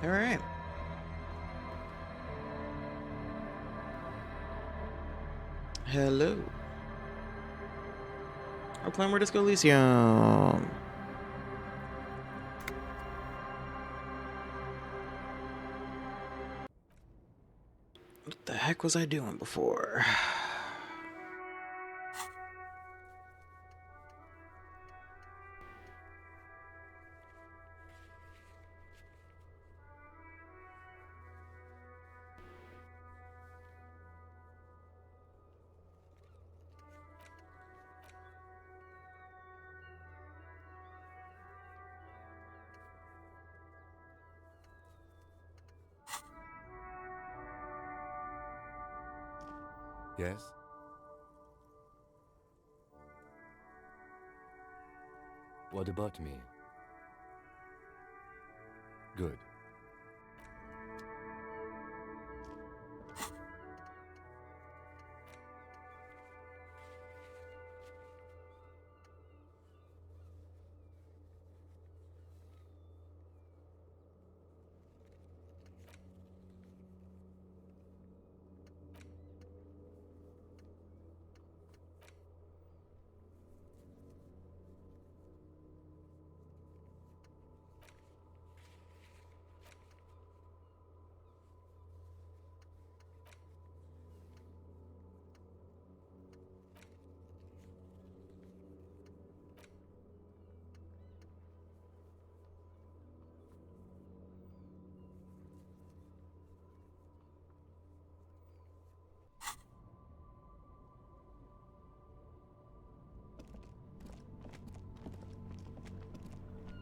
All right. Hello. We're playing more Disco Elysium. What the heck was I doing before? Yes? What about me? Good.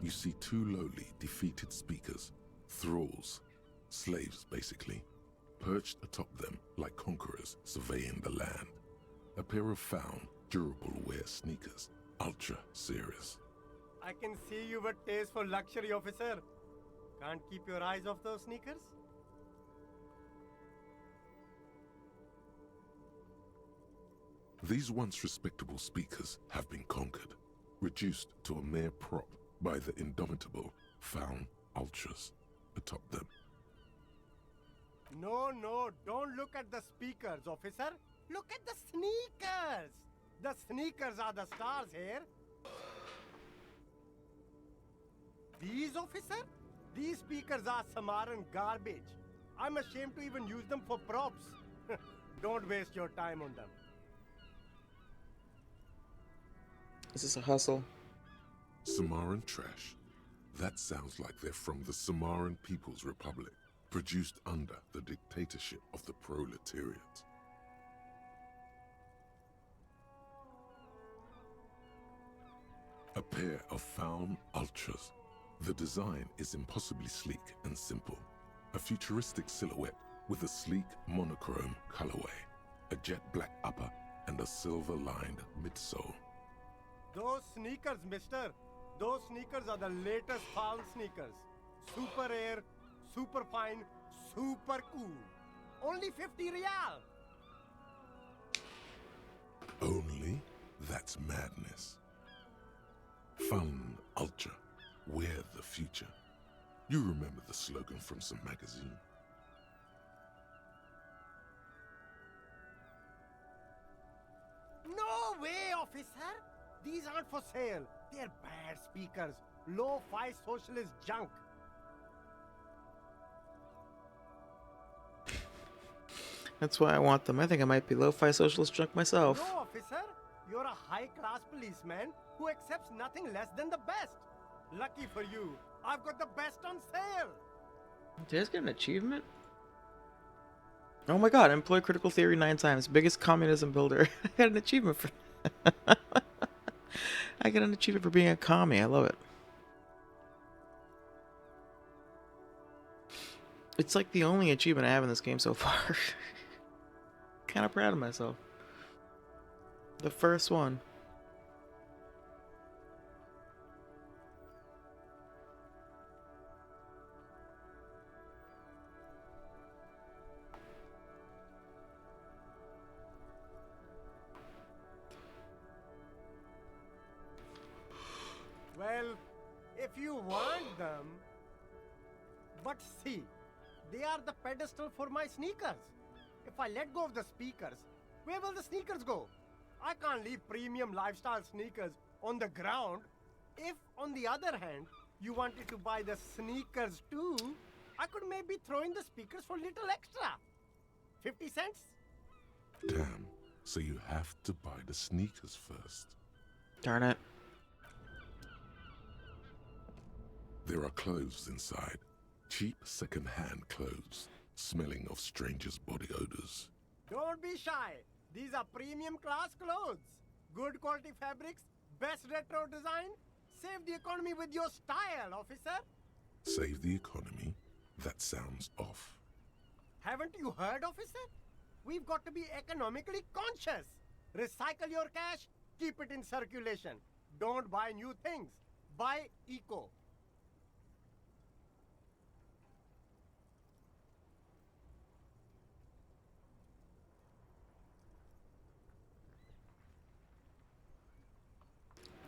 You see two lowly, defeated speakers, thralls, slaves basically, perched atop them like conquerors surveying the land. A pair of found, durable wear sneakers, ultra serious. I can see you've a taste for luxury, officer. Can't keep your eyes off those sneakers? These once respectable speakers have been conquered, reduced to a mere prop by the indomitable found ultras atop them. No, don't look at the speakers, officer. Look at the sneakers. The sneakers are the stars here. These, officer? These speakers are Samaran garbage. I'm ashamed to even use them for props. Don't waste your time on them. Is this a hustle? Samaran trash. That sounds like they're from the Samaran People's Republic, produced under the dictatorship of the proletariat. A pair of found ultras. The design is impossibly sleek and simple. A futuristic silhouette with a sleek monochrome colorway, a jet black upper, and a silver-lined midsole. Those sneakers, mister. Those sneakers are the latest found sneakers. Super air, super fine, super cool. Only 50 real. Only? That's madness. Fun Ultra. Wear the future. You remember the slogan from some magazine? No way, officer! These aren't for sale. They're bad speakers. Low-fi socialist junk. That's why I want them. I think I might be lo-fi socialist junk myself. No, officer. You're a high-class policeman who accepts nothing less than the best. Lucky for you, I've got the best on sale. Did I just get an achievement? Oh my god, employ critical theory 9 times. Biggest communism builder. I got an achievement for I got an achievement for being a commie. I love it. It's like the only achievement I have in this game so far. Kind of proud of myself. The first one. Well, if you want them... But see, they are the pedestal for my sneakers. If I let go of the speakers, where will the sneakers go? I can't leave premium lifestyle sneakers on the ground. If, on the other hand, you wanted to buy the sneakers too, I could maybe throw in the speakers for little extra. 50 cents? Damn, so you have to buy the sneakers first. Darn it. There are clothes inside. Cheap second-hand clothes, smelling of strangers' body odors. Don't be shy. These are premium class clothes. Good quality fabrics, best retro design. Save the economy with your style, officer. Save the economy? That sounds off. Haven't you heard, officer? We've got to be economically conscious. Recycle your cash, keep it in circulation. Don't buy new things. Buy eco.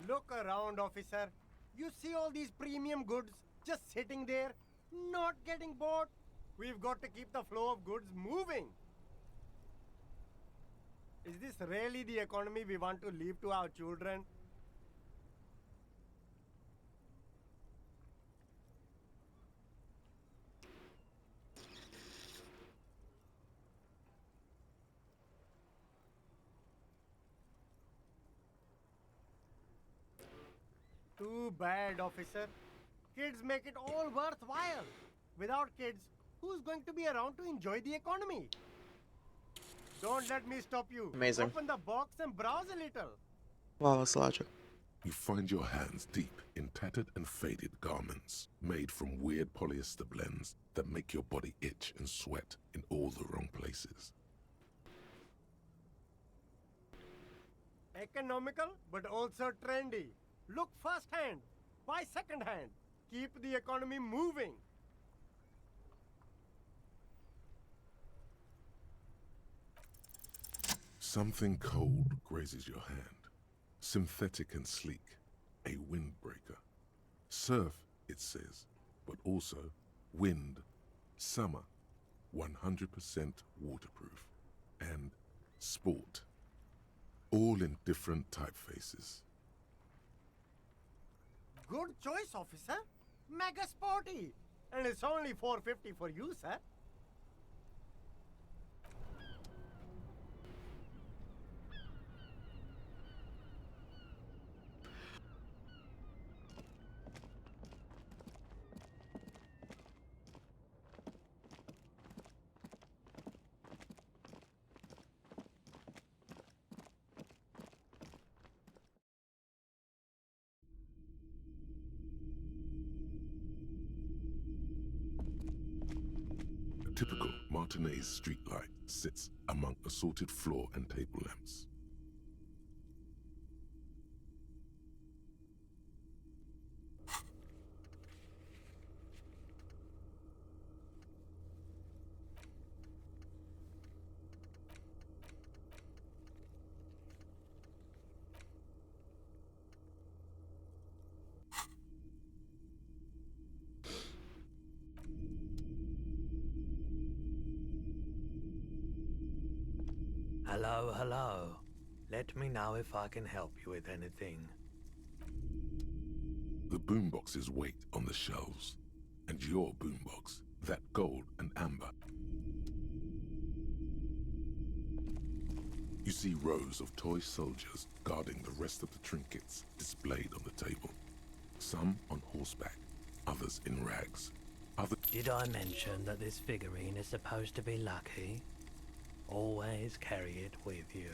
Look around, officer. You see all these premium goods just sitting there, not getting bought? We've got to keep the flow of goods moving. Is this really the economy we want to leave to our children? Too bad, officer. Kids make it all worthwhile. Without kids, who's going to be around to enjoy the economy? Don't let me stop you. Amazing. Open the box and browse a little. Flawless logic. You find your hands deep in tattered and faded garments made from weird polyester blends that make your body itch and sweat in all the wrong places. Economical, but also trendy. Look first hand, buy second hand. Keep the economy moving. Something cold grazes your hand. Synthetic and sleek, a windbreaker. Surf, it says, but also wind, summer, 100% waterproof, and sport. All in different typefaces. Good choice, officer. Mega sporty. And it's only $4.50 for you, sir. A typical Martinez streetlight sits among assorted floor and table lamps. Hello, hello. Let me know if I can help you with anything. The boomboxes wait on the shelves, and your boombox, that gold and amber. You see rows of toy soldiers guarding the rest of the trinkets displayed on the table. Some on horseback, others in rags. Did I mention that this figurine is supposed to be lucky? Always carry it with you.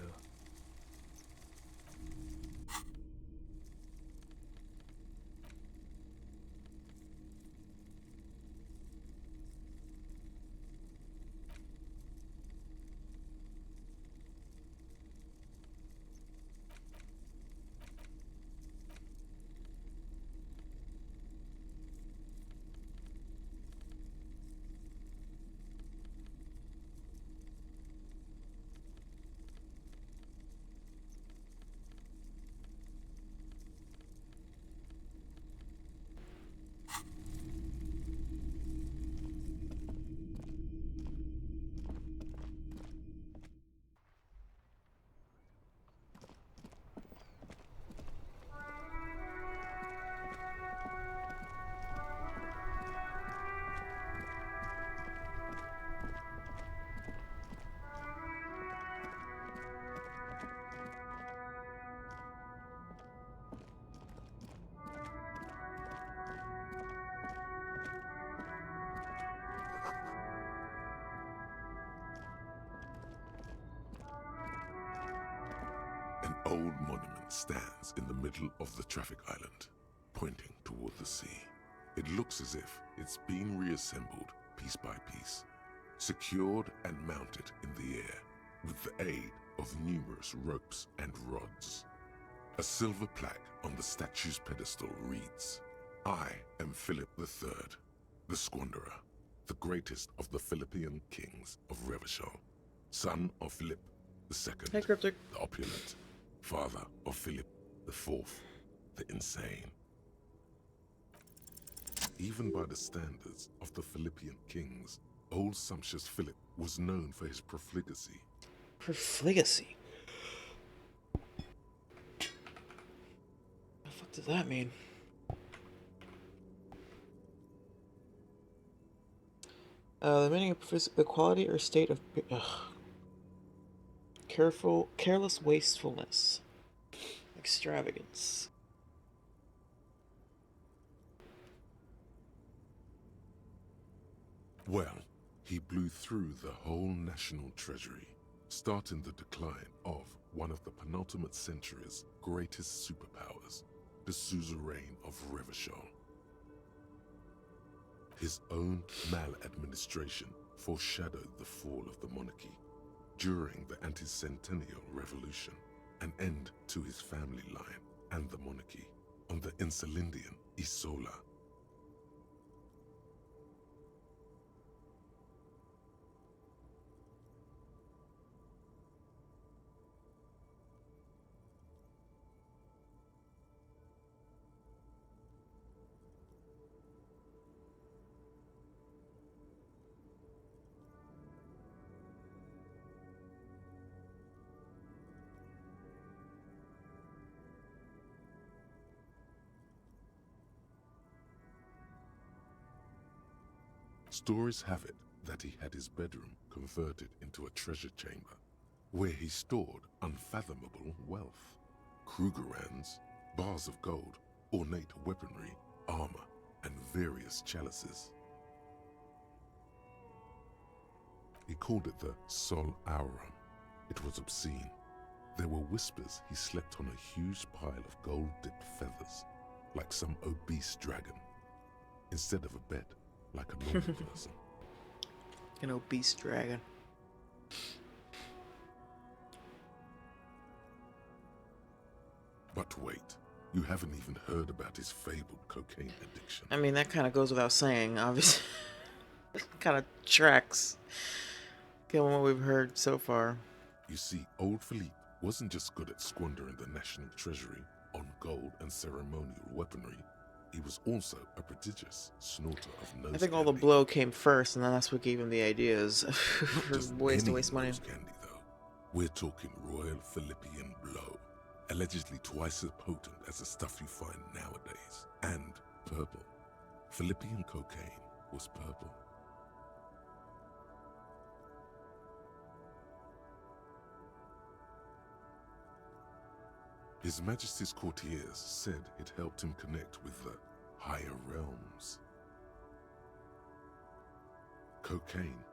An old monument stands in the middle of the traffic island, pointing toward the sea. It looks as if it's been reassembled piece by piece, secured and mounted in the air with the aid of numerous ropes and rods. A silver plaque on the statue's pedestal reads, "I am Philip III, the Squanderer, the greatest of the Philippian kings of Revachol, son of Philip II, Hey, Cryptic. the opulent, father of Philip IV, the insane." Even by the standards of the Philippian kings, old sumptuous Philip was known for his profligacy. Profligacy? What the fuck does that mean? The meaning of the quality or state of careless wastefulness, extravagance. Well, he blew through the whole national treasury, starting the decline of one of the penultimate century's greatest superpowers, the suzerain of Revachol. His own maladministration foreshadowed the fall of the monarchy. During the anti-centennial revolution, an end to his family line and the monarchy on the Insulindian Isola. Stories have it that he had his bedroom converted into a treasure chamber, where he stored unfathomable wealth. Krugerrands, bars of gold, ornate weaponry, armor, and various chalices. He called it the Sol Aurum. It was obscene. There were whispers he slept on a huge pile of gold-dipped feathers, like some obese dragon, instead of a bed, like a normal person. An obese dragon. But wait, you haven't even heard about his fabled cocaine addiction. I mean, that kind of goes without saying, obviously. Kind of tracks, given what we've heard so far. You see, old Philippe wasn't just good at squandering the national treasury on gold and ceremonial weaponry. He was also a prodigious snorter of nose I think all the candy. blow came first, and then that's what gave him the ideas Not for just ways to any waste money. nose candy, though. We're talking Royal Philippian blow, allegedly twice as potent as the stuff you find nowadays, and purple. Philippian cocaine was purple. His Majesty's courtiers said it helped him connect with the higher realms. Cocaine.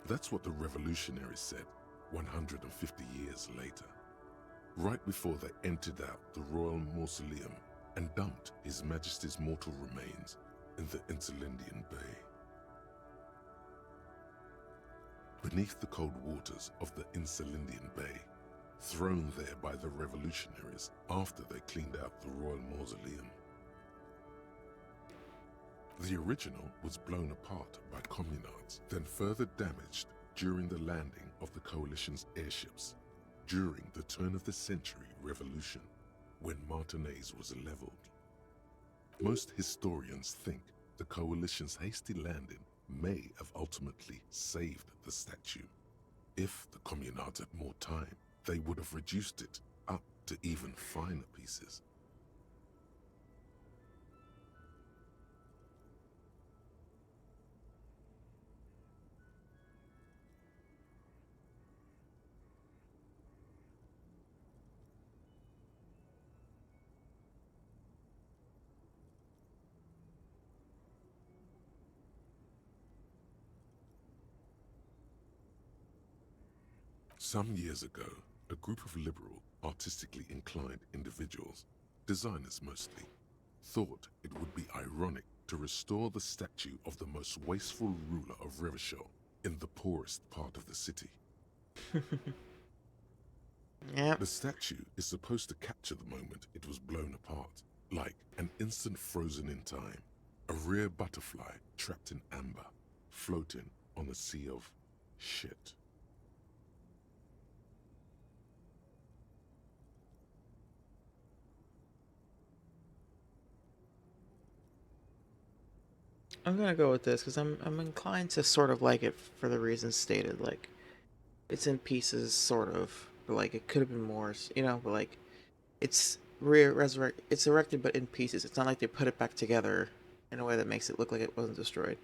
That's what the revolutionaries said 150 years later, right before they emptied out the royal mausoleum and dumped His Majesty's mortal remains in the Insulindian Bay. Beneath the cold waters of the Insulindian Bay, thrown there by the revolutionaries after they cleaned out the royal mausoleum. The original was blown apart by communards, then further damaged during the landing of the coalition's airships during the turn-of-the-century revolution, when Martinez was leveled. Most historians think the coalition's hasty landing may have ultimately saved the statue. If the communards had more time, they would have reduced it up to even finer pieces. Some years ago, a group of liberal, artistically inclined individuals, designers mostly, thought it would be ironic to restore the statue of the most wasteful ruler of Revachol in the poorest part of the city. Yep. The statue is supposed to capture the moment it was blown apart, like an instant frozen in time. A rare butterfly trapped in amber, floating on a sea of shit. I'm gonna go with this because I'm inclined to sort of like it for the reasons stated. Like, it's in pieces, sort of. But like, it could have been more, you know. But like, it's resurrect. It's erected, but in pieces. It's not like they put it back together in a way that makes it look like it wasn't destroyed.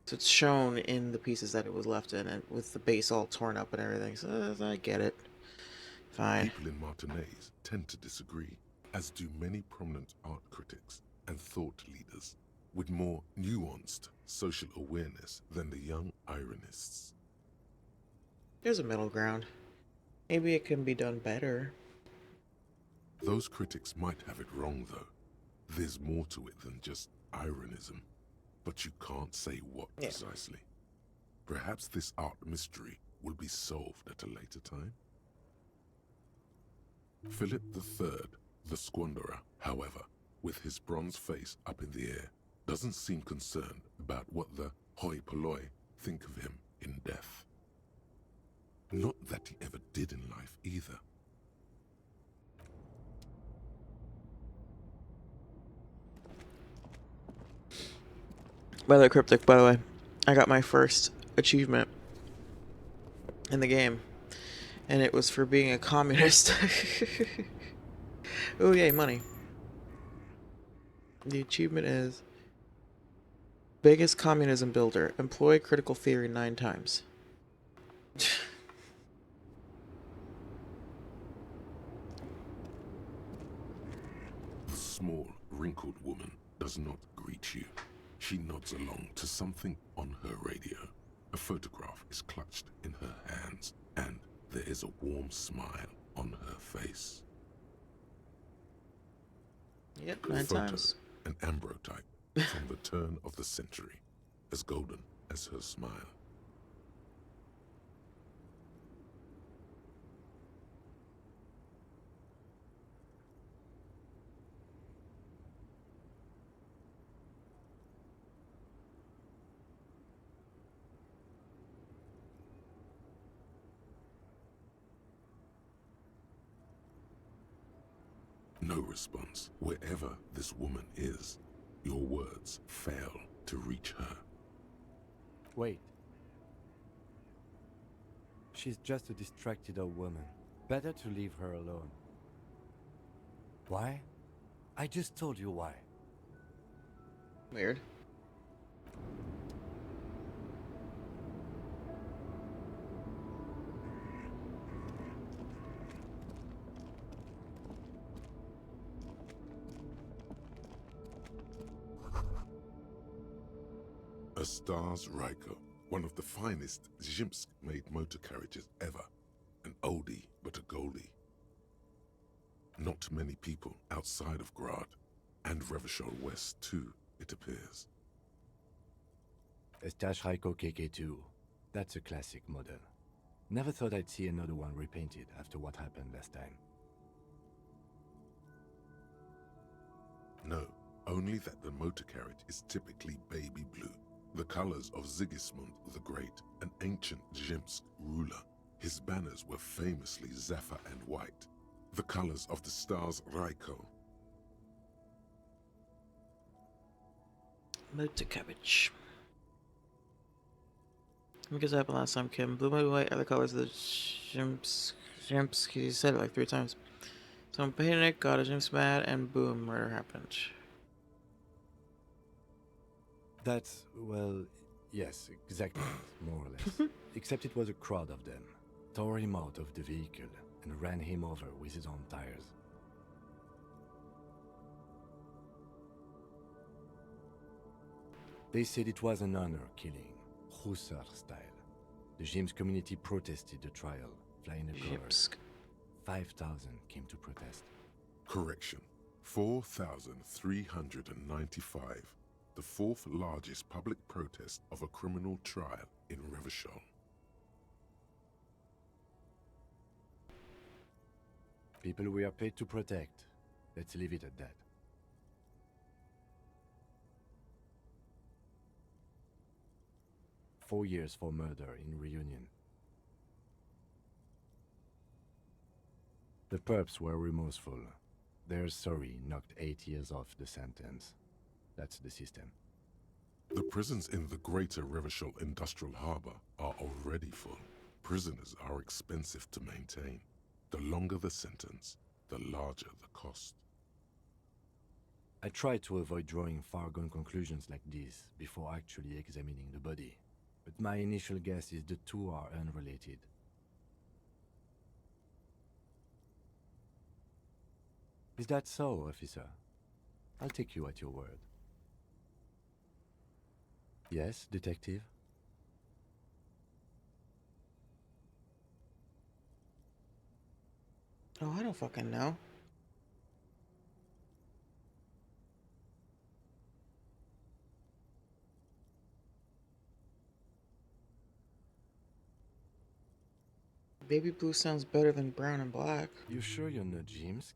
So it's shown in the pieces that it was left in, and with the base all torn up and everything. So I get it. Fine. People in Martinaise tend to disagree, as do many prominent art critics and thought leaders with more nuanced social awareness than the young ironists. There's a middle ground. Maybe it can be done better. Those critics might have it wrong, though. There's more to it than just ironism, but you can't say what precisely. Perhaps this art mystery will be solved at a later time. Philip III, the Squanderer, however, with his bronze face up in the air, doesn't seem concerned about what the hoi polloi think of him in death. Not that he ever did in life either. By the way, Cryptic, by the way, I got my first achievement in the game, and it was for being a communist. Oh, yay, money. The achievement is biggest communism builder. Employ critical theory 9 times. The small, wrinkled woman does not greet you. She nods along to something on her radio. A photograph is clutched in her hands, and there is a warm smile on her face. Yep, 9 Photo, times. an ambrotype from the turn of the century, as golden as her smile. No response. Wherever this woman is, your words fail to reach her. Wait. She's just a distracted old woman. Better to leave her alone. Why? I just told you why. Weird. A Stars Ryko, one of the finest Zhimsk-made motor carriages ever. An oldie, but a goldie. Not many people outside of Grad, and Revachol West too, it appears. A Stash Raiko KK2. That's a classic model. Never thought I'd see another one repainted after what happened last time. No, only that the motor carriage is typically baby blue, the colors of Sigismund the Great, an ancient Zhimsk ruler. His banners were famously zephyr and white, the colors of the Stars Ryko. Motor cabbage. Because that happened last time, Kim. Blue, white are the colors of the Jimps. You said it like 3 times. So Panic got a Jimps mad, and boom, murder happened. That's, well, yes, exactly, more or less. Except it was a crowd of them. Tore him out of the vehicle and ran him over with his own tires. They said it was an honor killing, Hussar style. The Jims community protested the trial, flying a colors. 5,000 came to protest. Correction, 4,395. The 4th largest public protest of a criminal trial in Revachol. People we are paid to protect. Let's leave it at that. Four years for murder in Reunion. The perps were remorseful. Their sorry knocked 8 years off the sentence. That's the system. The prisons in the greater Revachol Industrial Harbor are already full. Prisoners are expensive to maintain. The longer the sentence, the larger the cost. I try to avoid drawing far-gone conclusions like this before actually examining the body, but my initial guess is the two are unrelated. Is that so, officer? I'll take you at your word. Yes, detective? Oh, I don't fucking know. Baby blue sounds better than brown and black. You sure you're not Jimsk?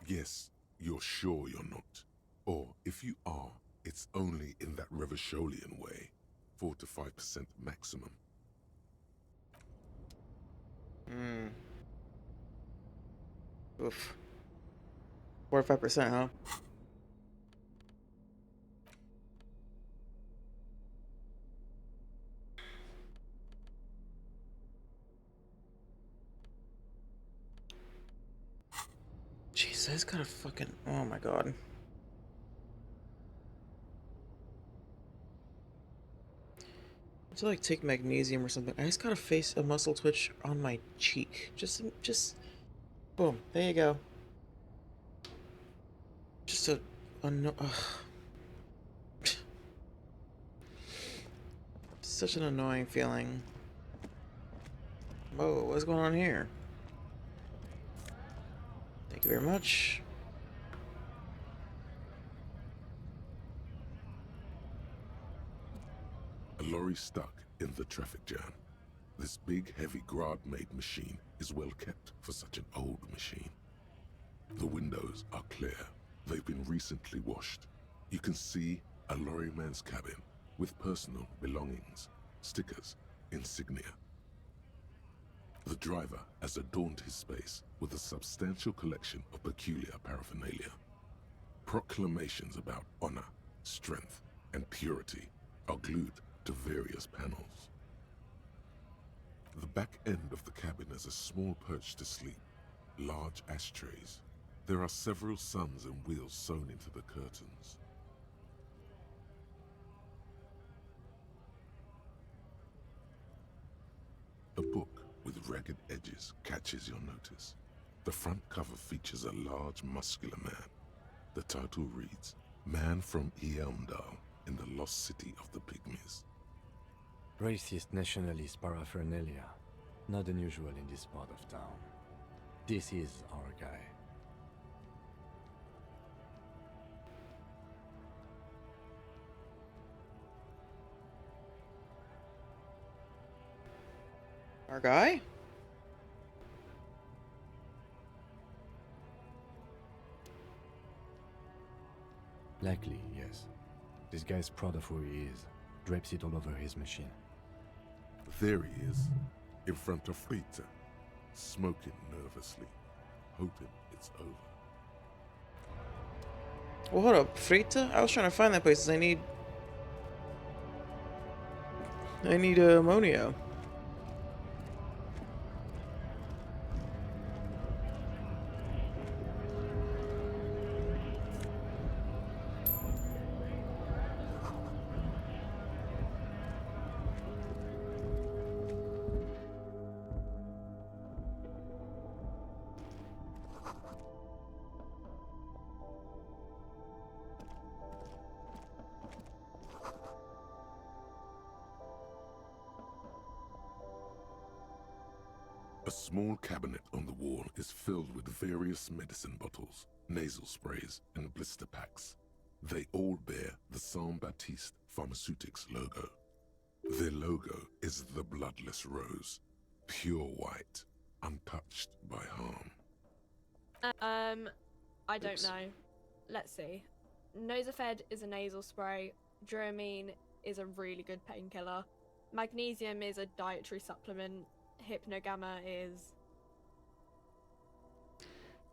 Yes, you're sure you're not. Or if you are, it's only in that Revacholian way. 4 to 5% maximum. Oof. 45%, huh? Jeez, I just gotta fucking. Oh my god. To like take magnesium or something. I just gotta face a muscle twitch on my cheek. Just, boom. There you go. Just such an annoying feeling. Whoa, what's going on here? Thank you very much. A lorry stuck in the traffic jam. This big, heavy Grad-made machine is well kept for such an old machine. The windows are clear. They've been recently washed. You can see a lorryman's cabin with personal belongings, stickers, insignia. The driver has adorned his space with a substantial collection of peculiar paraphernalia. Proclamations about honor, strength, and purity are glued to various panels. The back end of the cabin has a small perch to sleep, large ashtrays. There are several suns and wheels sewn into the curtains. A book with ragged edges catches your notice. The front cover features a large, muscular man. The title reads, Man from Eamdal in the Lost City of the Pygmies. Racist nationalist paraphernalia. Not unusual in this part of town. This is our guy. Our guy? Likely, yes. This guy's proud of who he is. Drapes it all over his machine. There he is, in front of Rita, smoking nervously, hoping it's over. Well, hold up, Frita? I was trying to find that place. I need ammonia. A small cabinet on the wall is filled with various medicine bottles, nasal sprays, and blister packs. They all bear the Saint-Baptiste Pharmaceutics logo. Their logo is the bloodless rose. Pure white, untouched by harm. I don't Oops. know. Let's see. Nosafed is a nasal spray. Dramamine is a really good painkiller. Magnesium is a dietary supplement. Hypnogamma is...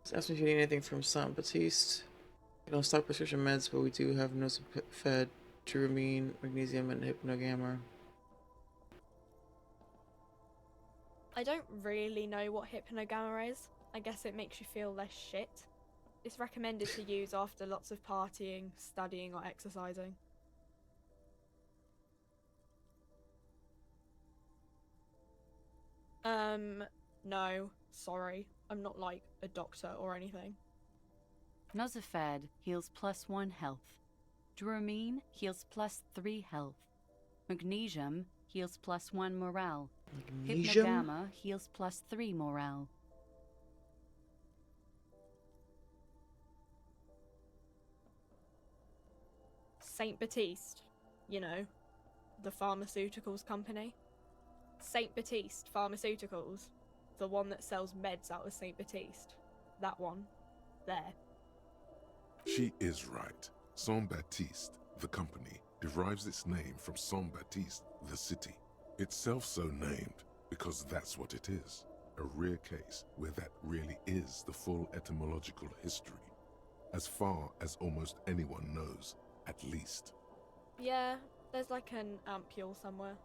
Just ask me if you need anything from Saint Baptiste. We don't stock prescription meds, but we do have Nosafed, Dramamine, Magnesium, and Hypnogamma. I don't really know what hypnogamma is. I guess it makes you feel less shit. It's recommended to use after lots of partying, studying, or exercising. No, sorry. I'm not like a doctor or anything. Nosafed heals +1 health. Dramamine heals +3 health. Magnesium heals +1 morale. Magnesium? Hypnogamma heals +3 morale. Saint Baptiste, you know, the pharmaceuticals company. Saint Baptiste Pharmaceuticals, the one that sells meds out of Saint Baptiste. That one. There. She is right. Saint Baptiste, the company, derives its name from Saint Baptiste, the city. Itself so named because that's what it is. A rare case where that really is the full etymological history. As far as almost anyone knows, at least. Yeah, there's like an ampule somewhere.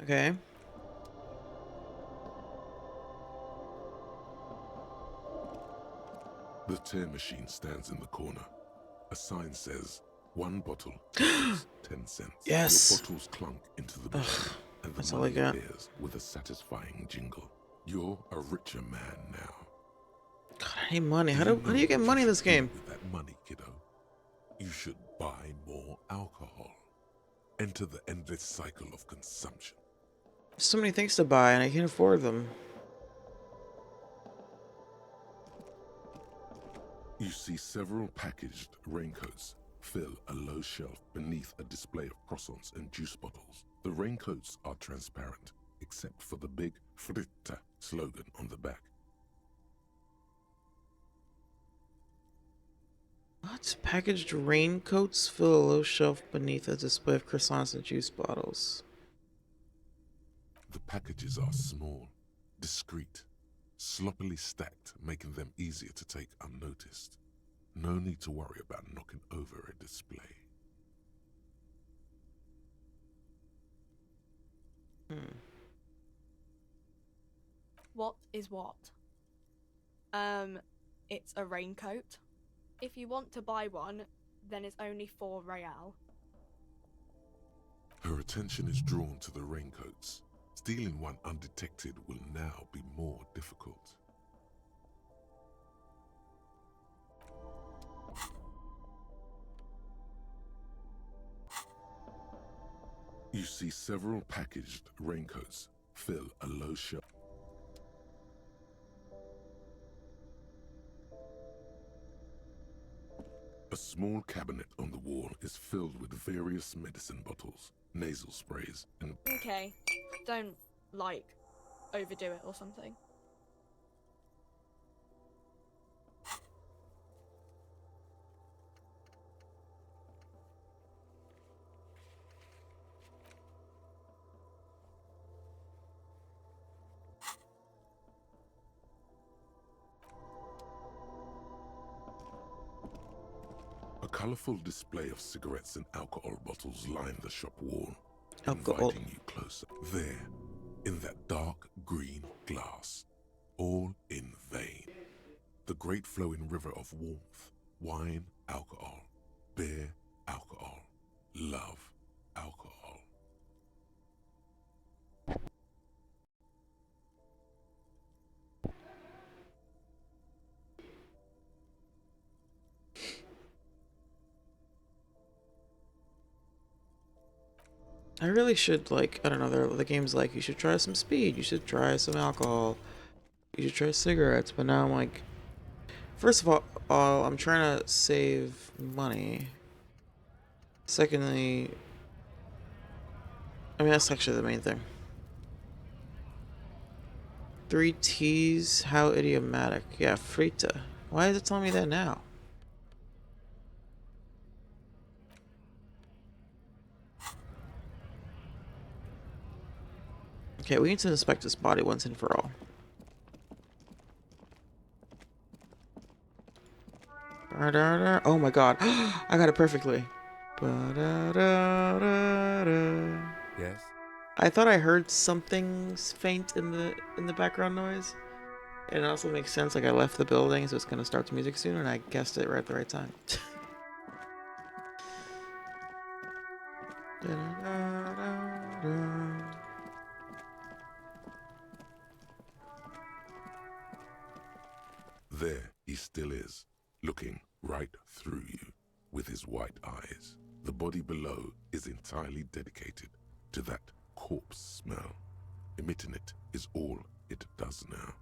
Okay. The tear machine stands in the corner. A sign says, 1 bottle costs 10 cents. Yes. Your bottles clunk into the machine, and that's the all I money got. appears with a satisfying jingle. You're a richer man now. God, I need money. How know do you get what money in should this do game? With that money, kiddo, you should buy more alcohol. Enter the endless cycle of consumption. There's so many things to buy, and I can't afford them. You see several packaged raincoats fill a low shelf beneath a display of croissants and juice bottles. The raincoats are transparent, except for the big Fritta slogan on the back. What? Packaged raincoats fill a low shelf beneath a display of croissants and juice bottles. The packages are small, discreet, sloppily stacked, making them easier to take unnoticed. No need to worry about knocking over a display. What is what? It's a raincoat. If you want to buy one, then it's only 4 real. Her attention is drawn to the raincoats. Stealing one undetected will now be more difficult. You see several packaged raincoats fill a low shelf. A small cabinet on the wall is filled with various medicine bottles, nasal sprays, and... Okay, don't, like, overdo it or something. A colorful display of cigarettes and alcohol bottles line the shop wall, Alcohol. inviting you closer. There, in that dark green glass, all in vain. The great flowing river of warmth, wine, alcohol, beer, alcohol, love, alcohol. I really should, like, I don't know, the game's like, you should try some speed, you should try some alcohol, you should try cigarettes, but now I'm like, first of all, I'm trying to save money. Secondly, I mean, that's actually the main thing. 3T's, how idiomatic. Yeah, frita. Why is it telling me that now? Okay, we need to inspect this body once and for all. Oh my god. I got it perfectly. Yes? I thought I heard something faint in the background noise. And it also makes sense, like I left the building, so it's gonna start the music soon, and I guessed it right at the right time. There he still is, looking right through you with his white eyes. The body below is entirely dedicated to that corpse smell. Emitting it is all it does now.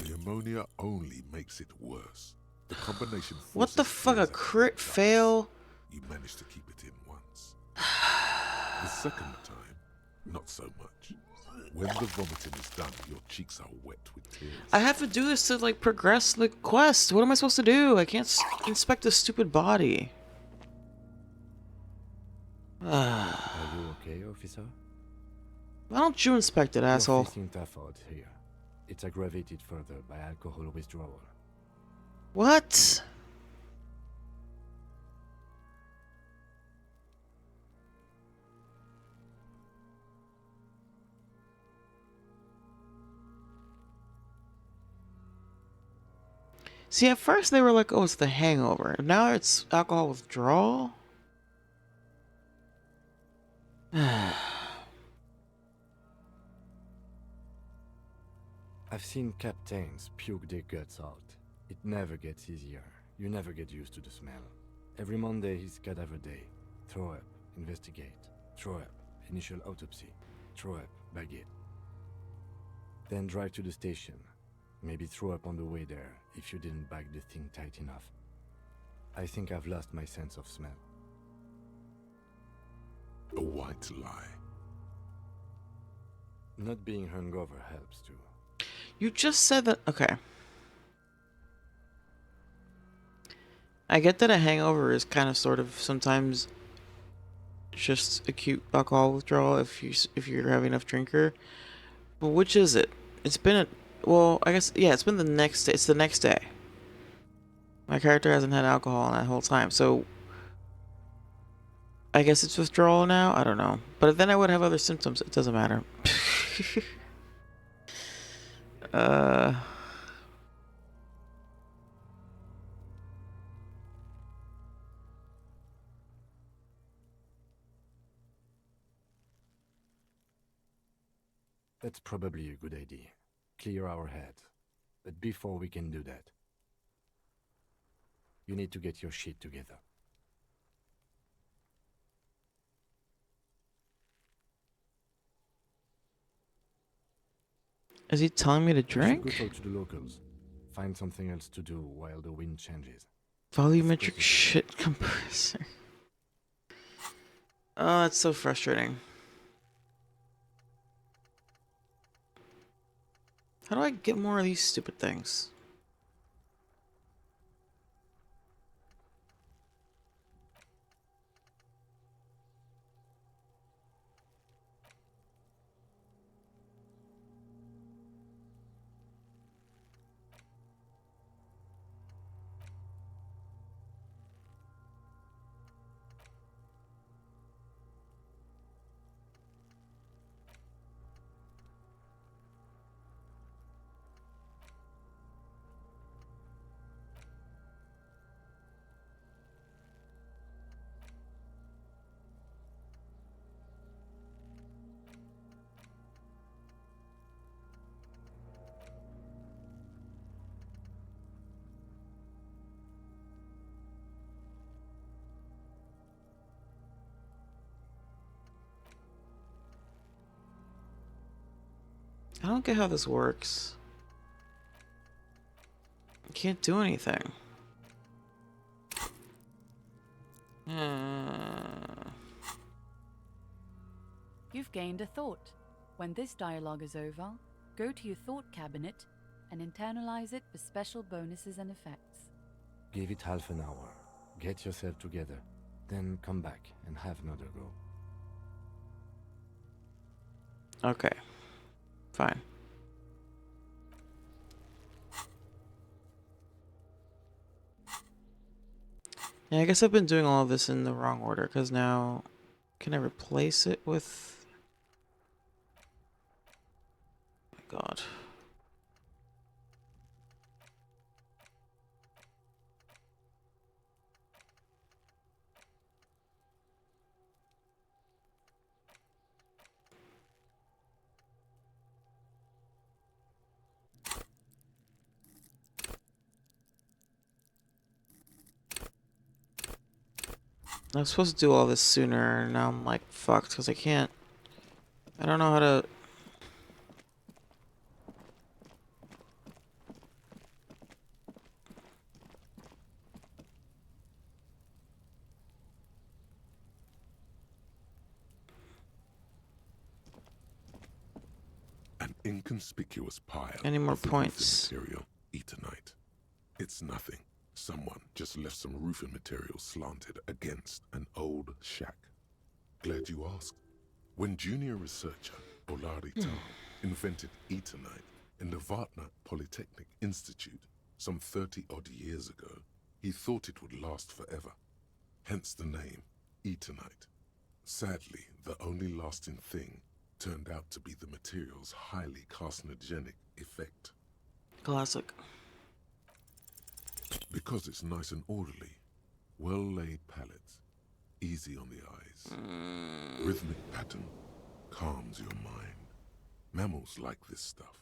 The ammonia only makes it worse. The combination What the forces fuck, a tears out crit your guts. fail? You managed to keep it in once. The second time, not so much. When the vomiting is done, your cheeks are wet with tears. I have to do this to, like, progress the quest. What am I supposed to do? I can't inspect this stupid body. Are you okay, officer? Why don't you inspect it, asshole? You're facing tough odds here. It's aggravated further by alcohol withdrawal. What? See, at first they were like, oh, it's the hangover. Now it's alcohol withdrawal? I've seen captains puke their guts out. It never gets easier. You never get used to the smell. Every Monday is cadaver day. Throw up, investigate. Throw up, initial autopsy. Throw up, baguette. Then drive to the station. Maybe throw up on the way there if you didn't bag the thing tight enough. I think I've lost my sense of smell. A white lie. Not being hungover helps too. You just said that. Okay. I get that a hangover is kind of sort of sometimes just acute alcohol withdrawal if you're having enough drinker. But which is it? It's been a well, I guess yeah, it's been the next day. It's the next day. My character hasn't had alcohol in that whole time, so I guess it's withdrawal now. I don't know, but then I would have other symptoms. It doesn't matter. uh. That's probably a good idea. Clear our heads. But before we can do that, you need to get your shit together. Is he telling me to You should go drink? talk to the locals. Find something else to do while the wind changes. Volumetric shit compressor. Oh, that's so frustrating. How do I get more of these stupid things? I don't get how this works. I can't do anything. You've gained a thought. When this dialogue is over, go to your thought cabinet and internalize it for special bonuses and effects. Give it half an hour. Get yourself together. Then come back and have another go. Okay. Fine. Yeah, I guess I've been doing all of this in the wrong order, because now... Can I replace it with... Oh my god. I was supposed to do all this sooner, and now I'm like fucked because I can't. I don't know how to. An inconspicuous pile Any more of the points? roofing material, Eternite. It's nothing. Someone just left some roofing material slanted against an old shack. Glad you asked. When junior researcher Olari Tal invented Eternite in the Vartna Polytechnic Institute some 30-odd years ago, he thought it would last forever. Hence the name, Eternite. Sadly, the only lasting thing turned out to be the material's highly carcinogenic effect. Classic. Because it's nice and orderly, well-laid palettes, easy on the eyes, rhythmic pattern, calms your mind. Mammals like this stuff.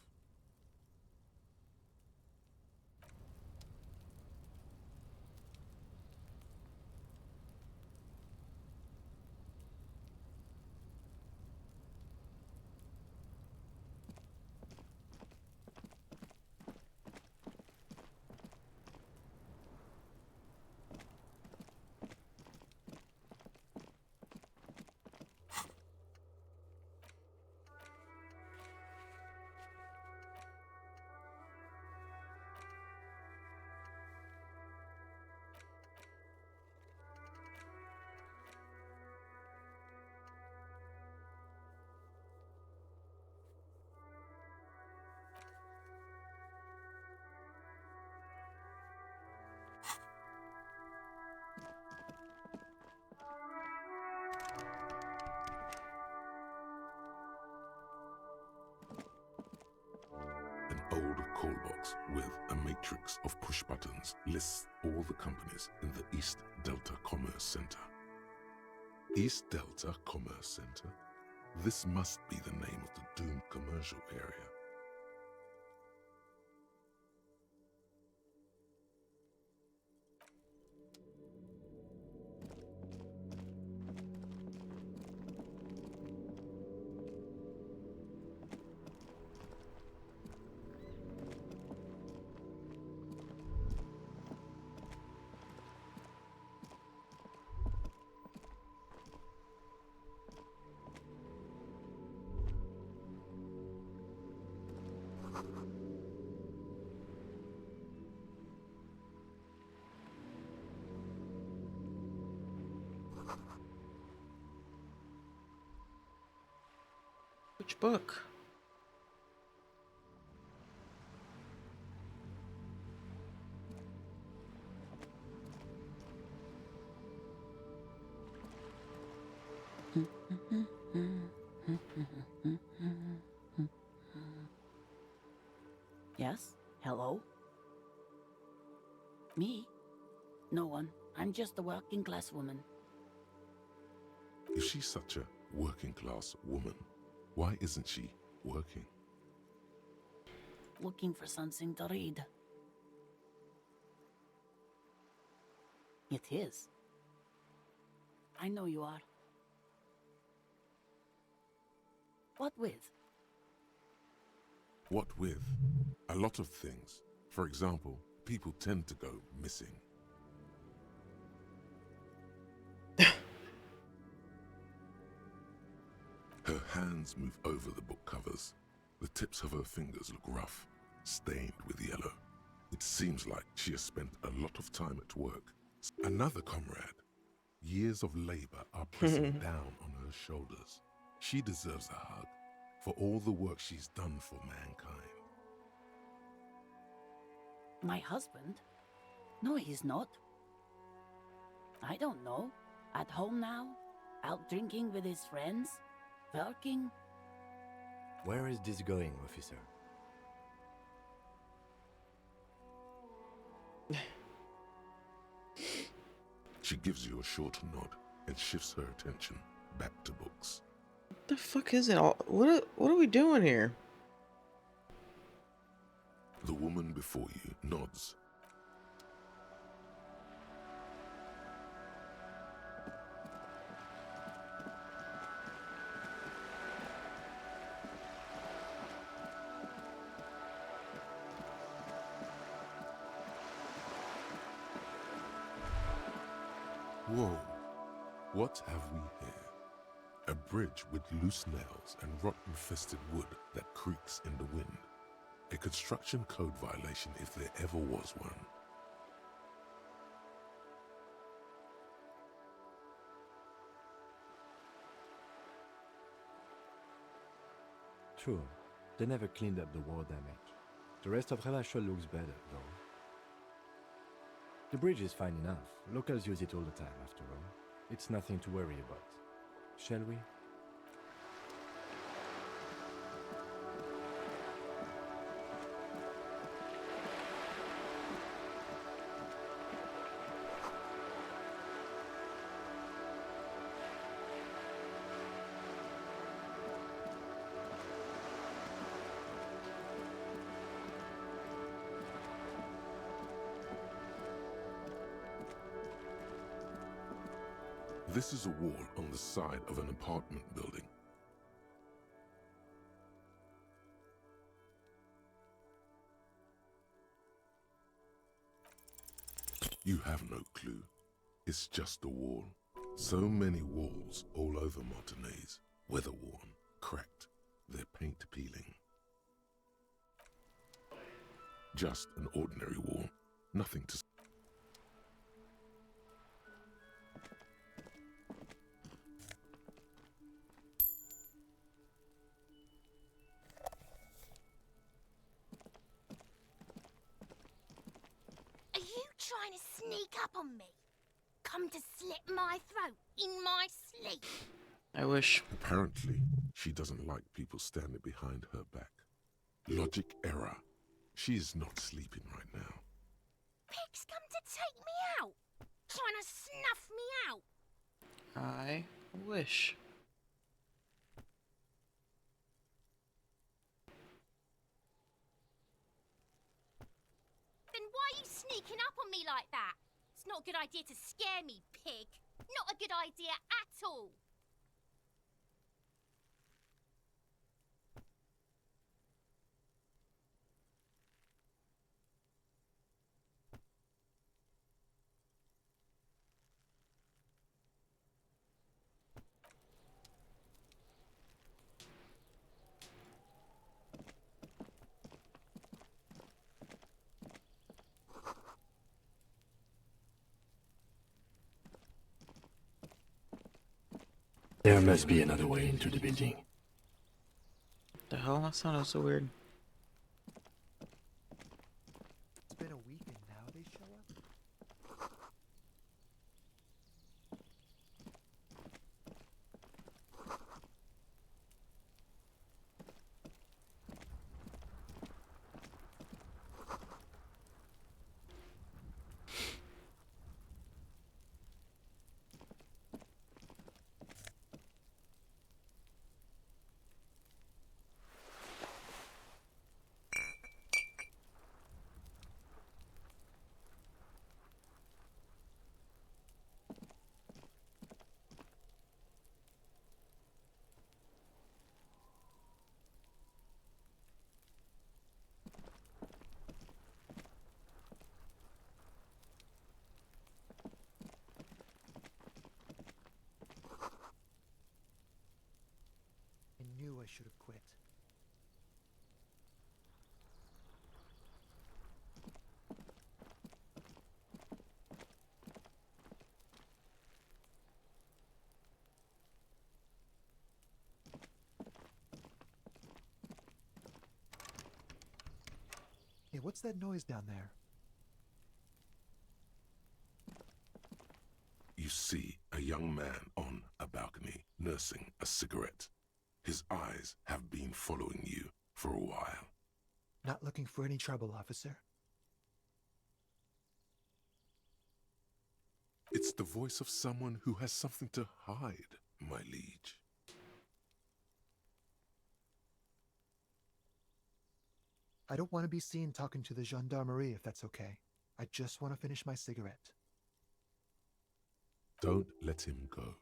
An old call box with a matrix of push buttons lists all the companies in the East Delta Commerce Center. East Delta Commerce Center? This must be the name of the doomed commercial area. Which book? Yes? Hello? Me? No one. I'm just a working class woman. If she's such a working class woman, why isn't she working? Looking for something to read. It is. I know you are. What with? What with? A lot of things. For example, people tend to go missing. Her hands move over the book covers. The tips of her fingers look rough, stained with yellow. It seems like she has spent a lot of time at work. Another comrade. Years of labor are pressing down on her shoulders. She deserves a hug for all the work she's done for mankind. My husband? No, he's not. I don't know. At home now? Out drinking with his friends? Working? Where is this going, officer? She gives you a short nod and shifts her attention back to books. What the fuck is it all? What are we doing here? The woman before you nods. Whoa, what have we here? A bridge with loose nails and rot-infested wood that creaks in the wind. A construction code violation if there ever was one. True, they never cleaned up the war damage. The rest of Relachel looks better, though. The bridge is fine enough. Locals use it all the time, after all. It's nothing to worry about. Shall we? This is a wall on the side of an apartment building. You have no clue. It's just a wall. So many walls all over Martinez, weather-worn, cracked, their paint peeling. Just an ordinary wall, nothing to... Are you trying to sneak up on me? Come to slit my throat in my sleep? I wish. Apparently, she doesn't like people standing behind her back. Logic error. She is not sleeping right now. Pigs come to take me out, trying to snuff me out. I wish. Then why are you sneaking up on me like that? It's not a good idea to scare me, pig. Not a good idea at all. There must be another way into the building. The hell? That sounded so weird. It's been a week and now they show up? I should have quit. Hey, what's that noise down there? You see a young man on a balcony nursing a cigarette. His eyes have been following you for a while. Not looking for any trouble, officer. It's the voice of someone who has something to hide, my liege. I don't want to be seen talking to the gendarmerie if that's okay. I just want to finish my cigarette. Don't let him go.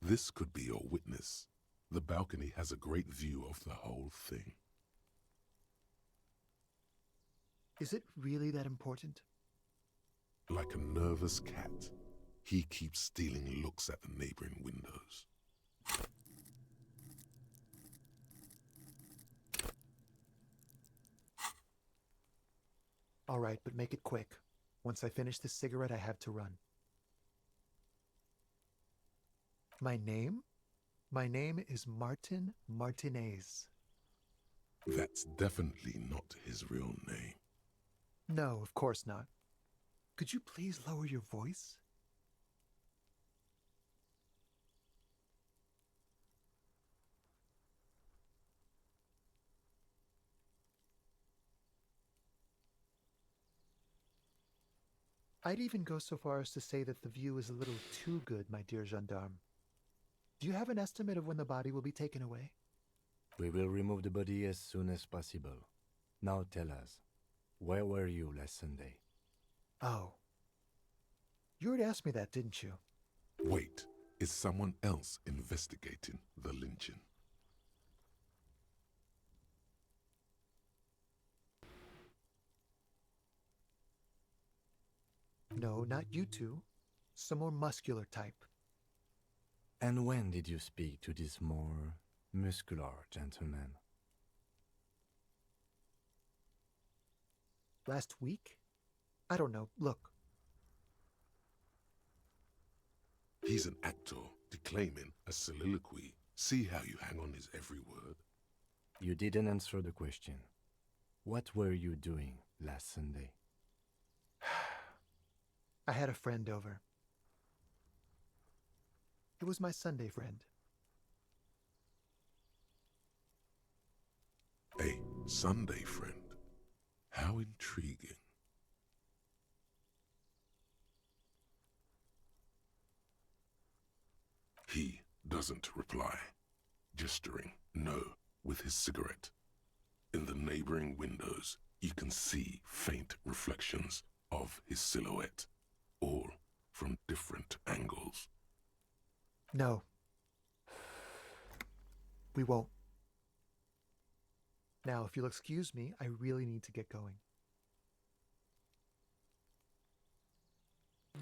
This could be your witness. The balcony has a great view of the whole thing. Is it really that important? Like a nervous cat, he keeps stealing looks at the neighboring windows. All right, but make it quick. Once I finish this cigarette, I have to run. My name? My name is Martin Martinez. That's definitely not his real name. No, of course not. Could you please lower your voice? I'd even go so far as to say that the view is a little too good, my dear gendarme. Do you have an estimate of when the body will be taken away? We will remove the body as soon as possible. Now tell us, where were you last Sunday? Oh. You already asked me that, didn't you? Wait, is someone else investigating the lynching? No, not you two. Some more muscular type. And when did you speak to this more muscular gentleman? Last week? I don't know. Look. He's an actor declaiming a soliloquy. See how you hang on his every word? You didn't answer the question. What were you doing last Sunday? I had a friend over. It was my Sunday friend. A Sunday friend. How intriguing. He doesn't reply, gesturing no with his cigarette. In the neighboring windows, you can see faint reflections of his silhouette, all from different angles. No. We won't. Now, if you'll excuse me, I really need to get going.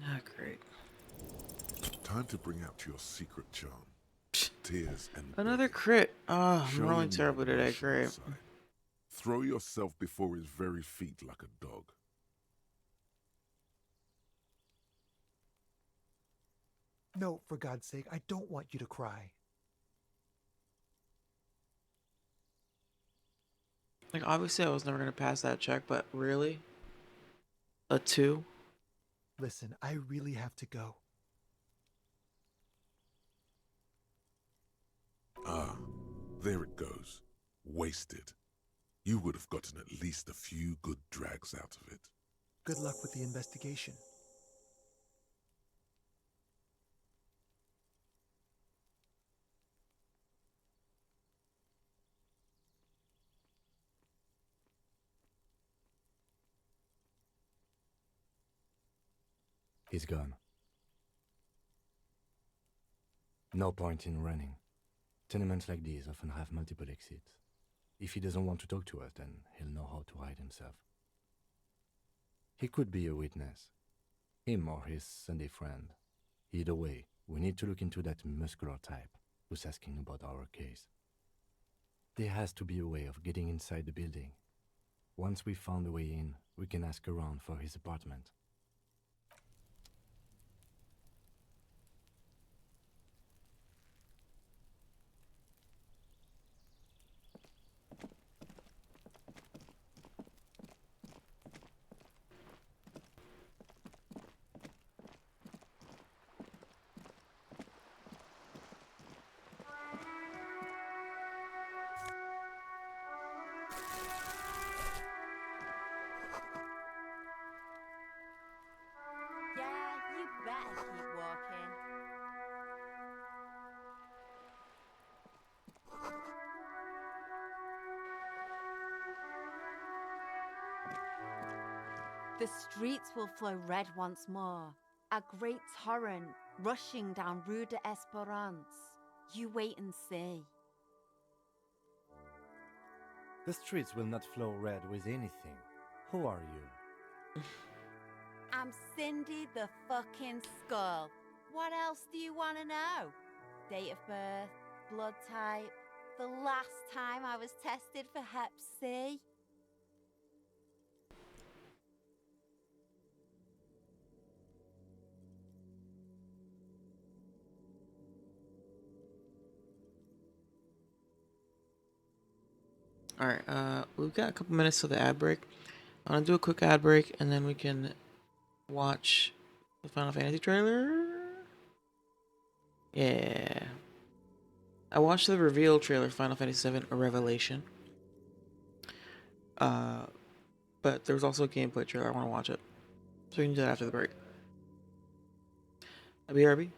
Ah, great. Time to bring out your secret charm. Tears and Another begging. crit. Oh, I'm Show rolling him terribly your today. emotional Great. side. Throw yourself before his very feet like a dog. No, for God's sake, I don't want you to cry. Like, obviously, I was never gonna pass that check, but really, a 2. Listen, I really have to go. Ah, there it goes. Wasted. You would have gotten at least a few good drags out of it. Good luck with the investigation. He's gone. No point in running. Tenements like these often have multiple exits. If he doesn't want to talk to us, then he'll know how to hide himself. He could be a witness. Him or his Sunday friend. Either way, we need to look into that muscular type who's asking about our case. There has to be a way of getting inside the building. Once we found a way in, we can ask around for his apartment. Yeah, you better keep walking. The streets will flow red once more. A great torrent rushing down Rue d'Esperance. You wait and see. The streets will not flow red with anything. Who are you? I'm Cindy the fucking Skull. What else do you want to know? Date of birth, blood type, the last time I was tested for Hep C. All right, we've got a couple minutes till the ad break. I'm gonna do a quick ad break, and then we can watch the Final Fantasy trailer. Yeah, I watched the reveal trailer, Final Fantasy VII: A Revelation. Uh, but there was also a gameplay trailer. I want to watch it, so we can do that after the break. BRB.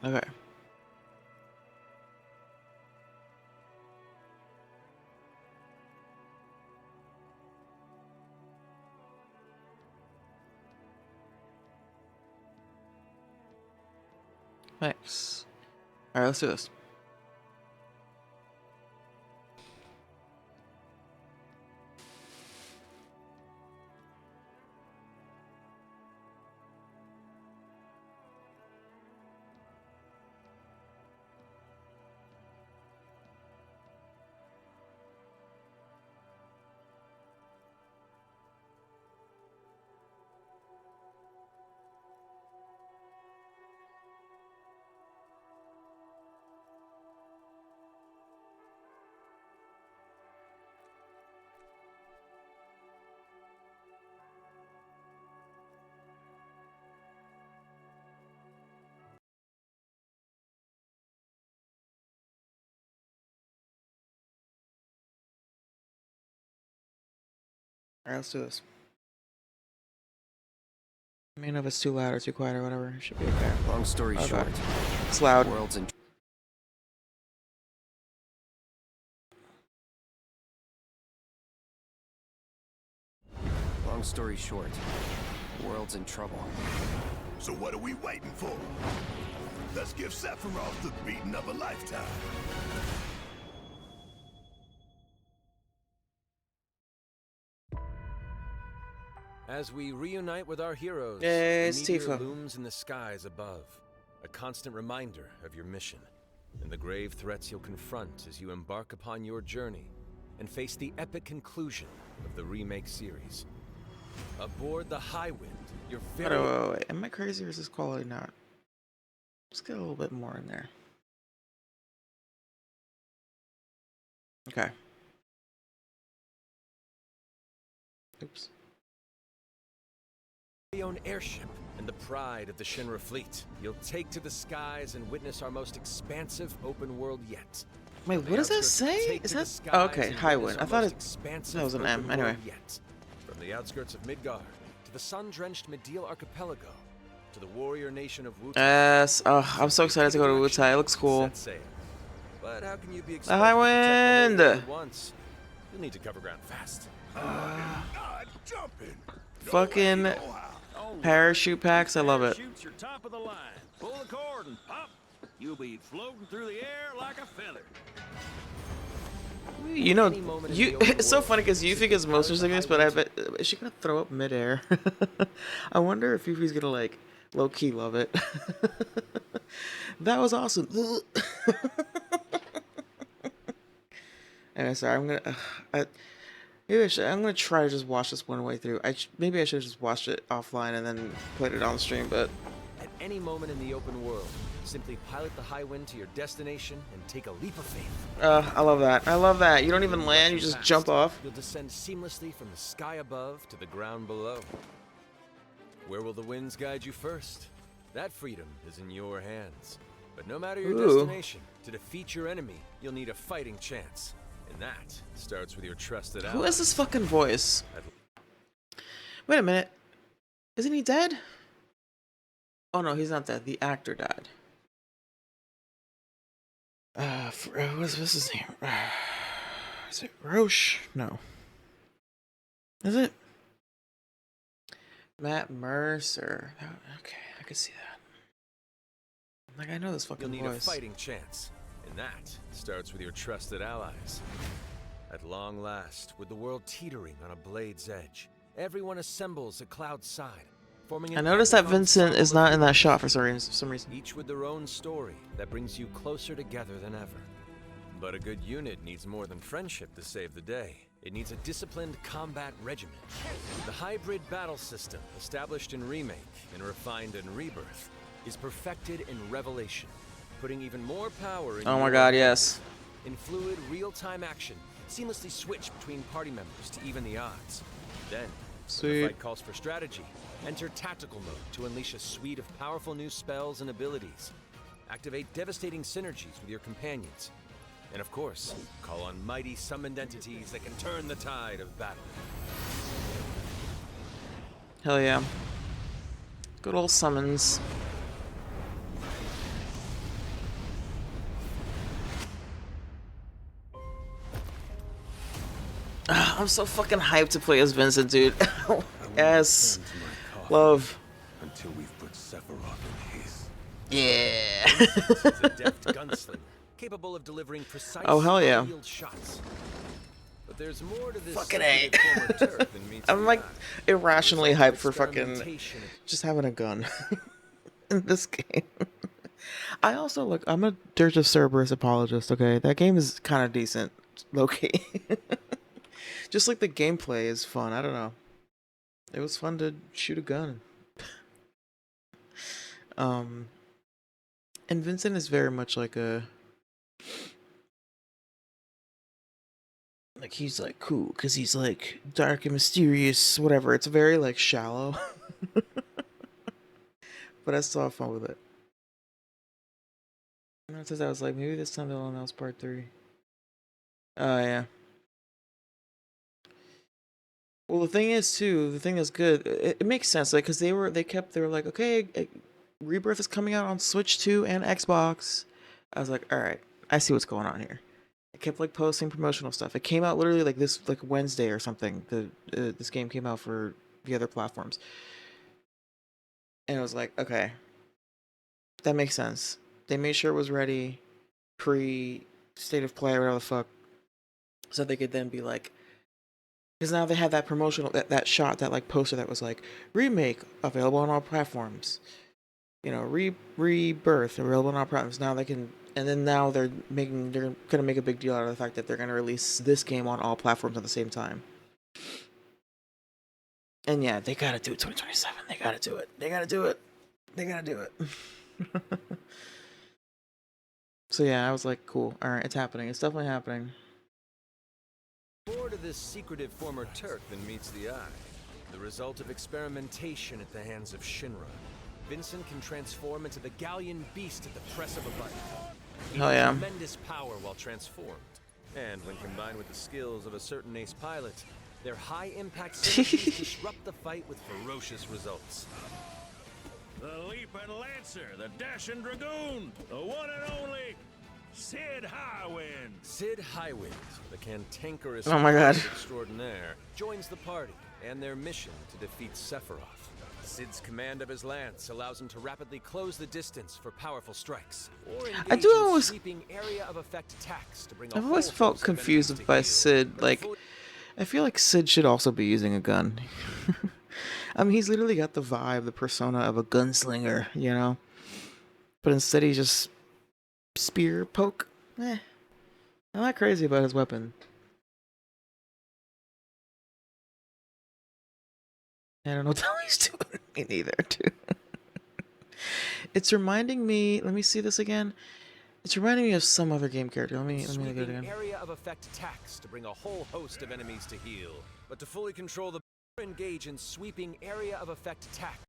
Okay. Nice. Alright, let's do this. Alright, let's do this. I mean, if it's too loud or too quiet or whatever, it should be okay. Long story Okay. short, It's loud. world's in Long story short, the world's in trouble. So what are we waiting for? Let's give Sephiroth the beating of a lifetime. As we reunite with our heroes, Yay, a it's meteor Tifa. looms in the skies above, a constant reminder of your mission, and the grave threats you'll confront as you embark upon your journey and face the epic conclusion of the remake series. Aboard the Highwind, your very... Wait. Am I crazy or is this quality not? Let's get a little bit more in there. Okay. Oops. own airship and the pride of the Shinra fleet. You'll take to the skies and witness our most expansive open world yet. Wait, what does that say? Is that okay? Highwind. I thought it that was an M. Anyway. From the outskirts of Midgar to the sun-drenched Midil Archipelago to the warrior nation of Wutai. Yes. Oh, I'm so excited to go to Wutai. It looks cool. But how can you be The Highwind. at once? You'll need to cover ground fast. Fucking parachute packs. I love it. Parachutes your top of the line. Pull the cord and pop. You'll be floating through the air like a feather. You know, it's so funny because Yuffie gets motion sickness, but I bet is she gonna throw up midair? I wonder if Yuffie's gonna like low key love it. That was awesome. Anyway, sorry. I'm gonna. I'm gonna try to just watch this one way through. Maybe I should have just watched it offline and then played it on stream, but. At any moment in the open world, simply pilot the Highwind to your destination and take a leap of faith. I love that. I love that. You don't even land, you just jump off. You'll descend seamlessly from the sky above to the ground below. Where will the winds guide you first? That freedom is in your hands. But no matter your destination, to defeat your enemy, you'll need a fighting chance. And that starts with your trusted ally. Who has this fucking voice? Wait a minute. Isn't he dead? Oh no, he's not dead. The actor died. What's his name? Is it Roche? No. Is it? Matt Mercer. Okay, I can see that. Like, I know this fucking voice. You'll need a fighting chance. And that starts with your trusted allies. At long last, with the world teetering on a blade's edge, everyone assembles at Cloud's side, forming. I noticed that Vincent is not in that shot for some reason. Each with their own story that brings you closer together than ever. But a good unit needs more than friendship to save the day. It needs a disciplined combat regiment. The hybrid battle system, established in Remake and refined in Rebirth, is perfected in Revelation, putting even more power in. Oh my god, yes. In fluid, real-time action, seamlessly switch between party members to even the odds. Then, when the fight calls for strategy, enter tactical mode to unleash a suite of powerful new spells and abilities. Activate devastating synergies with your companions. And of course, call on mighty summoned entities that can turn the tide of battle. Hell yeah. Good old summons. I'm so fucking hyped to play as Vincent, dude. Yes. Love. Until we've put Sephiroth in his. Yeah. Vincent is a deft gunslinger, capable of delivering precise, Oh, hell yeah. high-yield shots. But there's more to this Fucking A. former Turk than meets I'm the like eye. irrationally The result hyped of for fucking experimentation just having a gun in this game. I also look. I'm a Dirge of Cerberus apologist. Okay, that game is kind of decent, low key. Just like the gameplay is fun. I don't know. It was fun to shoot a gun. And Vincent is very much like he's like cool because he's like dark and mysterious, whatever. It's very like shallow, but I still have fun with it. And since I was like, maybe this time they'll announce part 3. Oh yeah. Well, the thing is too. The thing that's good. It makes sense, like, because they were like, okay, Rebirth is coming out on Switch 2 and Xbox. I was like, all right, I see what's going on here. It kept like posting promotional stuff. It came out literally like this like Wednesday or something. This game came out for the other platforms, and it was like, okay, that makes sense. They made sure it was ready, pre state of play or whatever the fuck, so they could then be like, because now they had that promotional that shot, that like poster that was like remake available on all platforms. You know, rebirth available on all platforms. Now they can, and then now they're gonna make a big deal out of the fact that they're gonna release this game on all platforms at the same time. And yeah, they gotta do it 2027. They gotta do it. They gotta do it. They gotta do it. So yeah, I was like, cool. All right, it's happening. It's definitely happening. More to this secretive former Turk than meets the eye. The result of experimentation at the hands of Shinra. Vincent can transform into the Galleon beast at the press of a button. He Hell has yeah. tremendous power while transformed. And when combined with the skills of a certain ace pilot, their high-impact synergies disrupt the fight with ferocious results. The Leaping Lancer, the Dashing Dragoon, the one and only Sid Highwind. Sid Highwind, the cantankerous Oh my God. extraordinaire, joins the party and their mission to defeat Sephiroth. Sid's command of his lance allows him to rapidly close the distance for powerful strikes, or I do engage in always. sweeping area of effect attacks to bring a I've always whole felt host of enemies confused to by heel. Sid. But Like, fully- I feel like Sid should also be using a gun. I mean, he's literally got the vibe, the persona of a gunslinger, you know? But instead, he just spear, poke. I'm not crazy about his weapon. I don't know what the hell he's doing. Me neither, dude. It's reminding me. Let me see this again. It's reminding me of some other game character. Let me get it sweeping again. area of effect attacks to bring a whole host of enemies to heel. But to fully control the engage in sweeping area of effect attack.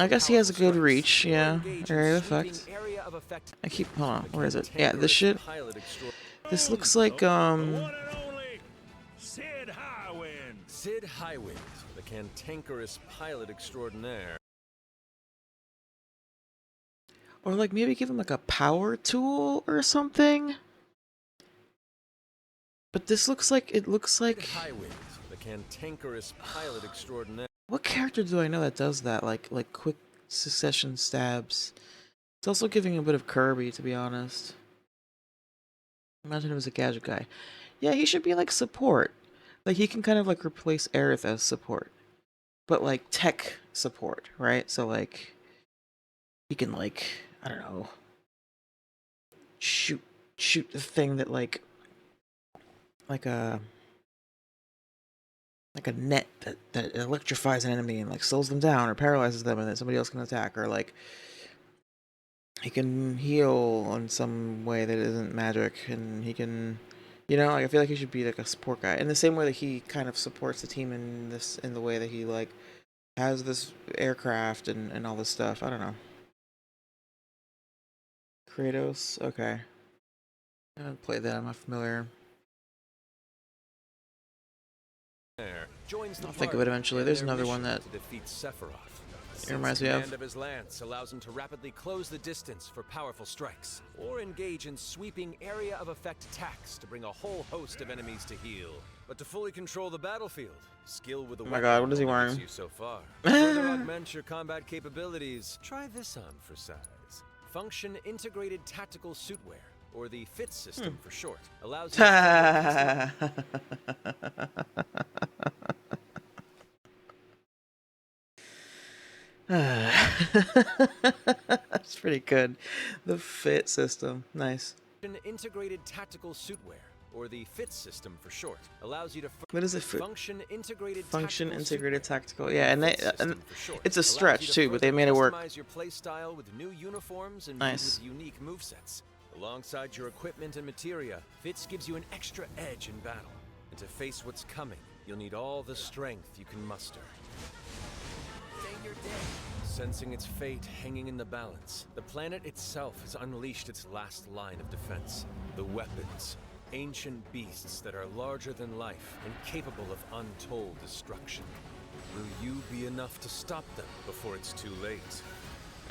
I guess he has a good Strikes, reach. or Yeah, engage in area of sweeping effect. area of effect. I keep. Hold on. The Where is it? Yeah, this cantankerous shit. pilot extra- This looks like The one and only Sid Highwind. Sid Highwind, the cantankerous pilot extraordinaire. Or like maybe give him like a power tool or something. But this looks like Sid Highwind, the cantankerous pilot extraordinaire. What character do I know that does that? Like quick succession stabs. It's also giving a bit of Kirby, to be honest. Imagine it was a gadget guy. Yeah, he should be like support. Like he can kind of like replace Aerith as support. But like tech support, right? So like he can like, I don't know, shoot the thing that like a net that electrifies an enemy and like slows them down or paralyzes them, and then somebody else can attack, or like he can heal in some way that isn't magic, and he can, you know, like I feel like he should be like a support guy in the same way that he kind of supports the team in the way that he like has this aircraft and all this stuff. I don't know. Kratos, okay. I haven't played that. I'm not familiar. Joins the I'll think of party it eventually. and There's their another one mission that to defeat Sephiroth. It reminds me of. Command of his lance allows him to rapidly close the distance for powerful strikes, or engage in sweeping area of effect attacks to bring a whole host of enemies to heel. But to fully control the battlefield, skill with the Oh my god, what is he only gets wearing? you so far. To further augment your combat capabilities, try this on for size. Function Integrated Tactical Suitwear, or the FITS system for short, allows you to That's pretty good. The fit system, nice. Integrated Tactical Suitwear, or the FITS system for short, allows you to What is it? Function Integrated Tactical. Yeah, and it's a stretch too, but they made it work. Customize your playstyle with new uniforms and Nice. with unique movesets. Alongside your equipment and materia, FITS gives you an extra edge in battle. And to face what's coming, you'll need all the strength you can muster. Sensing its fate hanging in the balance, the planet itself has unleashed its last line of defense. The weapons, ancient beasts that are larger than life and capable of untold destruction. Will you be enough to stop them before it's too late?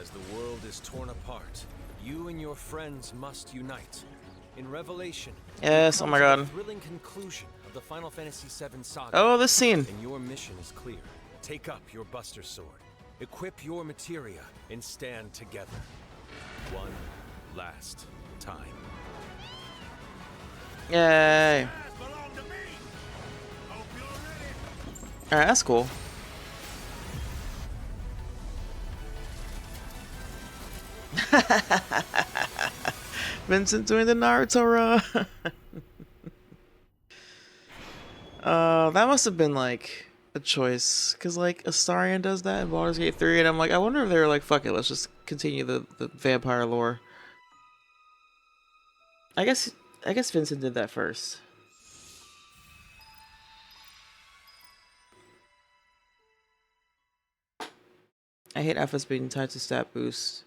As the world is torn apart, you and your friends must unite. In Revelation, Yes, oh my god. the thrilling conclusion of the Final Fantasy VII saga. Oh, this scene. And your mission is clear. Take up your Buster Sword, equip your materia, and stand together. One last time. Yay. Alright, that's cool. Vincent doing the Naruto run. That must have been like a choice, because like Astarion does that in Baldur's Gate 3, and I'm like, I wonder if they were like, fuck it, let's just continue the vampire lore. I guess Vincent did that first. I hate outfits being tied to stat boost.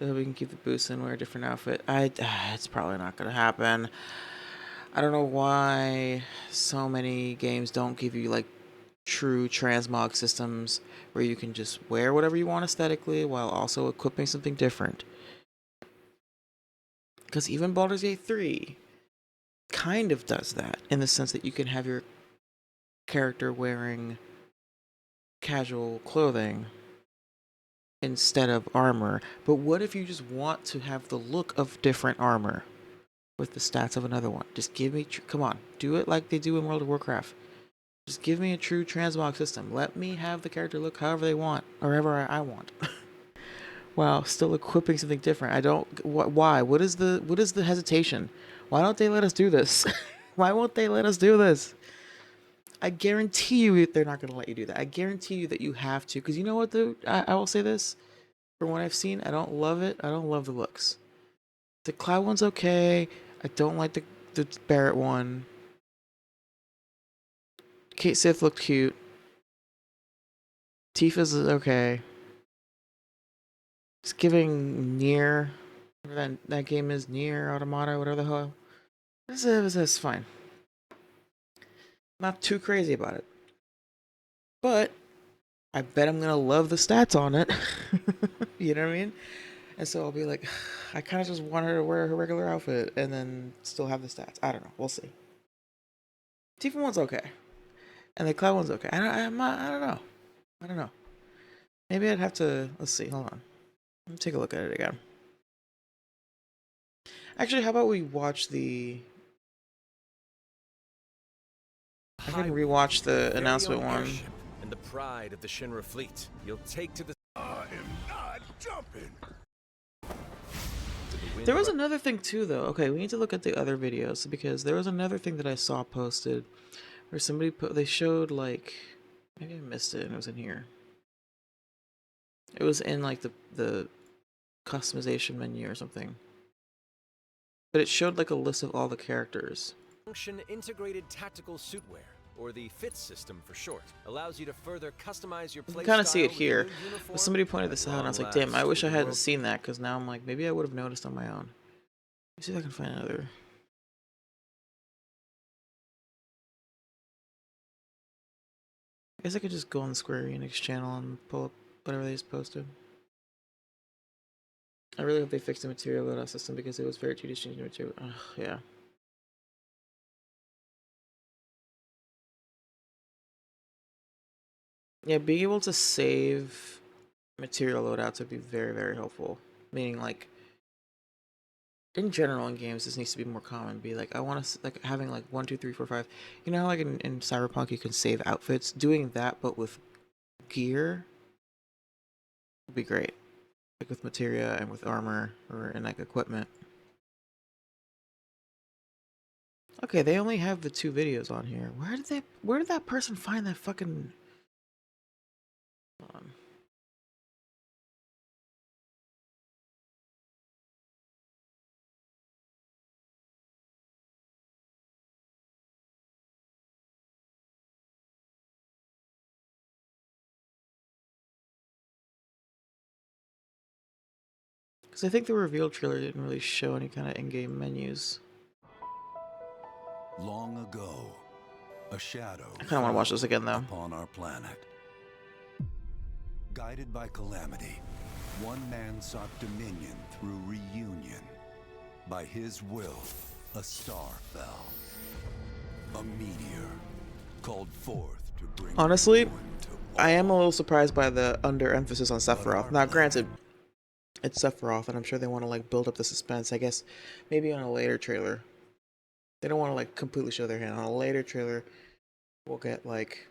We can keep the boost and wear a different outfit. It's probably not gonna happen. I don't know why so many games don't give you like true transmog systems where you can just wear whatever you want aesthetically while also equipping something different. Because even Baldur's Gate 3 kind of does that in the sense that you can have your character wearing casual clothing instead of armor. But what if you just want to have the look of different armor with the stats of another one? Just give me, come on, do it like they do in World of Warcraft. Just give me a true transmog system. Let me have the character look however they want, or however I want. While still equipping something different. I don't, why? What is the hesitation? Why don't they let us do this? Why won't they let us do this? I guarantee you they're not going to let you do that. I guarantee you that you have to. Because you know what, dude? I will say this. From what I've seen, I don't love it. I don't love the looks. The Cloud one's okay. I don't like the Barrett one. Kate Sith looked cute. Tifa's is okay. It's giving Nier. Whatever that game is, Nier Automata, whatever the hell. It's fine. Not too crazy about it. But I bet I'm gonna love the stats on it. You know what I mean? And so I'll be like, I kind of just want her to wear her regular outfit and then still have the stats. I don't know. We'll see. Tifa one's okay, and the Cloud one's okay. I don't know. I don't know. Maybe I'd have to. Let's see. Hold on. Let me take a look at it again. Actually, how about we watch the? I can rewatch the announcement one. And the pride of the Shinra fleet. You'll take to the. I am not jumping. There was another thing too, though. Okay, we need to look at the other videos because there was another thing that I saw posted where somebody they showed like, maybe I missed it and it was in here. It was in like the customization menu or something. But it showed like a list of all the characters. Function Integrated Tactical Suitwear, or the FITS system for short, allows you to further customize your You playstyle. can kind of see it with here. a new uniform But somebody pointed this out and I was like, damn, I wish I hadn't seen that because now I'm like, maybe I would have noticed on my own. Let me see if I can find another. I guess I could just go on the Square Enix channel and pull up whatever they just posted. I really hope they fix the material loadout system because it was very tedious changing material. Ugh, yeah. Yeah, being able to save material loadouts would be very, very helpful. Meaning, like, in general in games, this needs to be more common. Be like, I want to, like, having, like, 1, 2, 3, 4, 5. You know how, like, in Cyberpunk, you can save outfits? Doing that, but with gear would be great. Like, with materia and with armor, or in, like, equipment. Okay, they only have the 2 videos on here. Where did that person find that fucking... Hold on. Because I think the reveal trailer didn't really show any kind of in-game menus. Long ago, a shadow I kind of want to watch this again, though. upon our planet. Guided by calamity, one man sought dominion through reunion. By his will, a star fell. A meteor called forth to bring... Honestly, I am a little surprised by the under-emphasis on Sephiroth. Now, granted, it's Sephiroth, and I'm sure they want to, like, build up the suspense. I guess maybe on a later trailer. They don't want to, like, completely show their hand. On a later trailer, we'll get, like,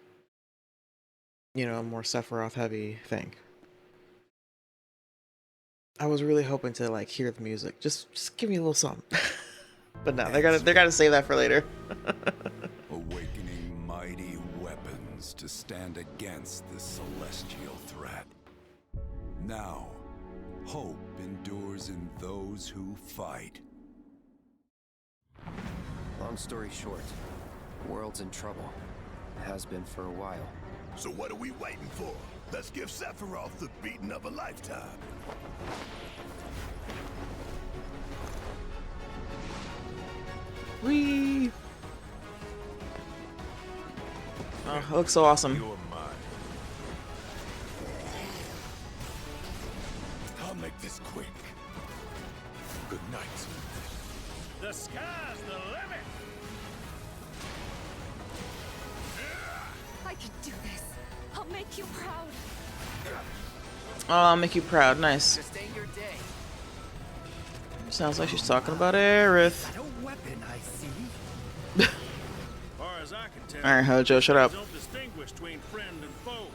you know, a more Sephiroth-heavy thing. I was really hoping to, like, hear the music. Just give me a little something. But no, they gotta save that for later. Awakening mighty weapons to stand against this celestial threat. Now, hope endures in those who fight. Long story short, the world's in trouble. Has been for a while. So what are we waiting for? Let's give Sephiroth the beating of a lifetime. Whee! Oh, it looks so awesome. You're mine. I'll make this quick. Good night. The sky's the limit! I can do this. I'll make you proud. Oh, I'll make you proud. Nice. Just ain't your day. Sounds like she's talking about Aerith. No weapon, I see. Far as I can tell, Alright, Hojo, shut up. don't distinguish between friend and foe.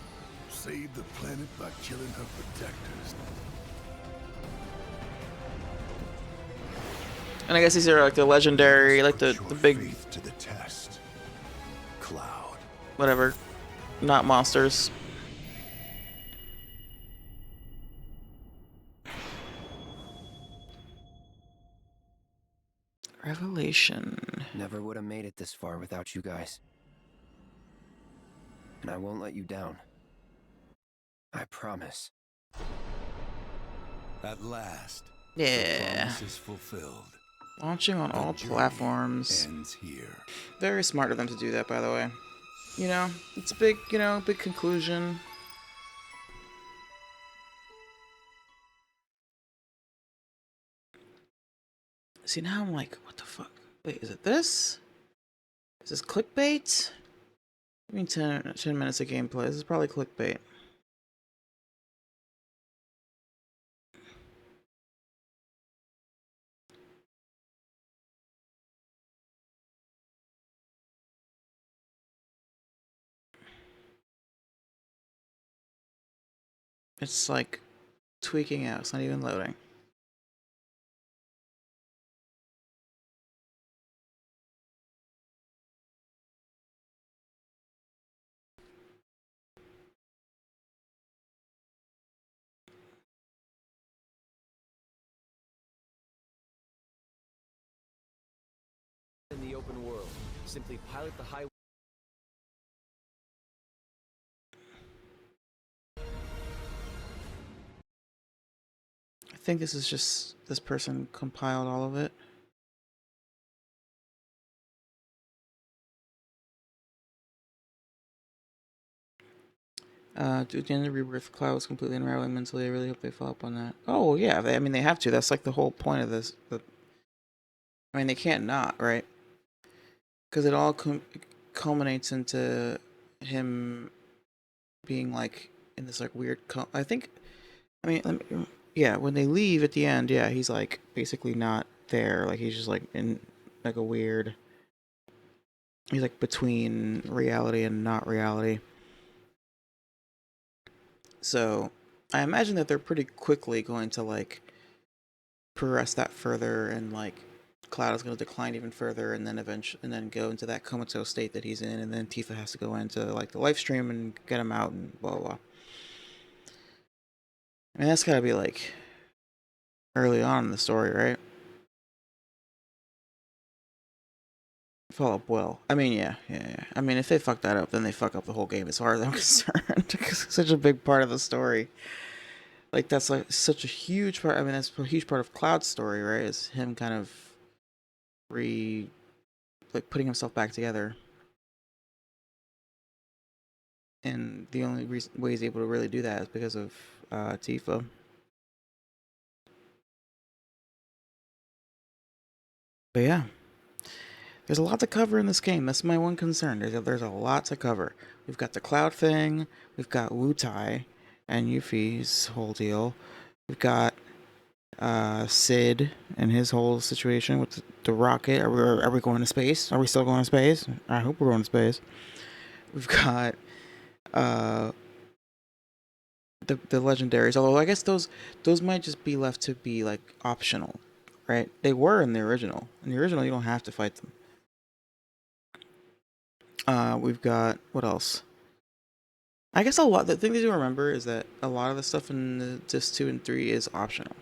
Save the planet by killing her protectors. And I guess these are like the legendary, like the big, Faith to the test. Cloud. whatever, not monsters. Revelation. Never would have made it this far without you guys. And I won't let you down. I promise. At last. Yeah. The promise is fulfilled. Launching on all platforms. Ends here. Very smart of them to do that, by the way. You know, it's a big, you know, big conclusion. See, now I'm like, what the fuck? Wait, is it this? Is this clickbait? I mean, 10 minutes of gameplay. This is probably clickbait. It's like tweaking out. It's not even loading. In the open world, simply pilot the highway. I think this is just this person compiled all of it. At the end of Rebirth, Cloud was completely unraveling mentally. I really hope they follow up on that. Oh yeah, I mean they have to. That's like the whole point of this. I mean they can't not, right? Because it all culminates into him being like in this like weird. I think. I mean, yeah. When they leave at the end, yeah, he's like basically not there. Like he's just like in like a weird. He's like between reality and not reality. So I imagine that they're pretty quickly going to like progress that further, and like Cloud is going to decline even further, and then eventually, and then go into that comatose state that he's in, and then Tifa has to go into like the life stream and get him out, and blah blah blah. I mean, that's got to be like early on in the story, right? Follow up well. I mean, yeah. I mean, if they fuck that up, then they fuck up the whole game as far as I'm concerned, because it's such a big part of the story. Like that's like such a huge part. I mean, that's a huge part of Cloud's story, right? Is him kind of like putting himself back together. And the only way he's able to really do that is because of Tifa. But yeah, there's a lot to cover in this game. That's my one concern. There's a lot to cover. We've got the Cloud thing. We've got Wutai and Yuffie's whole deal. We've got Sid and his whole situation with the rocket. Are we going to space? Are we still going to space? I hope we're going to space. We've got uh, the legendaries. Although I guess those might just be left to be like optional, right? They were in the original. In the original, you don't have to fight them. We've got what else? I guess a lot. The thing to remember is that a lot of the stuff in the disc 2 and 3 is optional,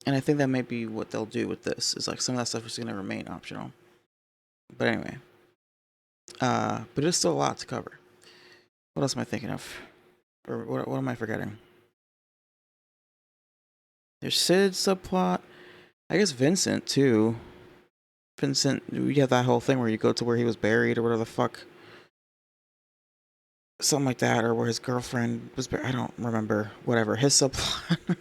and I think that might be what they'll do with this. Is like some of that stuff is going to remain optional. But anyway, but it's still a lot to cover. What else am I thinking of? Or what am I forgetting? There's Sid's subplot. I guess Vincent too. Vincent, we have that whole thing where you go to where he was buried or whatever the fuck. Something like that, or where his girlfriend was buried. I don't remember. Whatever. His subplot.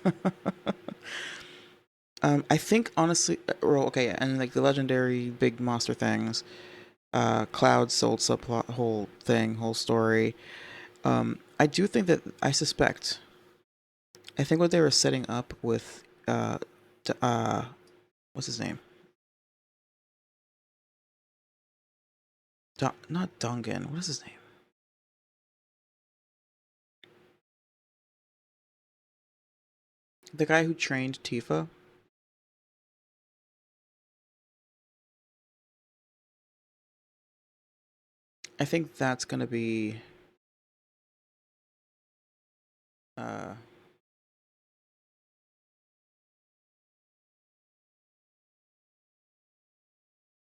I think honestly, well, okay, yeah, and like the legendary big monster things, Cloud's soul subplot, whole thing, whole story. I do think that I think what they were setting up with, what's his name? Not Dungan. What is his name? The guy who trained Tifa. I think that's gonna be uh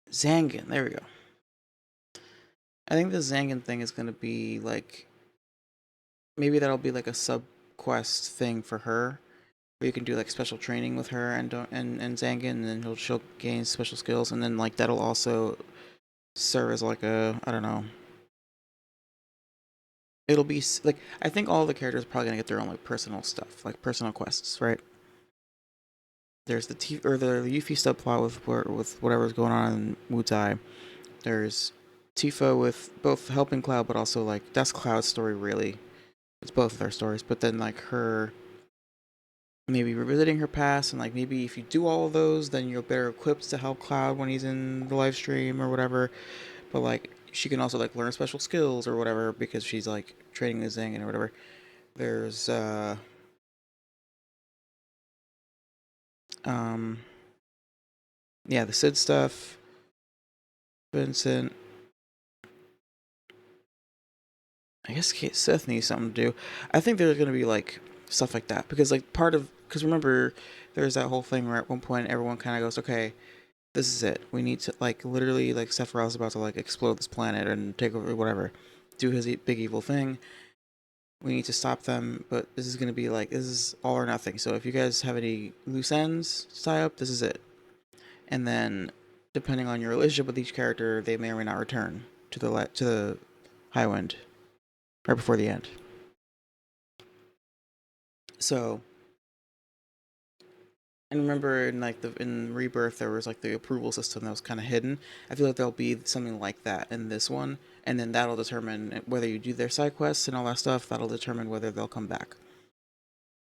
Zangan. There we go. I think the Zangan thing is gonna be like maybe that'll be like a sub quest thing for her, where you can do like special training with her and Zangan, and then she'll gain special skills, and then like that'll also serve as like a, I don't know. It'll be like, I think all the characters are probably gonna get their own like personal stuff, like personal quests, right? There's the Yuffie subplot with whatever's going on in Wutai. There's Tifa with both helping Cloud, but also like that's Cloud's story really. It's both of their stories, but then like her maybe revisiting her past, and like maybe if you do all of those, then you're better equipped to help Cloud when he's in the live stream or whatever. But like she can also like learn special skills or whatever because she's like training with Zangan or whatever. There's um yeah, the Sid stuff, Vincent. I guess Seth needs something to do. I think there's gonna be like stuff like that because like because remember there's that whole thing where at one point everyone kind of goes, okay, this is it. We need to like literally like Sephiroth's about to like explode this planet and take over whatever, do his big evil thing. We need to stop them, but this is gonna be like this is all or nothing. So if you guys have any loose ends to tie up, this is it. And then depending on your relationship with each character, they may or may not return to the Highwind, right before the end. So, and remember in like in Rebirth there was like the approval system that was kind of hidden. I feel like there'll be something like that in this one, and then that'll determine whether you do their side quests and all that stuff. That'll determine whether they'll come back.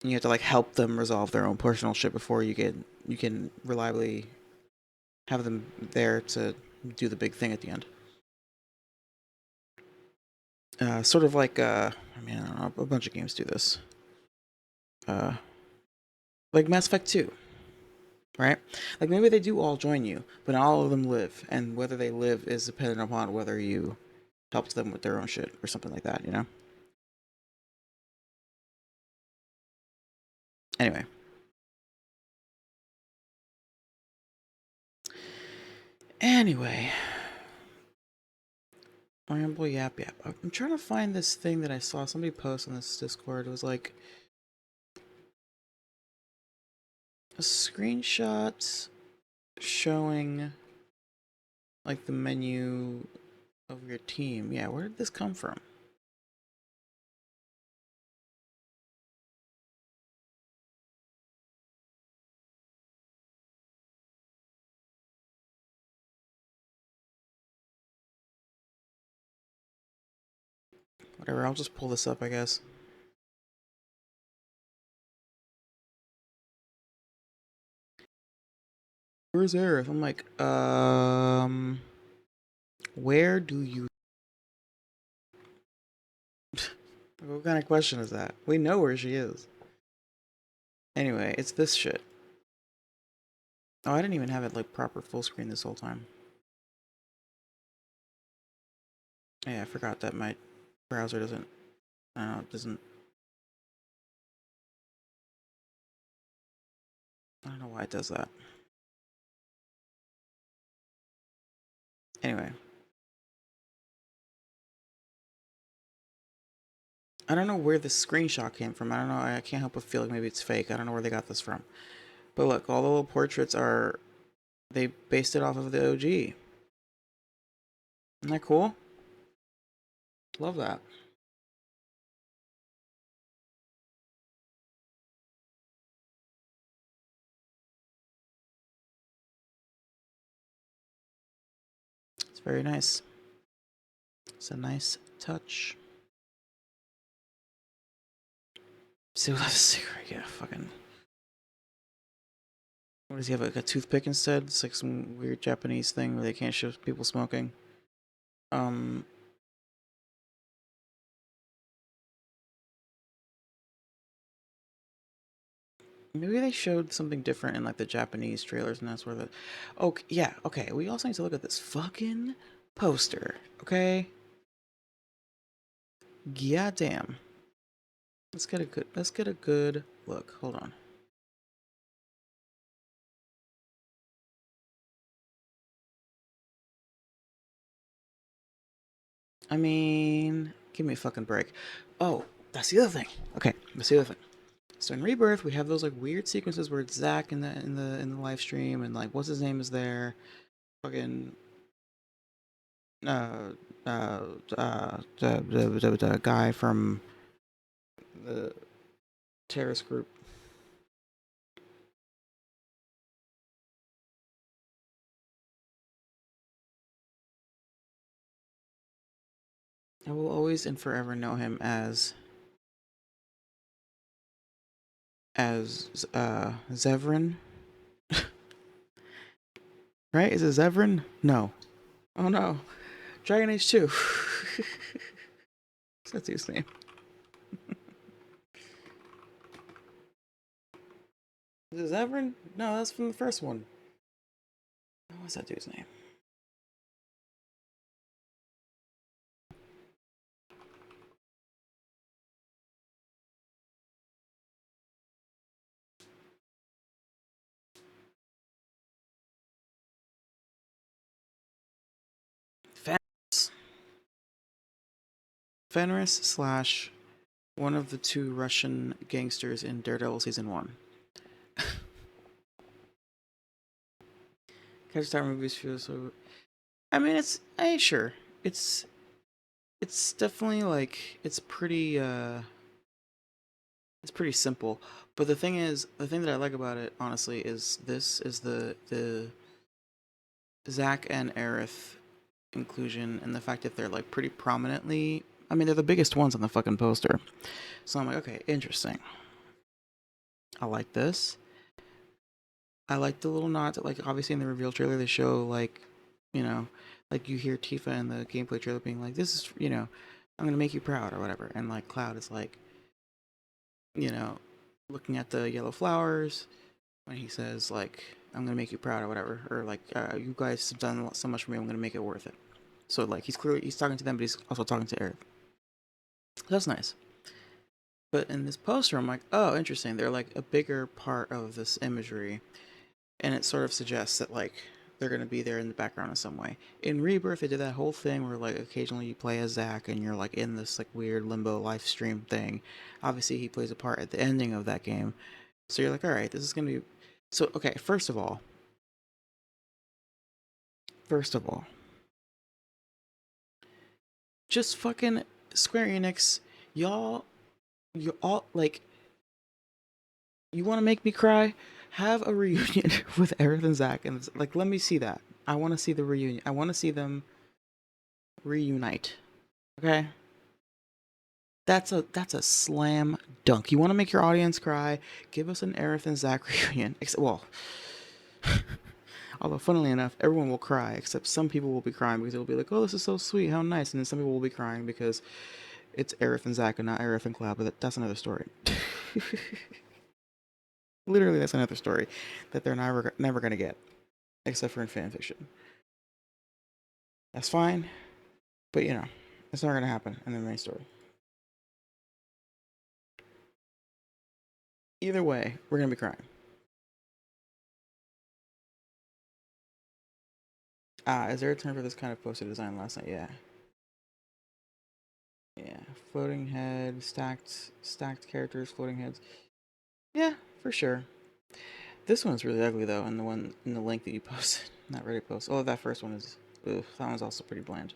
And you have to like help them resolve their own personal shit before you can reliably have them there to do the big thing at the end. Sort of like I mean, I don't know, a bunch of games do this. Like Mass Effect 2, right? Like maybe they do all join you, but not all of them live, and whether they live is dependent upon whether you helped them with their own shit or something like that, you know? Anyway. Anyway. Ramble yap yap. I'm trying to find this thing that I saw somebody post on this Discord. It was like a screenshot showing like the menu of your team. Yeah, where did this come from? Whatever, I'll just pull this up, I guess. Where's Aerith? I'm like, where do you... What kind of question is that? We know where she is. Anyway, it's this shit. Oh, I didn't even have it like proper full screen this whole time. Yeah, I forgot that my browser doesn't... I don't know, it doesn't... I don't know why it does that. Anyway. I don't know where this screenshot came from. I don't know. I can't help but feel like maybe it's fake. I don't know where they got this from. But look, all the little portraits are... They based it off of the OG. Isn't that cool? Love that. It's very nice. It's a nice touch. See what that's a secret. Yeah, fucking... What does he have, like a toothpick instead? It's like some weird Japanese thing where they can't show people smoking. Maybe they showed something different in like the Japanese trailers, and that's where the... Oh, yeah, okay. We also need to look at this fucking poster, okay? Yeah, damn. Let's get a good look. Hold on. I mean, give me a fucking break. Oh, that's the other thing. Okay, that's the other thing. So in Rebirth, we have those like weird sequences where it's Zack in the live stream, and like what's his name is there, fucking uh the guy from the terrorist group. I will always and forever know him as Zevran. Right? Is it Zevran? No. Oh no. Dragon Age 2. That's his name. Is it Zevran? No, that's from the first one. What's that dude's name? Fenris. Fenris slash one of the two Russian gangsters in Daredevil Season 1. Catch Star movies feel so... I mean, it's... sure. It's... It's definitely like it's pretty simple. But the thing is, the thing that I like about it, honestly, is this is the Zach and Aerith inclusion and the fact that they're like pretty prominently. I mean, they're the biggest ones on the fucking poster. So I'm like, okay, interesting. I like this. I like the little nods. Like obviously in the reveal trailer, they show like, you know, like you hear Tifa in the gameplay trailer being like, "This is, you know, I'm gonna make you proud" or whatever. And like Cloud is like, you know, looking at the yellow flowers when he says like, "I'm gonna make you proud" or whatever, or like, "You guys have done so much for me. I'm gonna make it worth it." So like he's talking to them, but he's also talking to Aerith. That's nice. But in this poster, I'm like, oh, interesting. They're like a bigger part of this imagery, and it sort of suggests that like they're gonna be there in the background in some way. In Rebirth, they did that whole thing where like occasionally you play as Zack and you're like in this like weird limbo live stream thing. Obviously, he plays a part at the ending of that game, so you're like, all right, this is gonna be. So okay, first of all, just fucking Square Enix, y'all, you all like you want to make me cry? Have a reunion with Aerith and Zack, and like, let me see that. I want to see the reunion. I want to see them reunite. Okay, that's a slam dunk. You want to make your audience cry? Give us an Aerith and Zack reunion. Well, although funnily enough, everyone will cry except some people will be crying because they'll be like, "Oh, this is so sweet, how nice," and then some people will be crying because it's Aerith and Zack and not Aerith and Cloud. But that's another story. Literally, that's another story that they're never gonna get, except for in fan fiction. That's fine, but you know, it's not gonna happen in the main story. Either way, we're gonna be crying. Is there a term for this kind of poster design last night? Yeah. Yeah. Floating head, stacked characters, floating heads. Yeah, for sure. This one's really ugly though, and the one in the link that you posted. Not ready to post. Oh, that first one is ugh, that one's also pretty bland.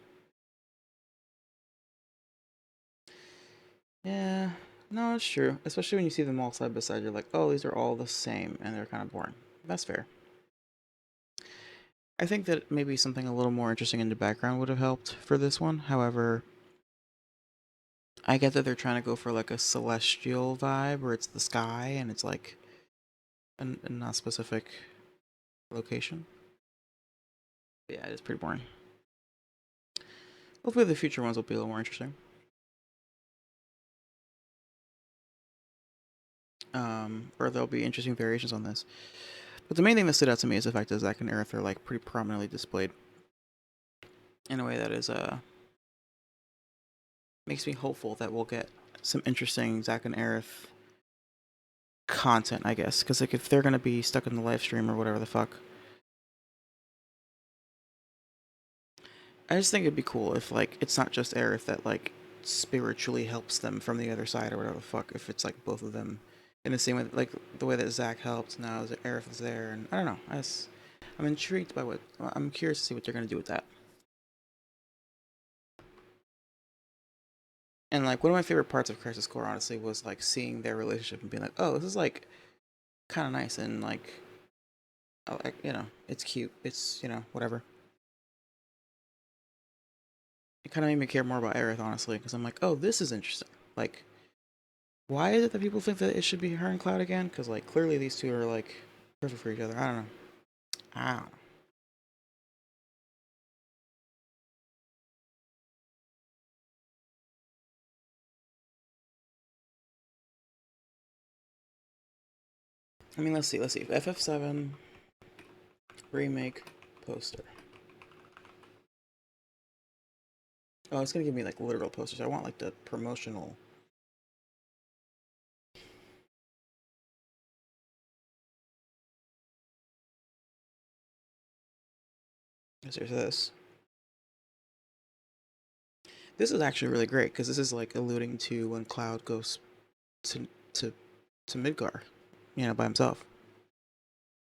Yeah. No, it's true. Especially when you see them all side by side, you're like, oh, these are all the same, and they're kind of boring. That's fair. I think that maybe something a little more interesting in the background would have helped for this one. However, I get that they're trying to go for like a celestial vibe where it's the sky and it's like a not specific location. But yeah, it is pretty boring. Hopefully the future ones will be a little more interesting. Or there'll be interesting variations on this. But the main thing that stood out to me is the fact that Zack and Aerith are like pretty prominently displayed in a way that is makes me hopeful that we'll get some interesting Zack and Aerith content, I guess. Because like if they're gonna be stuck in the live stream or whatever the fuck, I just think it'd be cool if like it's not just Aerith that like spiritually helps them from the other side or whatever the fuck. If it's like both of them in the same way, like the way that Zack helped, now that Aerith is there, and I don't know. I'm intrigued by what I'm curious to see what they're gonna do with that. And like one of my favorite parts of Crisis Core, honestly, was like seeing their relationship and being like, oh, this is like kind of nice and like, you know, it's cute. It's whatever. It kind of made me care more about Aerith, honestly, because I'm like, oh, this is interesting. Like, why is it that people think that it should be her and Cloud again? Because like clearly these two are like perfect for each other. I don't know. I don't know. I mean, let's see. Let's see. FF7 remake poster. Oh, it's gonna give me like literal posters. I want like the promotional. Yes, there's this. This is actually really great because this is like alluding to when Cloud goes to to to Midgar, by himself.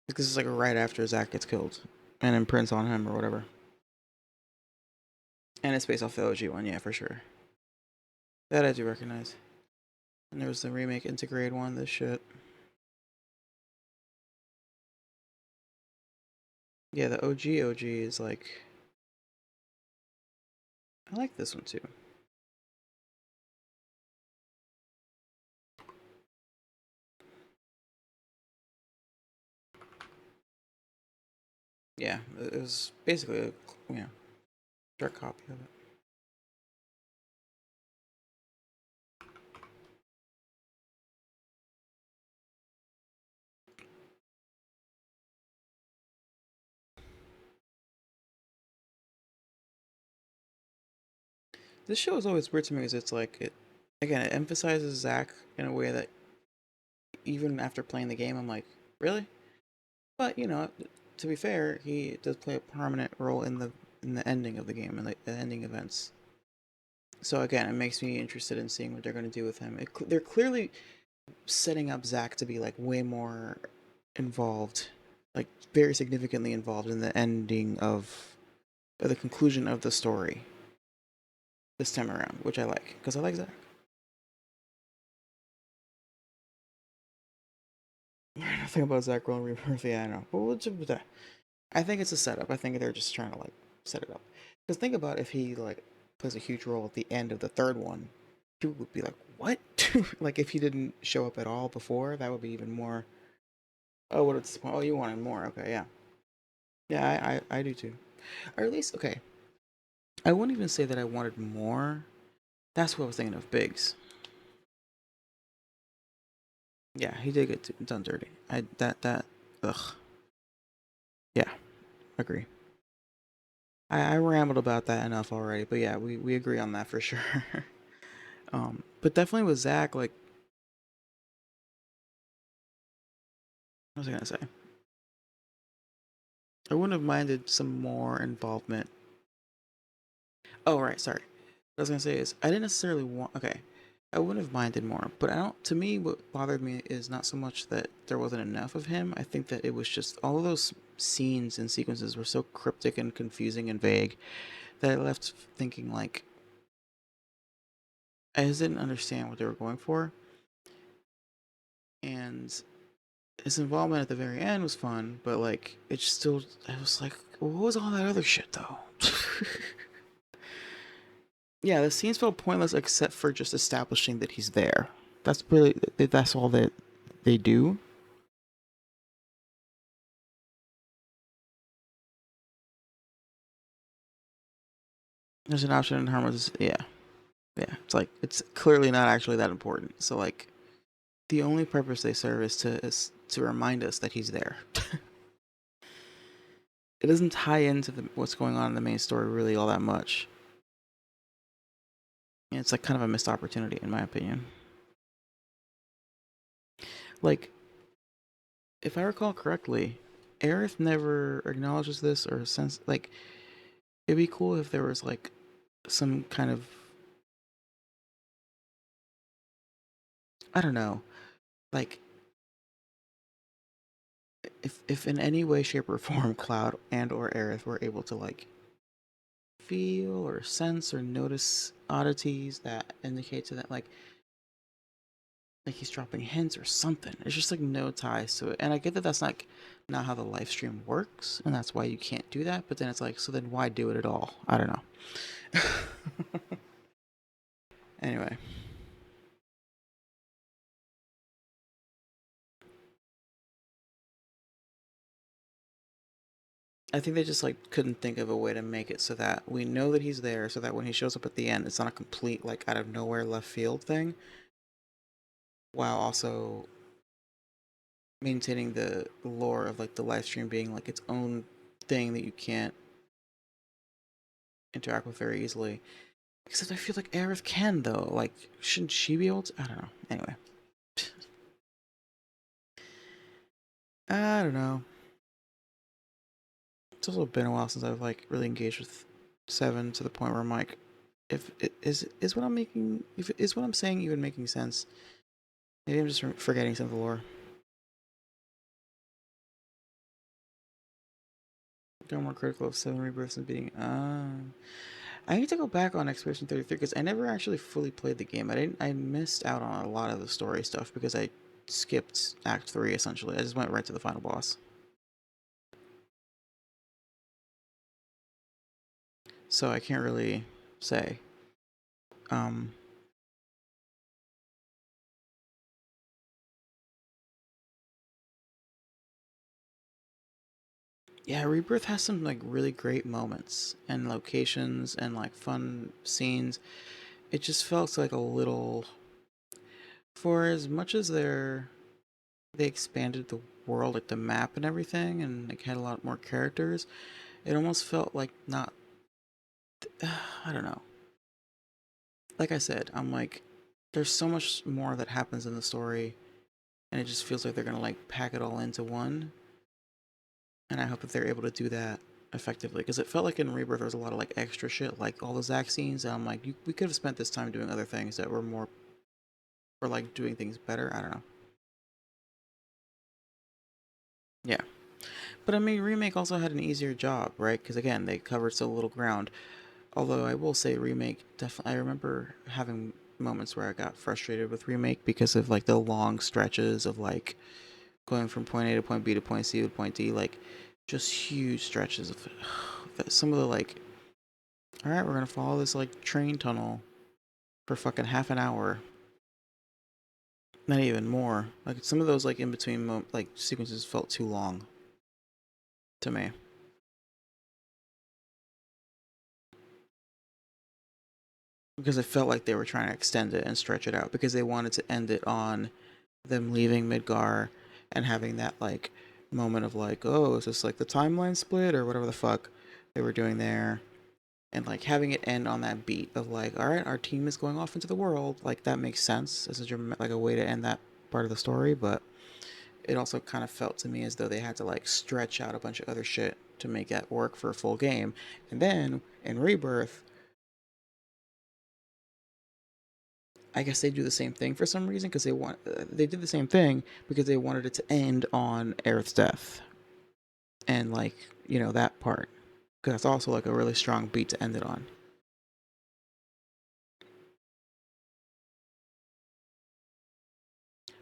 Like, this is like right after Zack gets killed and imprints on him or whatever. And it's based off the OG one, yeah, for sure. That I do recognize. And there was the remake Integrate one, this shit. Yeah, the OG is like... I like this one too. Yeah, it was basically a direct copy of it. This show is always weird to me because it's like it emphasizes Zack in a way that even after playing the game, I'm like, really? But to be fair, he does play a prominent role in the ending of the game and the ending events. So again, it makes me interested in seeing what they're going to do with him. They're clearly setting up Zack to be like way more involved, like very significantly involved in the ending of or the conclusion of the story this time around, which I like because I like Zack. Nothing about Zack Rowan Rebirth, yeah, I know. But I think it's a setup. I think they're just trying to like set it up. Because think about if he like plays a huge role at the end of the third one, people would be like, "What?" Like if he didn't show up at all before, that would be even more. Oh, what it's oh, you wanted more? Okay, yeah, yeah, I do too. Or at least okay. I wouldn't even say that I wanted more. That's what I was thinking of. Biggs. Yeah, he did get done dirty. That ugh. Yeah, agree. I rambled about that enough already, but yeah, we agree on that for sure. But definitely with Zack, like, what was I gonna say? I wouldn't have minded some more involvement. Oh, right, sorry. What I was gonna say is I didn't necessarily want. Okay, I wouldn't have minded more, but I don't. To me, what bothered me is not so much that there wasn't enough of him. I think that it was just all of those scenes and sequences were so cryptic and confusing and vague that I left thinking like I just didn't understand what they were going for, and his involvement at the very end was fun, but like it still, I was like, what was all that other shit though? Yeah, the scenes felt pointless except for just establishing that he's there. That's all that they do. There's an option in Harmless. Yeah, yeah. It's like it's clearly not actually that important. So like, the only purpose they serve is to remind us that he's there. It doesn't tie into what's going on in the main story really all that much. And it's like kind of a missed opportunity in my opinion. Like, if I recall correctly, Aerith never acknowledges this or sense like it'd be cool if there was like some kind of I don't know, like if in any way, shape, or form Cloud and or Aerith were able to like feel or sense or notice oddities that indicate to that like he's dropping hints or something. There's just like no ties to it. And I get that that's not how the live stream works, and that's why you can't do that. But then it's like, so then why do it at all? I don't know. Anyway, I think they just like couldn't think of a way to make it so that we know that he's there, so that when he shows up at the end, it's not a complete like out of nowhere left field thing, while also maintaining the lore of like the live stream being like its own thing that you can't interact with very easily. Except I feel like Aerith can though. Like, shouldn't she be able to? I don't know. Anyway, I don't know. It's also been a while since I've like really engaged with Seven to the point where I'm like, if it is what I'm making, if is what I'm saying even making sense? Maybe I'm just forgetting some of the lore. Got more critical of Seven Rebirths and beating. I need to go back on Expedition 33 because I never actually fully played the game. I missed out on a lot of the story stuff because I skipped Act 3 essentially. I just went right to the final boss. So I can't really say. Um, yeah, Rebirth has some like really great moments and locations and like fun scenes. It just felt like a little, for as much as they expanded the world, like the map and everything, and like had a lot more characters. It almost felt like not. I don't know. Like I said, I'm like, there's so much more that happens in the story, and it just feels like they're gonna like pack it all into one. And I hope that they're able to do that effectively because it felt like in Rebirth there was a lot of like extra shit, like all the Zack scenes. And I'm like, we could have spent this time doing other things that were more, or like doing things better. I don't know. Yeah. But I mean, Remake also had an easier job, right? Because again, they covered so little ground. Although I will say, Remake definitely. I remember having moments where I got frustrated with Remake because of like the long stretches of like going from point A to point B to point C to point D, like just huge stretches of some of the like. All right, we're gonna follow this like train tunnel for fucking half an hour. Not even more. Like some of those like in between like sequences felt too long to me. Because it felt like they were trying to extend it and stretch it out because they wanted to end it on them leaving Midgar and having that like moment of like, oh, is this like the timeline split or whatever the fuck they were doing there, and like having it end on that beat of like, all right, our team is going off into the world. Like that makes sense as like a way to end that part of the story, but it also kind of felt to me as though they had to like stretch out a bunch of other shit to make that work for a full game. And then in Rebirth, I guess they do the same thing for some reason because they did the same thing because they wanted it to end on Aerith's death and like that part because that's also like a really strong beat to end it on.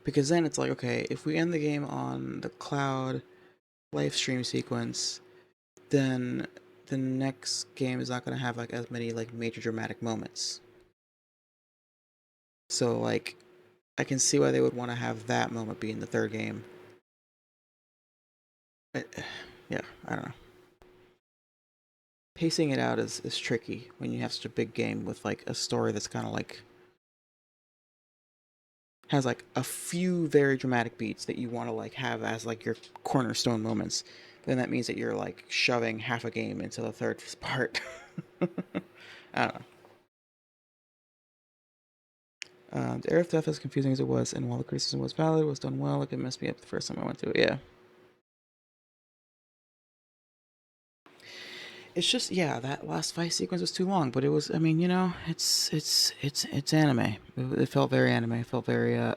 Because then it's like, okay, if we end the game on the Cloud live stream sequence, then the next game is not going to have like as many like major dramatic moments. So like I can see why they would want to have that moment be in the third game. Yeah, I don't know. Pacing it out is tricky when you have such a big game with like a story that's kind of like has like a few very dramatic beats that you want to like have as like your cornerstone moments. Then that means that you're like shoving half a game into the third part. I don't know. The Aerith death, as confusing as it was, and while the criticism was valid, was done well. Like it messed me up the first time I went through it. Yeah. It's just that last fight sequence was too long, but it was. I mean, it's anime. It felt very anime. It felt very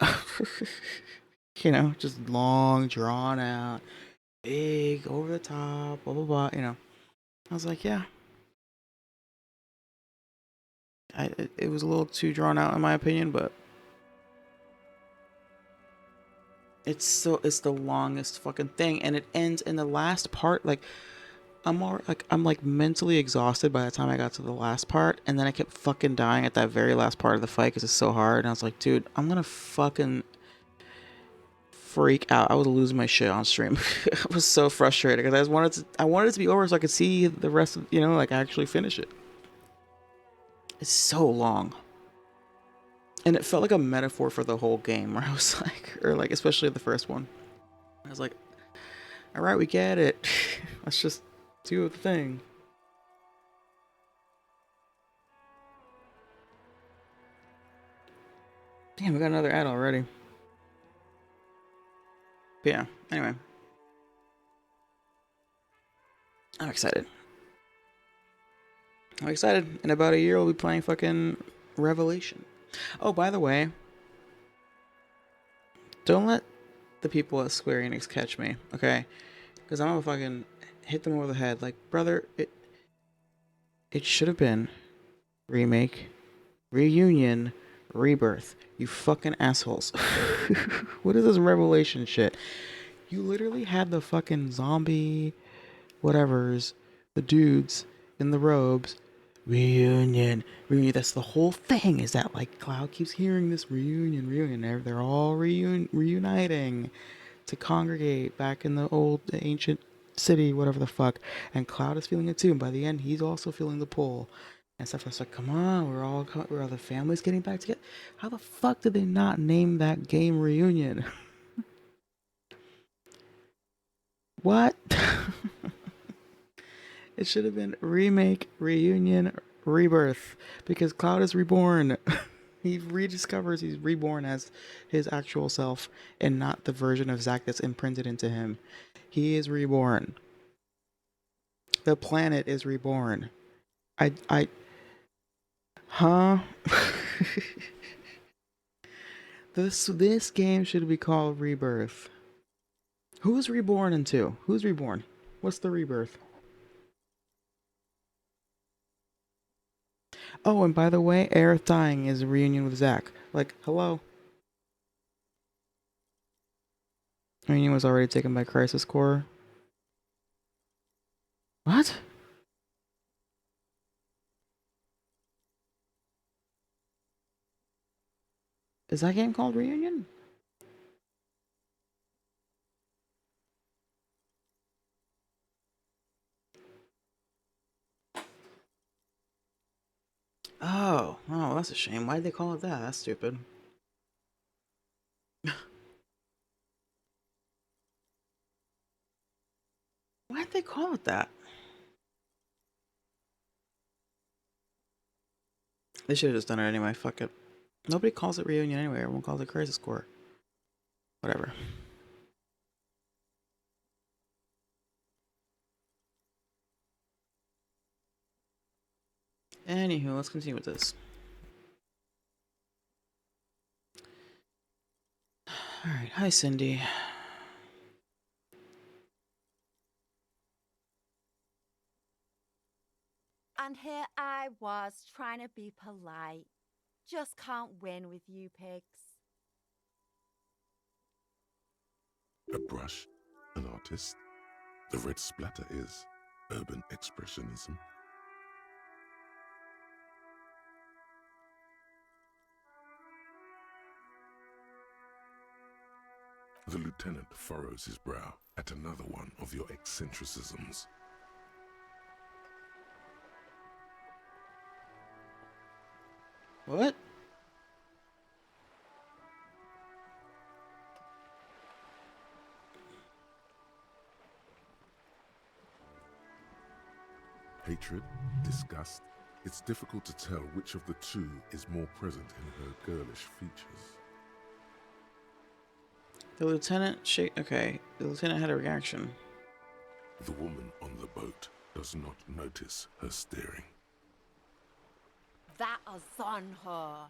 just long, drawn out, big, over the top, blah blah blah. I was like, yeah. It was a little too drawn out in my opinion, but it's the longest fucking thing, and it ends in the last part. Like I'm like mentally exhausted by the time I got to the last part, and then I kept fucking dying at that very last part of the fight because it's so hard. And I was like, dude, I'm gonna fucking freak out. I was losing my shit on stream. I was so frustrated because I wanted it to be over so I could see the rest of like actually finish it. It's so long. And it felt like a metaphor for the whole game where I was like, or like especially the first one. I was like, all right, we get it. Let's just do the thing. Damn, we got another ad already. But yeah, anyway. I'm excited. I'm excited. In about a year, we'll be playing fucking Revelation. Oh, by the way, don't let the people at Square Enix catch me, okay? Because I'm gonna fucking hit them over the head. Like, brother, it should have been remake, reunion, rebirth. You fucking assholes. What is this revelation shit? You literally had the fucking zombie whatevers, the dudes in the robes. Reunion, reunion. That's the whole thing. Is that like Cloud keeps hearing this reunion, reunion. They're all reuniting to congregate back in the old ancient city, whatever the fuck. And Cloud is feeling it too. And by the end, he's also feeling the pull and stuff. It's like, come on, we're all the families getting back together. How the fuck did they not name that game Reunion? What? It should have been remake, reunion, rebirth, because Cloud is reborn. He rediscovers he's reborn as his actual self and not the version of Zack that's imprinted into him. He is reborn. The planet is reborn. Huh? This game should be called Rebirth. Who's reborn into? Who's reborn? What's the rebirth? Oh, and by the way, Aerith dying is a reunion with Zack. Like, hello? Reunion was already taken by Crisis Core. What? Is that game called Reunion? Oh, that's a shame. Why'd they call it that? That's stupid. Why'd they call it that? They should have just done it anyway. Fuck it. Nobody calls it Reunion anyway. Everyone calls it Crisis Core. Whatever. Anywho, let's continue with this. Alright, hi Cindy. And here I was trying to be polite. Just can't win with you pigs. A brush, an artist. The red splatter is urban expressionism. The lieutenant furrows his brow at another one of your eccentricisms. What? Hatred, disgust. It's difficult to tell which of the two is more present in her girlish features. The lieutenant okay, the lieutenant had a reaction. The woman on the boat does not notice her staring. That is on her.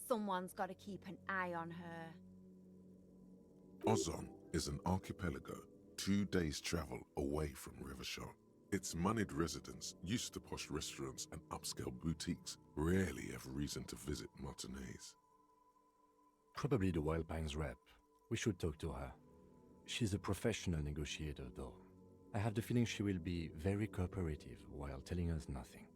Someone's got to keep an eye on her. Ozon is an archipelago 2 days' travel away from Rivershore. Its moneyed residents, used to posh restaurants and upscale boutiques, rarely have reason to visit Martinez. Probably the Wild Pines rep. We should talk to her. She's a professional negotiator, though. I have the feeling she will be very cooperative while telling us nothing.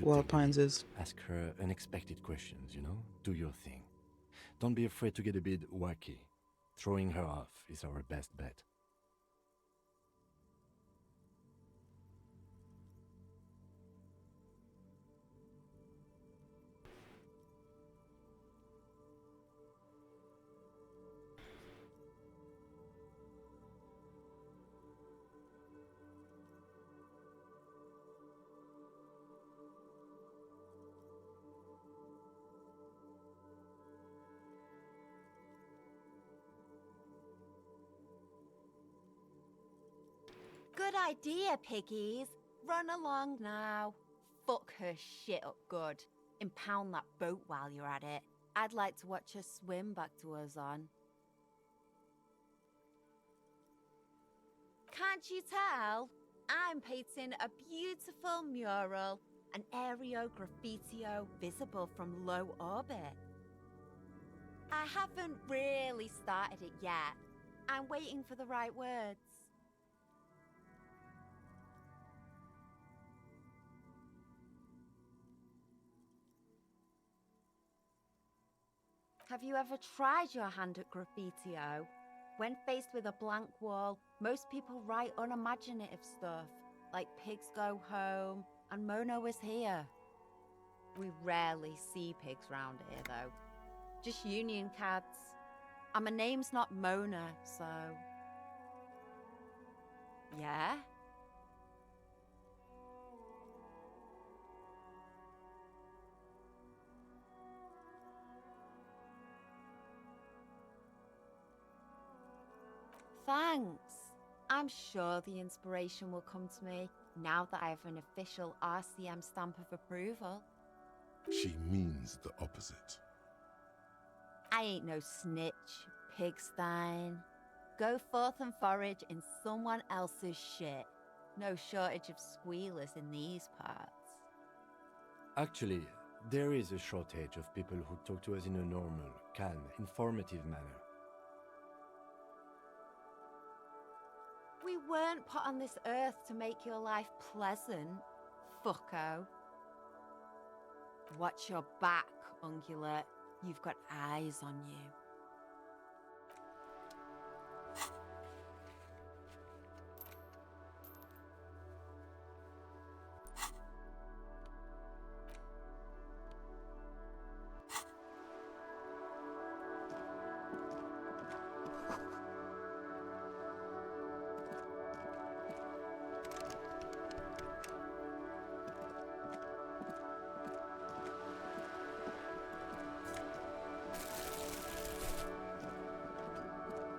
Wild Pines is. Ask her unexpected questions, you know? Do your thing. Don't be afraid to get a bit wacky. Throwing her off is our best bet. Good idea, piggies. Run along now. Fuck her shit up good. Impound that boat while you're at it. I'd like to watch her swim back to Ozon. Can't you tell? I'm painting a beautiful mural, an aereo graffitio visible from low orbit. I haven't really started it yet. I'm waiting for the right words. Have you ever tried your hand at graffitio? When faced with a blank wall, most people write unimaginative stuff, like pigs go home and Mona was here. We rarely see pigs round here, though. Just union cats. And my name's not Mona, so... Yeah? Thanks. I'm sure the inspiration will come to me now that I have an official RCM stamp of approval. She means the opposite. I ain't no snitch, pigstein. Go forth and forage in someone else's shit. No shortage of squealers in these parts. Actually, there is a shortage of people who talk to us in a normal, calm, informative manner. We weren't put on this earth to make your life pleasant, fucko. Watch your back, ungulate. You've got eyes on you.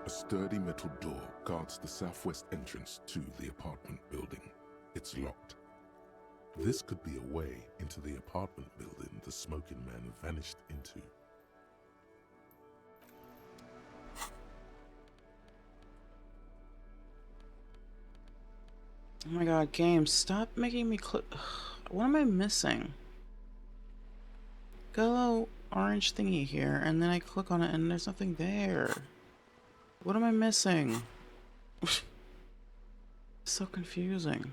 A sturdy metal door guards the southwest entrance to the apartment building. It's locked. This could be a way into the apartment building the smoking man vanished into. Oh my god, game, stop making me click. What am I missing? Got a little orange thingy here, and then I click on it and there's nothing there. What am I missing? So confusing.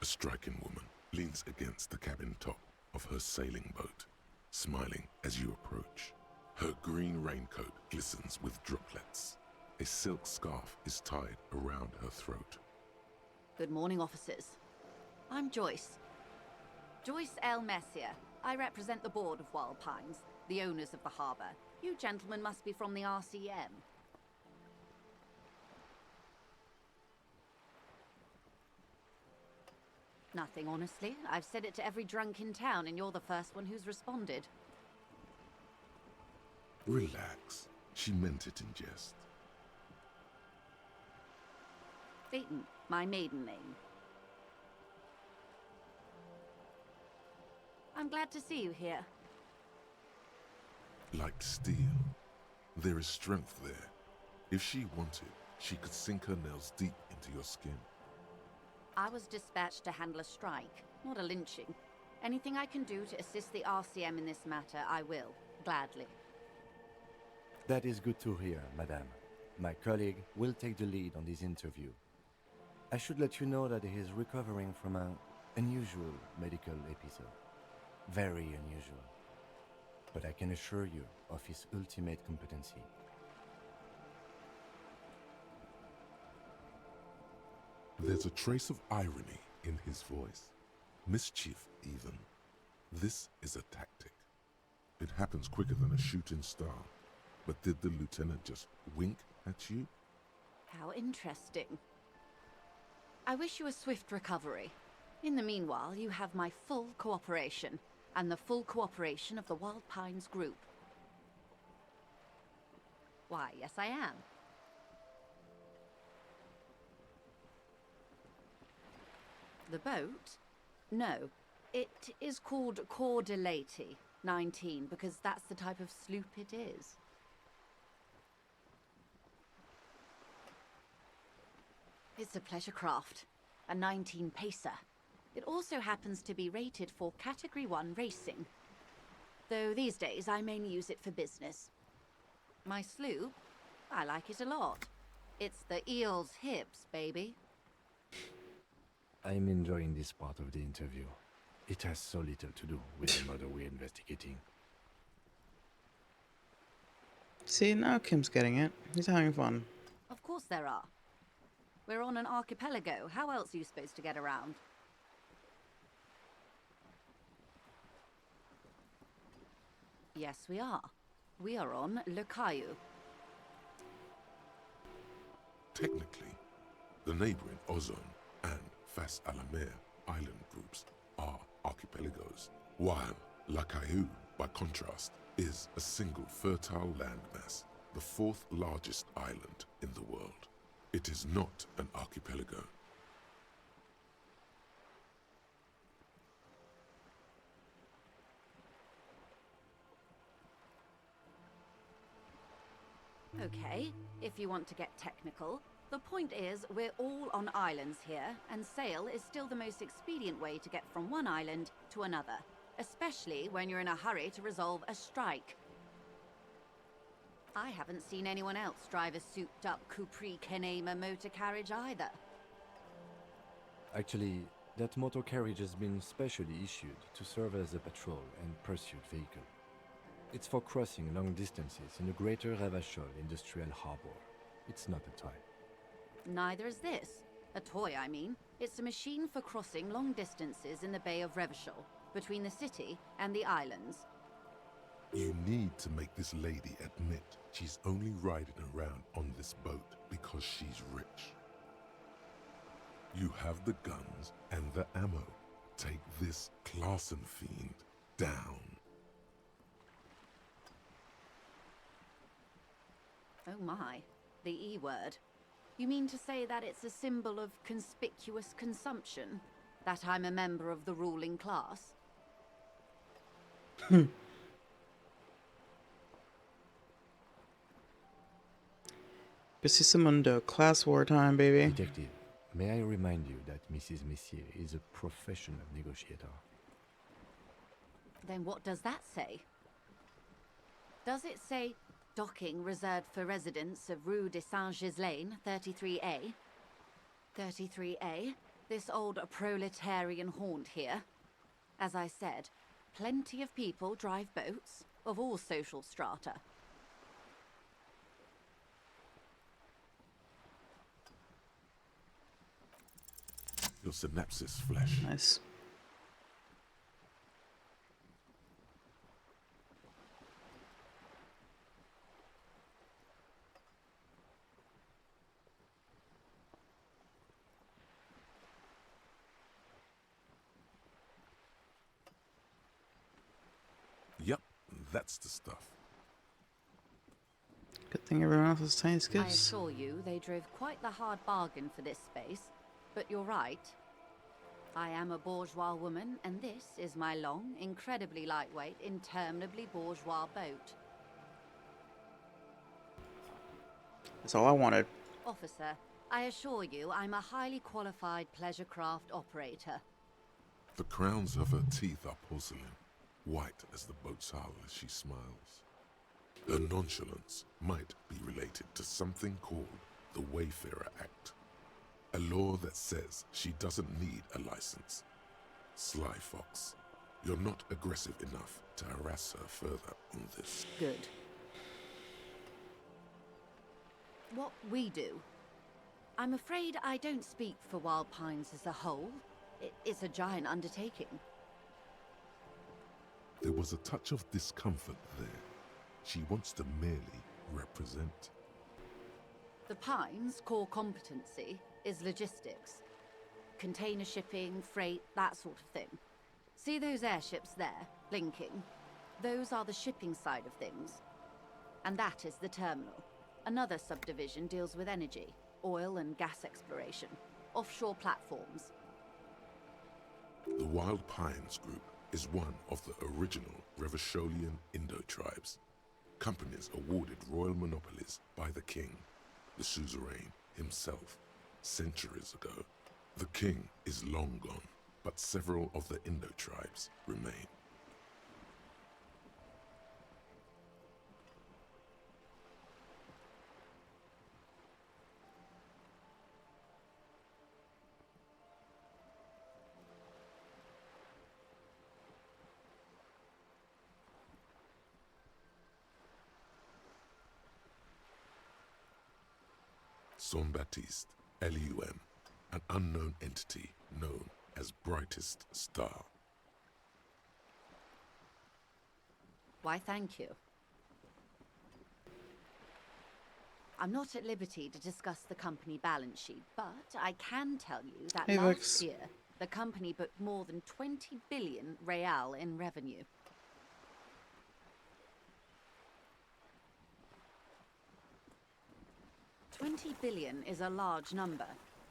A striking woman leans against the cabin top of her sailing boat, smiling as you approach. Her green raincoat glistens with droplets. A silk scarf is tied around her throat. Good morning, officers. I'm Joyce. Joyce L. Messier. I represent the board of Wild Pines, the owners of the harbour. You gentlemen must be from the RCM. Nothing, honestly. I've said it to every drunk in town, and you're the first one who's responded. Relax. She meant it in jest. Phaeton, my maiden name. I'm glad to see you here. Like steel. There is strength there. If she wanted, she could sink her nails deep into your skin. I was dispatched to handle a strike, not a lynching. Anything I can do to assist the RCM in this matter, I will, gladly. That is good to hear, madame. My colleague will take the lead on this interview. I should let you know that he is recovering from an unusual medical episode. Very unusual. But I can assure you of his ultimate competency. There's a trace of irony in his voice. Mischief, even. This is a tactic. It happens quicker than a shooting star. But did the lieutenant just wink at you? How interesting. I wish you a swift recovery. In the meanwhile, you have my full cooperation, and the full cooperation of the Wild Pines group. Why, yes I am. The boat? No. It is called Cor de Leyte 19 because that's the type of sloop it is. It's a pleasure craft, a 19 pacer. It also happens to be rated for Category 1 racing. Though these days I mainly use it for business. My sloop? I like it a lot. It's the eel's hips, baby. I'm enjoying this part of the interview. It has so little to do with the murder we're investigating. See, now Kim's getting it. He's having fun. Of course there are. We're on an archipelago. How else are you supposed to get around? Yes, we are. We are on Le Caillou. Technically, the neighboring Ozone and Fas Alamer island groups are archipelagos, while La Caillou, by contrast, is a single fertile landmass, the fourth largest island in the world. It is not an archipelago. Okay, if you want to get technical, the point is we're all on islands here, and sail is still the most expedient way to get from one island to another, especially when you're in a hurry to resolve a strike. I haven't seen anyone else drive a souped-up Capri Kenema motor carriage either. Actually, that motor carriage has been specially issued to serve as a patrol and pursuit vehicle. It's for crossing long distances in the greater Ravachol industrial harbor. It's not a toy. Neither is this. A toy, I mean. It's a machine for crossing long distances in the Bay of Revachol, between the city and the islands. You need to make this lady admit she's only riding around on this boat because she's rich. You have the guns and the ammo. Take this Clausen fiend down. Oh my, the E word. You mean to say that it's a symbol of conspicuous consumption? That I'm a member of the ruling class? Mundo, class wartime, baby. Detective, may I remind you that Mrs. Messier is a professional negotiator? Then what does that say? Does it say docking reserved for residents of Rue de Saint-Ghislain, 33A? 33A? This old proletarian haunt here? As I said, plenty of people drive boats, of all social strata. Your synapses flesh. Nice. Yep, that's the stuff. Good thing everyone else has tiny I skiffs. assure you, they drove quite the hard bargain for this space. But you're right. I am a bourgeois woman, and this is my long, incredibly lightweight, interminably bourgeois boat. That's all I wanted. Officer, I assure you I'm a highly qualified pleasure craft operator. The crowns of her teeth are porcelain, white as the boat's hull as she smiles. Her nonchalance might be related to something called the Wayfarer Act, a law that says she doesn't need a license. Sly Fox, you're not aggressive enough to harass her further on this. Good. What we do? I'm afraid I don't speak for Wild Pines as a whole. It's a giant undertaking. There was a touch of discomfort there. She wants to merely represent. The Pines' core competency is logistics. Container shipping, freight, that sort of thing. See those airships there, blinking? Those are the shipping side of things. And that is the terminal. Another subdivision deals with energy, oil and gas exploration, offshore platforms. The Wild Pines Group is one of the original Revacholian Indo tribes. Companies awarded royal monopolies by the king, the suzerain himself, centuries ago. The king is long gone, but several of the Indo tribes remain. Saint-Baptiste, Elysium, an unknown entity known as Brightest Star. Why, thank you. I'm not at liberty to discuss the company balance sheet, but I can tell you that Hey, last Vix. year, the company booked more than 20 billion real in revenue. $20 billion is a large number,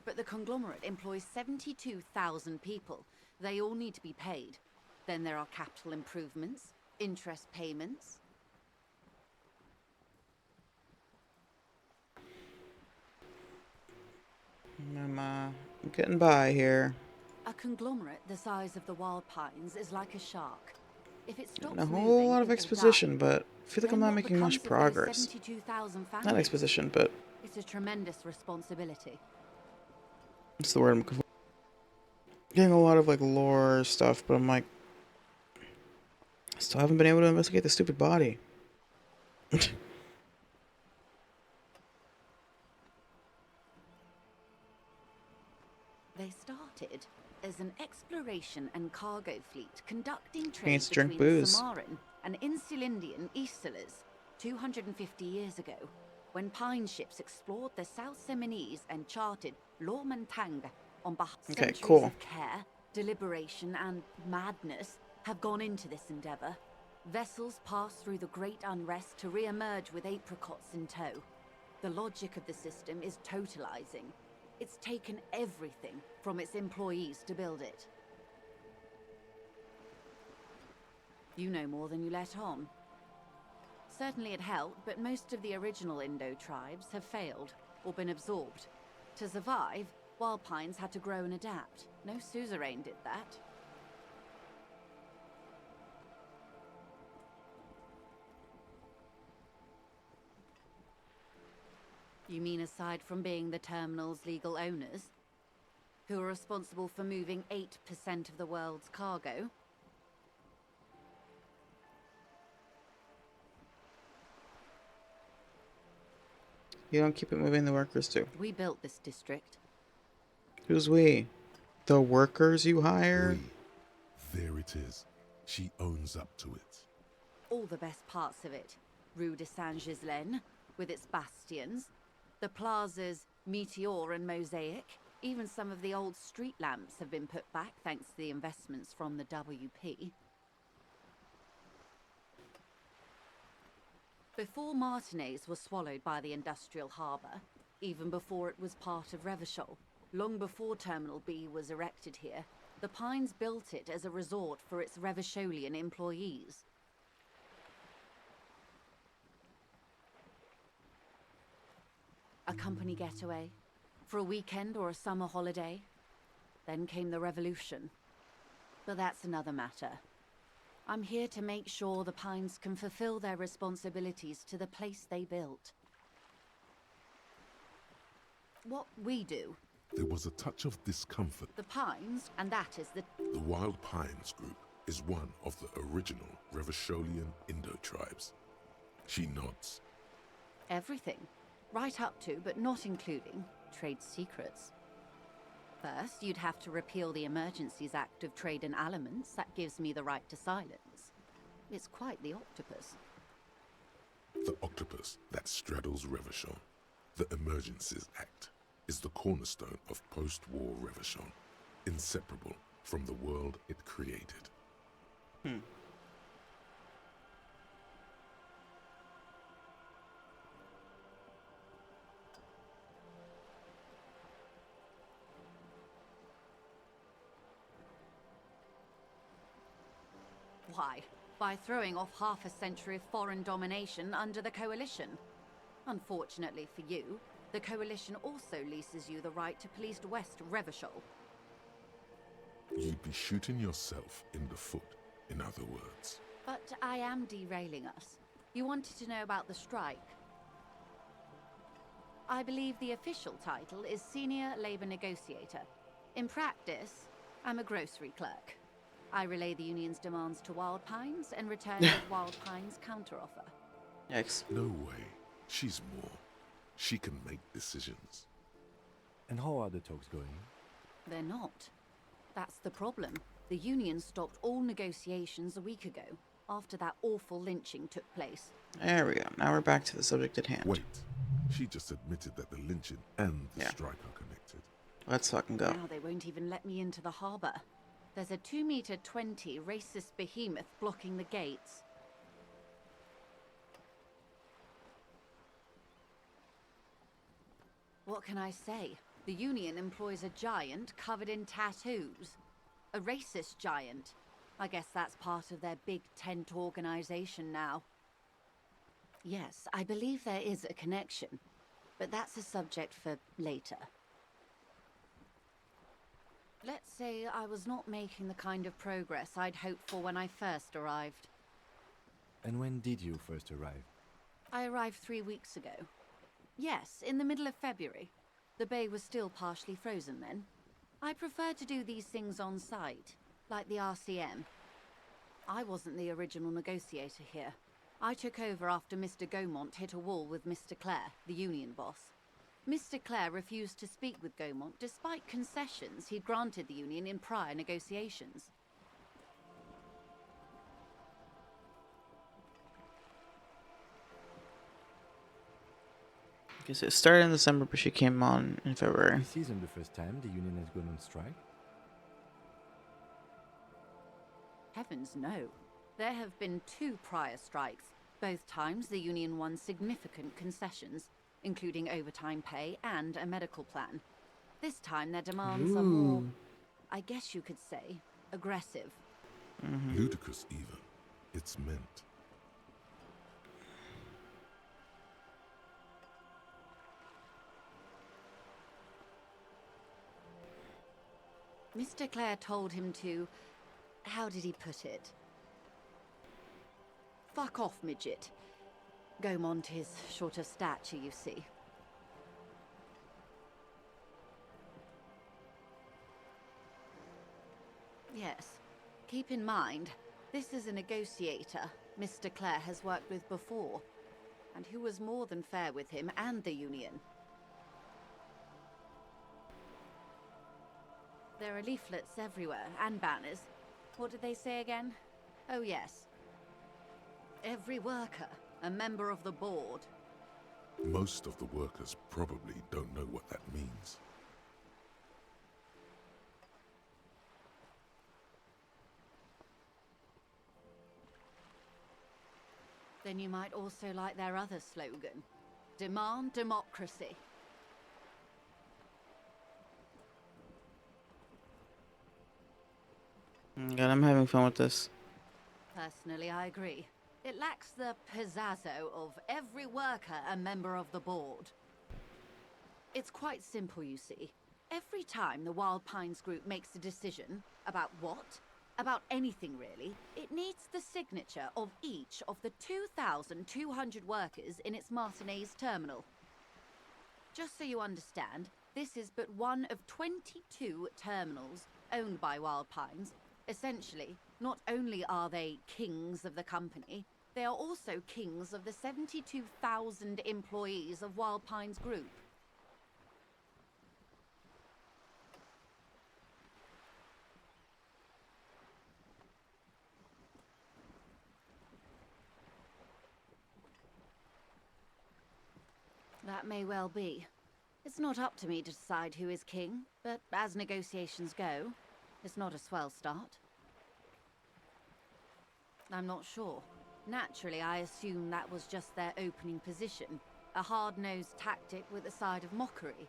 but the conglomerate employs 72,000 people. They all need to be paid. Then there are capital improvements, interest payments. I'm getting by here. A conglomerate the size of the Wild Pines is like a shark. If it stops And a whole moving, lot it of will exposition, die. but I feel like I'm Then not what making much becomes of those progress. 72,000 Not families? exposition, but It's a tremendous responsibility. what's the word I'm looking for? Getting a lot of like lore stuff, but I'm like, still haven't been able to investigate the stupid body. They started as an exploration and cargo fleet conducting trade Needs to drink between booze. Samaran and Insulindian Easterlers 250 years ago, when pine ships explored the South Seminese and charted Lomantang on behalf. Okay, Centuries cool. of care, deliberation, and madness have gone into this endeavor. Vessels pass through the great unrest to re-emerge with apricots in tow. The logic of the system is totalizing. It's taken everything from its employees to build it. You know more than you let on. Certainly it helped, but most of the original Indo tribes have failed or been absorbed. To survive, Wild Pines had to grow and adapt. No suzerain did that. You mean aside from being the terminal's legal owners, who are responsible for moving 8% of the world's cargo? You don't keep it moving, the workers do. We built this district. Who's we? The workers you hired? There it is. She owns up to it. All the best parts of it. Rue de Saint-Ghislain, with its bastions. The plazas Meteor and Mosaic. Even some of the old street lamps have been put back thanks to the investments from the WP. Before Martinez was swallowed by the industrial harbour, even before it was part of Revachol, long before Terminal B was erected here, the Pines built it as a resort for its Revacholian employees. A company getaway, for a weekend or a summer holiday. Then came the revolution. But that's another matter. I'm here to make sure the Pines can fulfill their responsibilities to the place they built. What we do. There was a touch of discomfort. The Pines, and that is the... The Wild Pines Group is one of the original Revacholian Indo tribes. She nods. Everything. Right up to, but not including, trade secrets. First, you'd have to repeal the Emergencies Act of Trade in Aliments that gives me the right to silence. It's quite the octopus. The octopus that straddles Revachon, the Emergencies Act, is the cornerstone of post-war Revachon, inseparable from the world it created. Why? By throwing off half a century of foreign domination under the Coalition. Unfortunately for you, the Coalition also leases you the right to police West Revachol. You'd be shooting yourself in the foot, in other words. But I am derailing us. You wanted to know about the strike. I believe the official title is Senior Labor Negotiator. In practice, I'm a grocery clerk. I relay the union's demands to Wild Pines and return with Wild Pines' counteroffer. Yikes. No way. She's more. She can make decisions. And how are the talks going? They're not. That's the problem. The union stopped all negotiations a week ago, after that awful lynching took place. There we go. Now we're back to the subject at hand. Wait. She just admitted that the lynching and the strike are connected. Let's fucking go. Now they won't even let me into the harbour. There's a 2-meter 20 racist behemoth blocking the gates. What can I say? The union employs a giant covered in tattoos. A racist giant. I guess that's part of their big tent organization now. Yes, I believe there is a connection, but that's a subject for later. Let's say I was not making the kind of progress I'd hoped for when I first arrived. And when did you first arrive? I arrived 3 weeks ago. Yes, in the middle of February. The bay was still partially frozen then. I prefer to do these things on site, like the RCM. I wasn't the original negotiator here. I took over after Mr. Gaumont hit a wall with Mr. Clare, the union boss. Mr. Clare refused to speak with Gaumont despite concessions he'd granted the union in prior negotiations. Guess it started in December, but she came on in February. This isn't the first time the union has gone on strike. Heavens no. There have been 2 prior strikes. Both times the union won significant concessions, including overtime pay and a medical plan. This time their demands are more, I guess you could say, aggressive. Ludicrous even. It's meant. Mr. Clare told him to... how did he put it? Fuck off, midget. Gaumont is short of stature, you see. Yes. Keep in mind, this is a negotiator Mr. Clare has worked with before, and who was more than fair with him and the union. There are leaflets everywhere, and banners. What did they say again? Oh yes. Every worker, a member of the board. Most of the workers probably don't know what that means. Then you might also like their other slogan. Demand democracy. God, I'm having fun with this. Personally, I agree. It lacks the pizzazzo of every worker a member of the board. It's quite simple, you see. Every time the Wild Pines group makes a decision about what, about anything really, it needs the signature of each of the 2,200 workers in its Martinez terminal. Just so you understand, this is but one of 22 terminals owned by Wild Pines. Essentially, not only are they kings of the company, they are also kings of the 72,000 employees of Wild Pines Group. That may well be. It's not up to me to decide who is king, but as negotiations go, it's not a swell start. I'm not sure. Naturally, I assume that was just their opening position, a hard-nosed tactic with a side of mockery.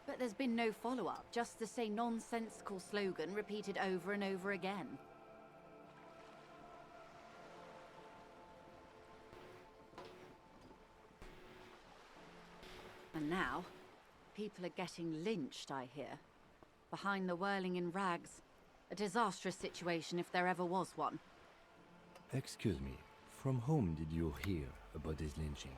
But there's been no follow-up, just the same nonsensical slogan repeated over and over again. And now, people are getting lynched, I hear. Behind the whirling in rags. A disastrous situation if there ever was one. Excuse me, from whom did you hear about this lynching?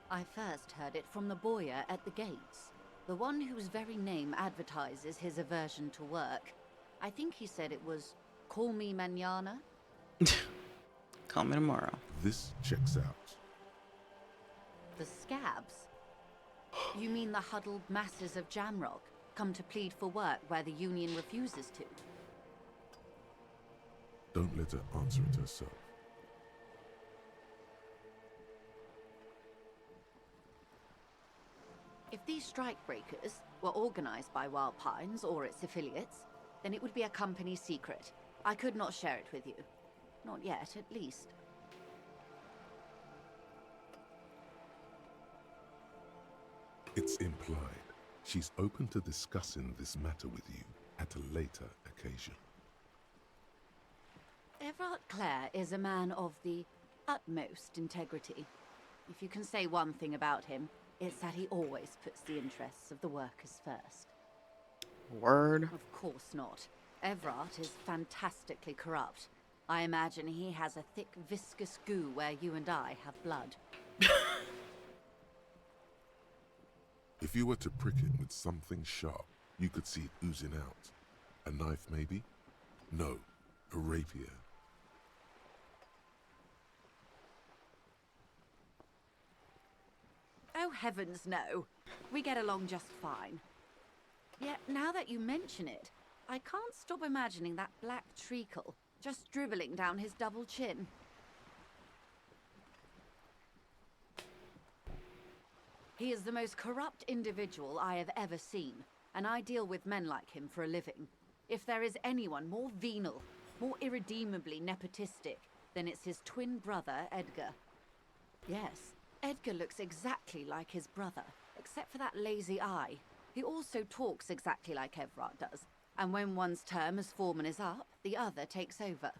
I first heard it from the bowyer at the gates. The one whose very name advertises his aversion to work. I think he said it was, "Call me mañana." Call me tomorrow. This checks out. The scabs? You mean the huddled masses of Jamrock, come to plead for work where the Union refuses to? Don't let her answer it herself. If these strikebreakers were organized by Wild Pines or its affiliates, then it would be a company secret. I could not share it with you. Not yet, at least. It's implied. She's open to discussing this matter with you at a later occasion. Everard Clare is a man of the utmost integrity. If you can say one thing about him, it's that he always puts the interests of the workers first. Word. Of course not. Everard is fantastically corrupt. I imagine he has a thick, viscous goo where you and I have blood. If you were to prick it with something sharp, you could see it oozing out. A knife, maybe? No, a rapier. Oh, heavens, no. We get along just fine. Yet, now that you mention it, I can't stop imagining that black treacle just dribbling down his double chin. He is the most corrupt individual I have ever seen, and I deal with men like him for a living. If there is anyone more venal, more irredeemably nepotistic, then it's his twin brother, Edgar. Yes, Edgar looks exactly like his brother, except for that lazy eye. He also talks exactly like Everard does, and when one's term as foreman is up, the other takes over.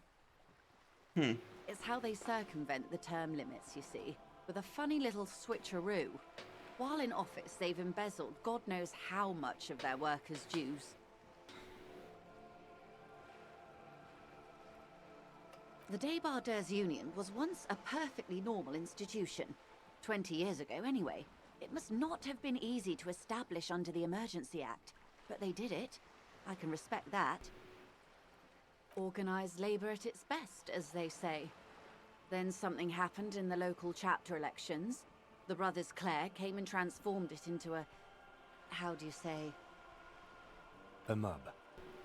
It's how they circumvent the term limits, you see, with a funny little switcheroo. While in office, they've embezzled God knows how much of their workers' dues. The Débardeurs Union was once a perfectly normal institution. 20 years ago, anyway. It must not have been easy to establish under the Emergency Act, but they did it. I can respect that. Organised labour at its best, as they say. Then something happened in the local chapter elections. The brothers Clare came and transformed it into a... how do you say? A mob.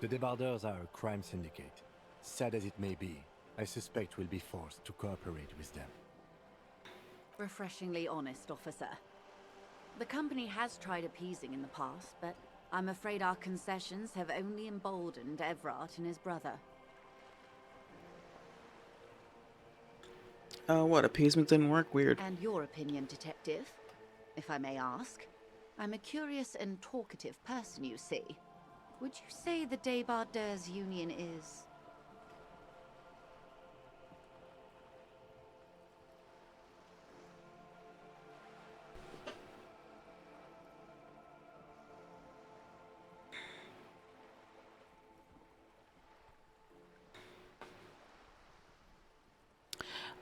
The Débardeurs are a crime syndicate. Sad as it may be, I suspect we'll be forced to cooperate with them. Refreshingly honest, officer. The company has tried appeasing in the past, but I'm afraid our concessions have only emboldened Everard and his brother. What, appeasement didn't work? Weird. And your opinion, detective, if I may ask? I'm a curious and talkative person, you see. Would you say the Débardeurs Union is...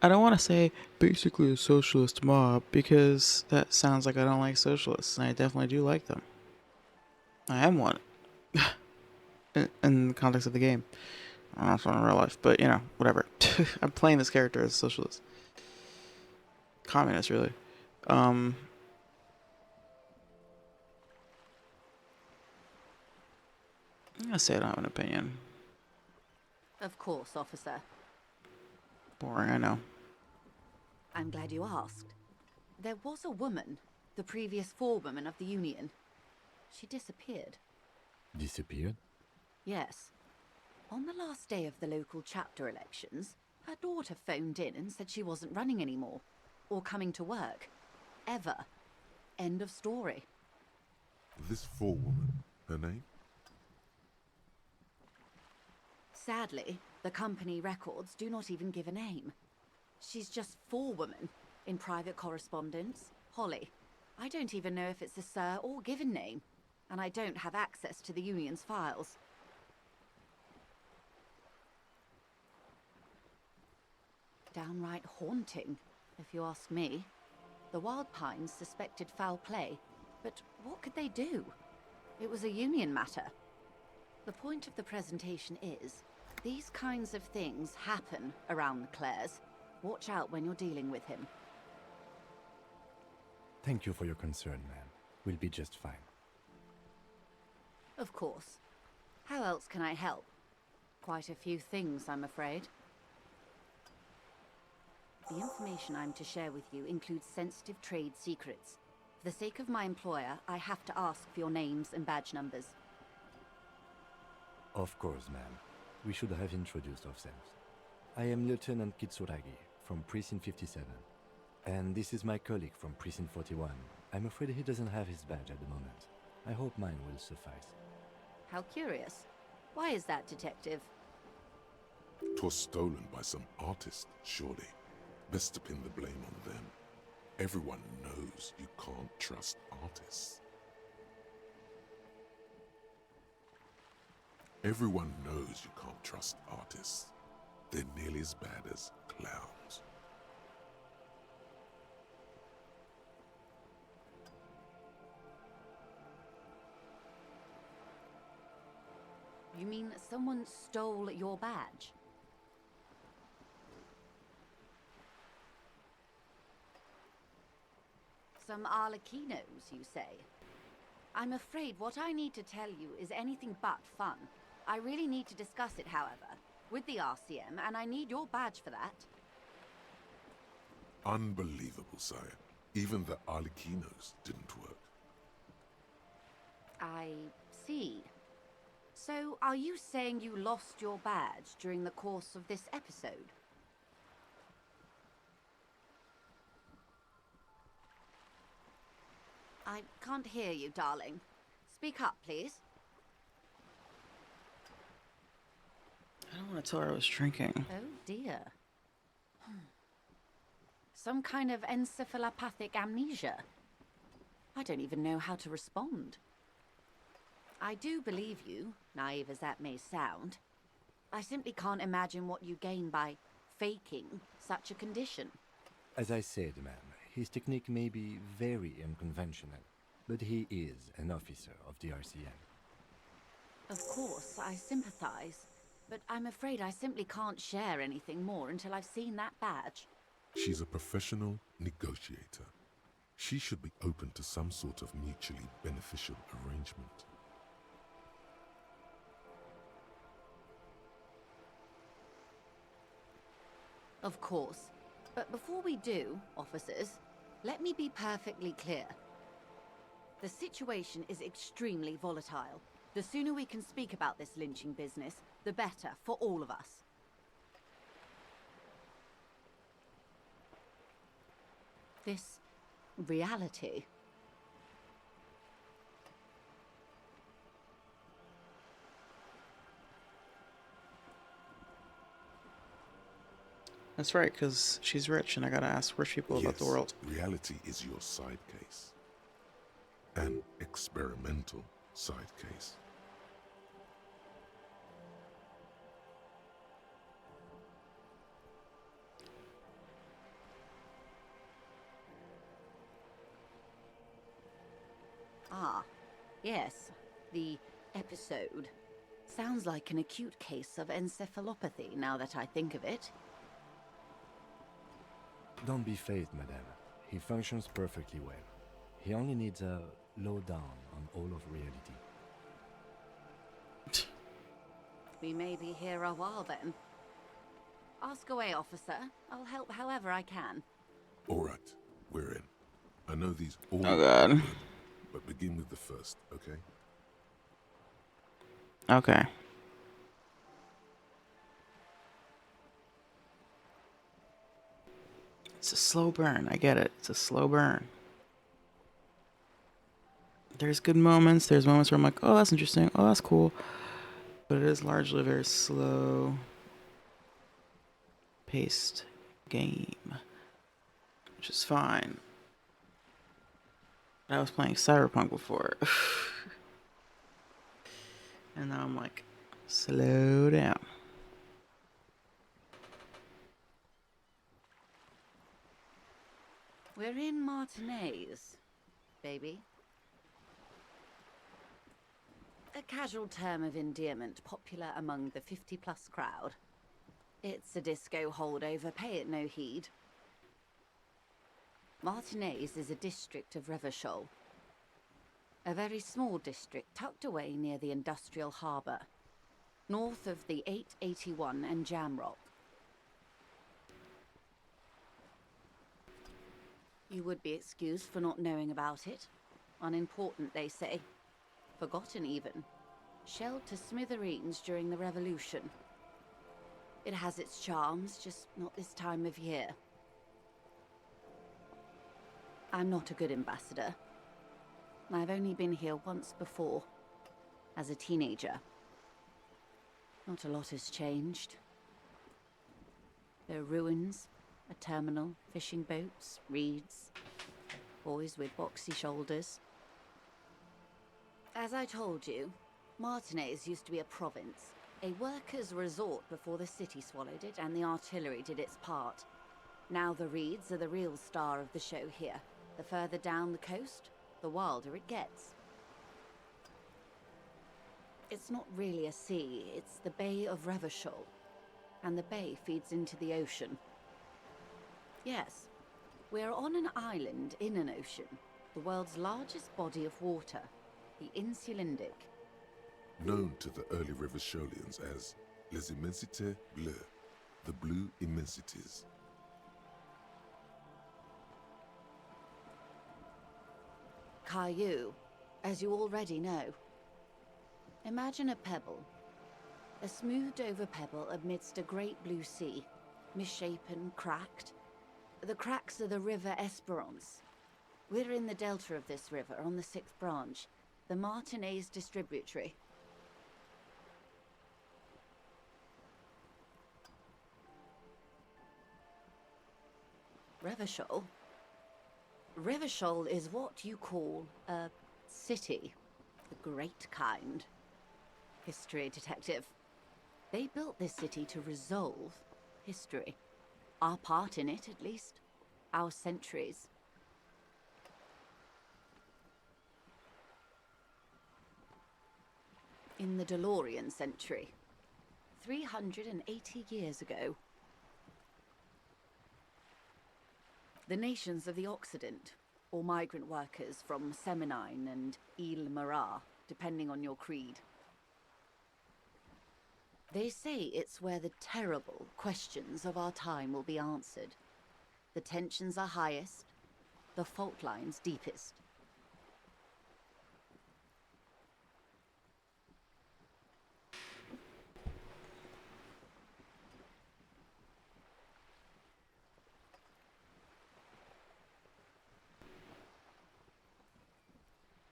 I don't want to say basically a socialist mob because that sounds like I don't like socialists, and I definitely do like them. I am one. in the context of the game. I don't know if I'm in real life, but you know, whatever. I'm playing this character as a socialist. Communist, really. I'm gonna say I don't have an opinion. Of course, officer. Boring, I know. I'm glad you asked. There was a woman, the previous forewoman of the Union. She disappeared. Disappeared? Yes. On the last day of the local chapter elections, her daughter phoned in and said she wasn't running anymore, or coming to work. Ever. End of story. This forewoman, her name? Sadly, the company records do not even give a name. She's just forewoman in private correspondence, Holly. I don't even know if it's a sir or given name, and I don't have access to the Union's files. Downright haunting, if you ask me. The Wild Pines suspected foul play, but what could they do? It was a Union matter. The point of the presentation is, these kinds of things happen around the Clares. Watch out when you're dealing with him. Thank you for your concern, ma'am. We'll be just fine. Of course. How else can I help? Quite a few things, I'm afraid. The information I'm to share with you includes sensitive trade secrets. For the sake of my employer, I have to ask for your names and badge numbers. Of course, ma'am. We should have introduced ourselves. I am Lieutenant Kitsuragi from Precinct 57. And this is my colleague from Precinct 41. I'm afraid he doesn't have his badge at the moment. I hope mine will suffice. How curious. Why is that, Detective? 'Twas stolen by some artist, surely. Best to pin the blame on them. Everyone knows you can't trust artists. Everyone knows you can't trust artists. They're nearly as bad as clowns. You mean someone stole your badge? Some Arlequinos, you say? I'm afraid what I need to tell you is anything but fun. I really need to discuss it, however, with the RCM, and I need your badge for that. Unbelievable, sire. Even the Arlequinos didn't work. I see. So, are you saying you lost your badge during the course of this episode? I can't hear you, darling. Speak up, please. I don't want to tell her I was drinking. Oh, dear. Some kind of encephalopathic amnesia. I don't even know how to respond. I do believe you, naive as that may sound. I simply can't imagine what you gain by faking such a condition. As I said, ma'am, his technique may be very unconventional, but he is an officer of the RCM. Of course, I sympathize, but I'm afraid I simply can't share anything more until I've seen that badge. She's a professional negotiator. She should be open to some sort of mutually beneficial arrangement. Of course. But before we do, officers, let me be perfectly clear. The situation is extremely volatile. The sooner we can speak about this lynching business, the better for all of us. This reality. That's right, because she's rich and I gotta ask rich people about the world. Reality is your side case. An experimental side case. Ah, yes, the episode. Sounds like an acute case of encephalopathy now that I think of it. Don't be phased, madame. He functions perfectly well. He only needs a lowdown on all of reality. We may be here a while then. Ask away, officer. I'll help however I can. All right, we're in. I know these all Oh god. good, but begin with the first, okay? Okay. It's a slow burn. I get it. It's a slow burn. There's good moments. There's moments where I'm like, oh, that's interesting. Oh, that's cool. But it is largely a very slow paced game, which is fine. I was playing Cyberpunk before. And now I'm like, slow down. We're in Martinez, baby. A casual term of endearment popular among the 50-plus crowd. It's a disco holdover, pay it no heed. Martinez is a district of Revachol. A very small district tucked away near the industrial harbour, north of the 881 and Jamrock. You would be excused for not knowing about it. Unimportant, they say. Forgotten, even. Shelled to smithereens during the Revolution. It has its charms, just not this time of year. I'm not a good ambassador. I've only been here once before, as a teenager. Not a lot has changed. There are ruins, a terminal, fishing boats, reeds, boys with boxy shoulders. As I told you, Martinez used to be a province, a workers' resort before the city swallowed it and the artillery did its part. Now the reeds are the real star of the show here. The further down the coast, the wilder it gets. It's not really a sea, it's the Bay of Revachol, and the bay feeds into the ocean. Yes, we're on an island in an ocean, the world's largest body of water, the Insulindic. Known to the early Revacholians as Les Immensités Bleues, the Blue Immensities. Caillou, as you already know. Imagine a pebble. A smoothed-over pebble amidst a great blue sea, misshapen, cracked. The cracks are the River Esperance. We're in the delta of this river, on the 6th branch, the Martinez Distributary. Revachol? Revachol is what you call a city. The great kind. History detective. They built this city to resolve history. Our part in it, at least. Our centuries. In the DeLorean century. 380 years ago. The nations of the Occident, or migrant workers from Seminine and Ile Marat, depending on your creed. They say it's where the terrible questions of our time will be answered. The tensions are highest, the fault lines deepest.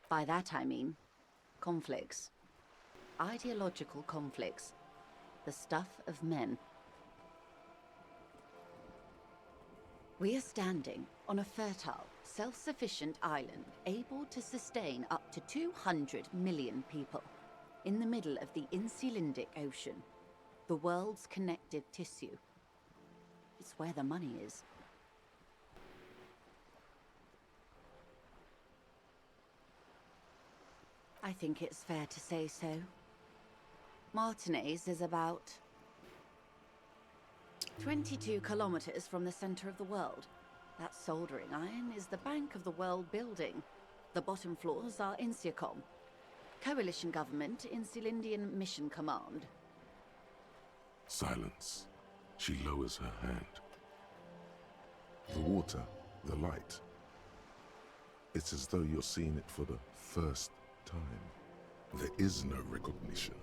By that I mean conflicts. Ideological conflicts. The stuff of men. We are standing on a fertile, self-sufficient island able to sustain up to 200 million people in the middle of the Insulindic Ocean, the world's connective tissue. It's where the money is. I think it's fair to say so. Martinez is about 22 kilometers from the center of the world. That soldering iron is the bank of the world building. The bottom floors are Insiacom, coalition government, Insulindian Mission Command. Silence. She lowers her hand. The water, the light. It's as though you're seeing it for the first time. There is no recognition,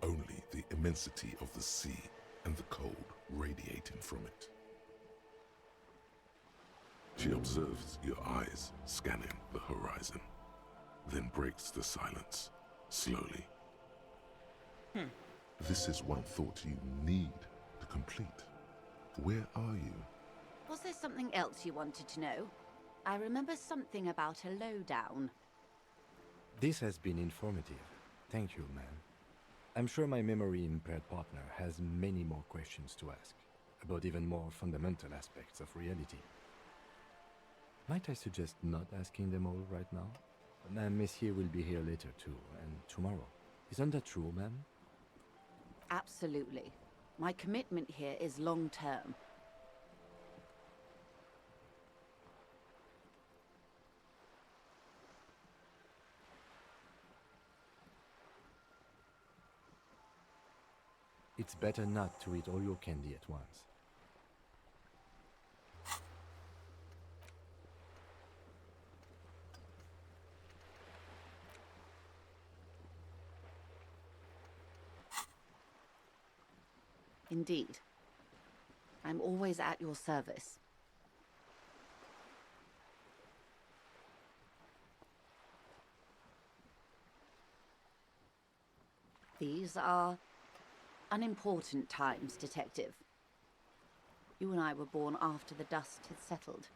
only the immensity of the sea and the cold radiating from it. She observes your eyes scanning the horizon, then breaks the silence, slowly. This is one thought you need to complete. Where are you? Was there something else you wanted to know? I remember something about a lowdown. This has been informative. Thank you, man. I'm sure my memory-impaired partner has many more questions to ask, about even more fundamental aspects of reality. Might I suggest not asking them all right now? Madame Messier will be here later too, and tomorrow. Isn't that true, ma'am? Absolutely. My commitment here is long-term. It's better not to eat all your candy at once. Indeed. I'm always at your service. These are unimportant times, Detective. You and I were born after the dust had settled.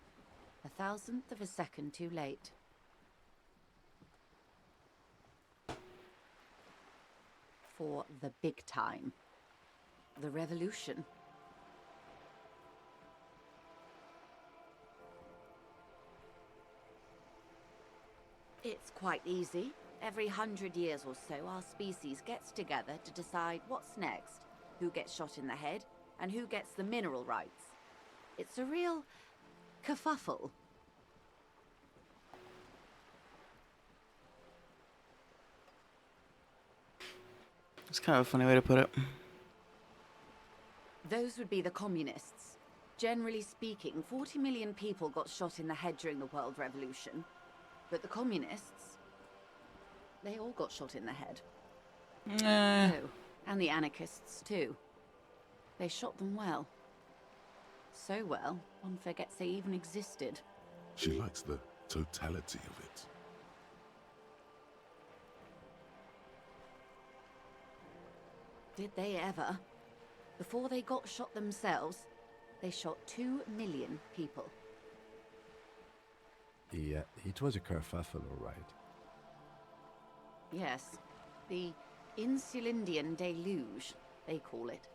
1,000th of a second too late. For the big time. The revolution. It's quite easy. Every 100 years or so, our species gets together to decide what's next, who gets shot in the head, and who gets the mineral rights. It's a real kerfuffle. It's kind of a funny way to put it. Those would be the communists. Generally speaking, 40 million people got shot in the head during the World Revolution. But the communists, they all got shot in the head. Oh, and the anarchists too. They shot them well. So well, one forgets they even existed. She likes the totality of it. Did they ever? Before they got shot themselves, they shot 2 million people. Yeah, it was a kerfuffle, all right. Yes, the Insulindian deluge, they call it.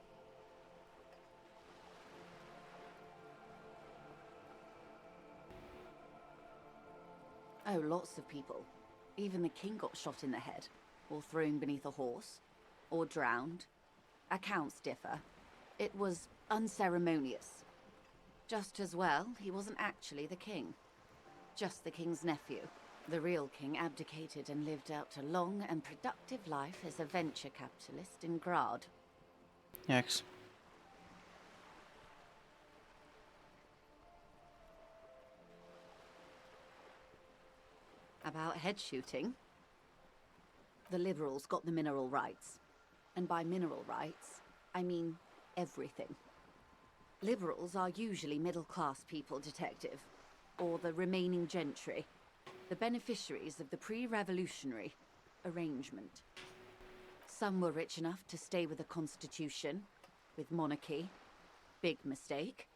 Oh, lots of people. Even the king got shot in the head, or thrown beneath a horse, or drowned. Accounts differ. It was unceremonious. Just as well, he wasn't actually the king. Just the king's nephew. The real king abdicated and lived out a long and productive life as a venture capitalist in Grad. Yikes. About head shooting, the liberals got the mineral rights. And by mineral rights, I mean everything. Liberals are usually middle-class people, Detective, or the remaining gentry, the beneficiaries of the pre-revolutionary arrangement. Some were rich enough to stay with the Constitution, with monarchy. Big mistake.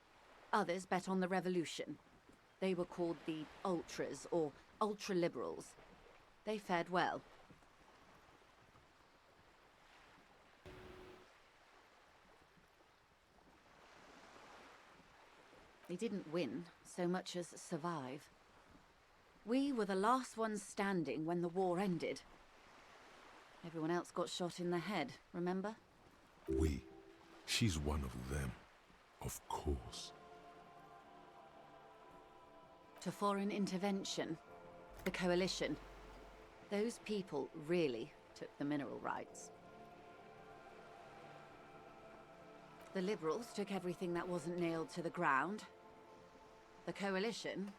Others bet on the revolution. They were called the ultras, or ultra-liberals. They fared well. They didn't win so much as survive. We were the last ones standing when the war ended. Everyone else got shot in the head, remember? We. She's one of them. Of course. To foreign intervention, the coalition. Those people really took the mineral rights. The liberals took everything that wasn't nailed to the ground. The coalition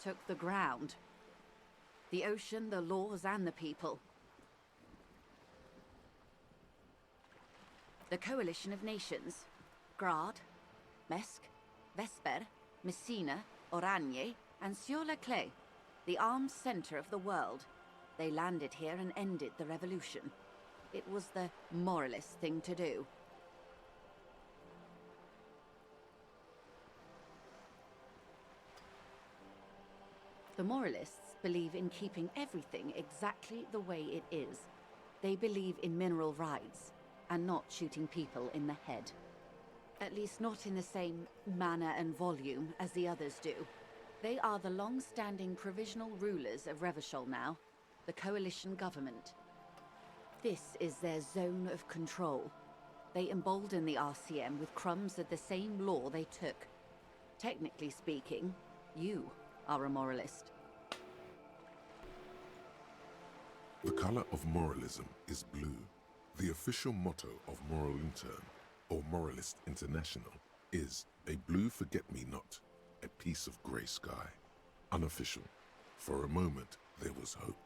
took the ground. The ocean, the laws, and the people. The Coalition of Nations. Grad, Mesk, Vesper, Messina, Oranje, and Sur-le-Clay. The armed center of the world. They landed here and ended the revolution. It was the moralist thing to do. The moralists believe in keeping everything exactly the way it is. They believe in mineral rights, and not shooting people in the head. At least not in the same manner and volume as the others do. They are the long-standing provisional rulers of Revachol now, the coalition government. This is their zone of control. They embolden the RCM with crumbs of the same law they took. Technically speaking, you are a moralist. The color of moralism is blue. The official motto of Moral Intern, or Moralist International, is a blue forget-me-not, a piece of grey sky. Unofficial. For a moment, there was hope.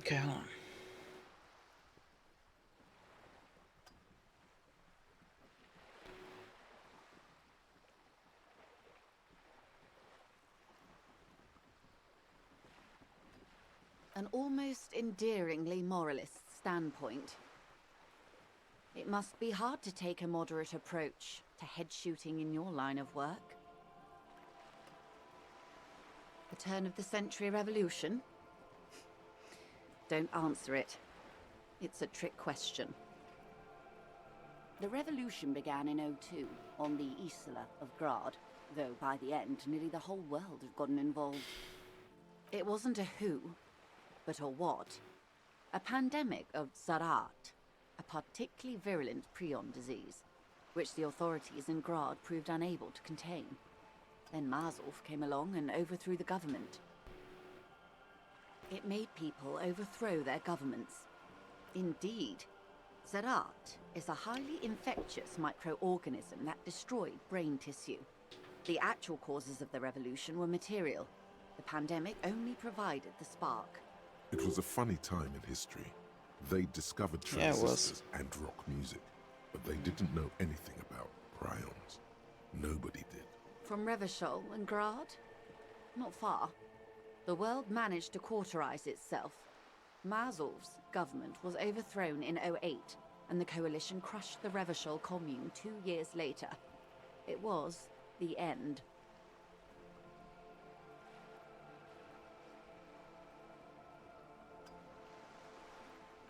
Okay, hold on. An almost endearingly moralist standpoint. It must be hard to take a moderate approach to head shooting in your line of work. The turn of the century revolution? Don't answer it. It's a trick question. The revolution began in '02 on the Isla of Grad, though by the end, nearly the whole world had gotten involved. It wasn't a who, but a what. A pandemic of Zarat, a particularly virulent prion disease, which the authorities in Grad proved unable to contain. Then Mazov came along and overthrew the government. It made people overthrow their governments. Indeed, Zarat is a highly infectious microorganism that destroyed brain tissue. The actual causes of the revolution were material. The pandemic only provided the spark. It was a funny time in history. They discovered transistors and rock music, but they didn't know anything about prions. Nobody did. From Revachol and Grad? Not far. The world managed to cauterize itself. Mazov's government was overthrown in '08, and the coalition crushed the Revachol commune 2 years later. It was the end.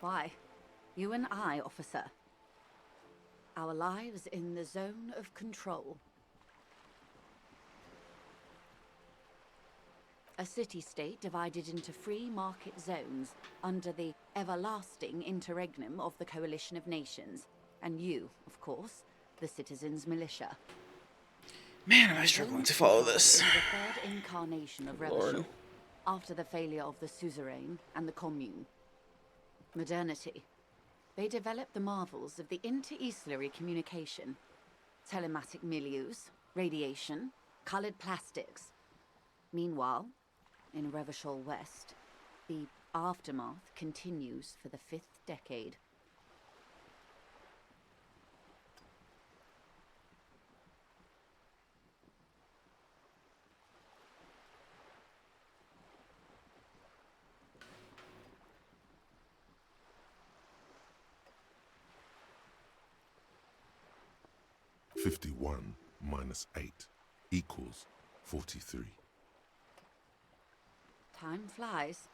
Why? You and I, officer. Our lives in the zone of control. A city-state divided into free market zones under the everlasting interregnum of the Coalition of Nations. And you, of course, the citizens' militia. Man, am I struggling to follow this. The third incarnation of Revachol, after the failure of the suzerain and the commune. Modernity. They developed the marvels of the inter-eastlery communication. Telematic milieus, radiation, colored plastics. Meanwhile, in Revachol West, the aftermath continues for the 5th decade. "51 minus 8 equals 43. Time flies.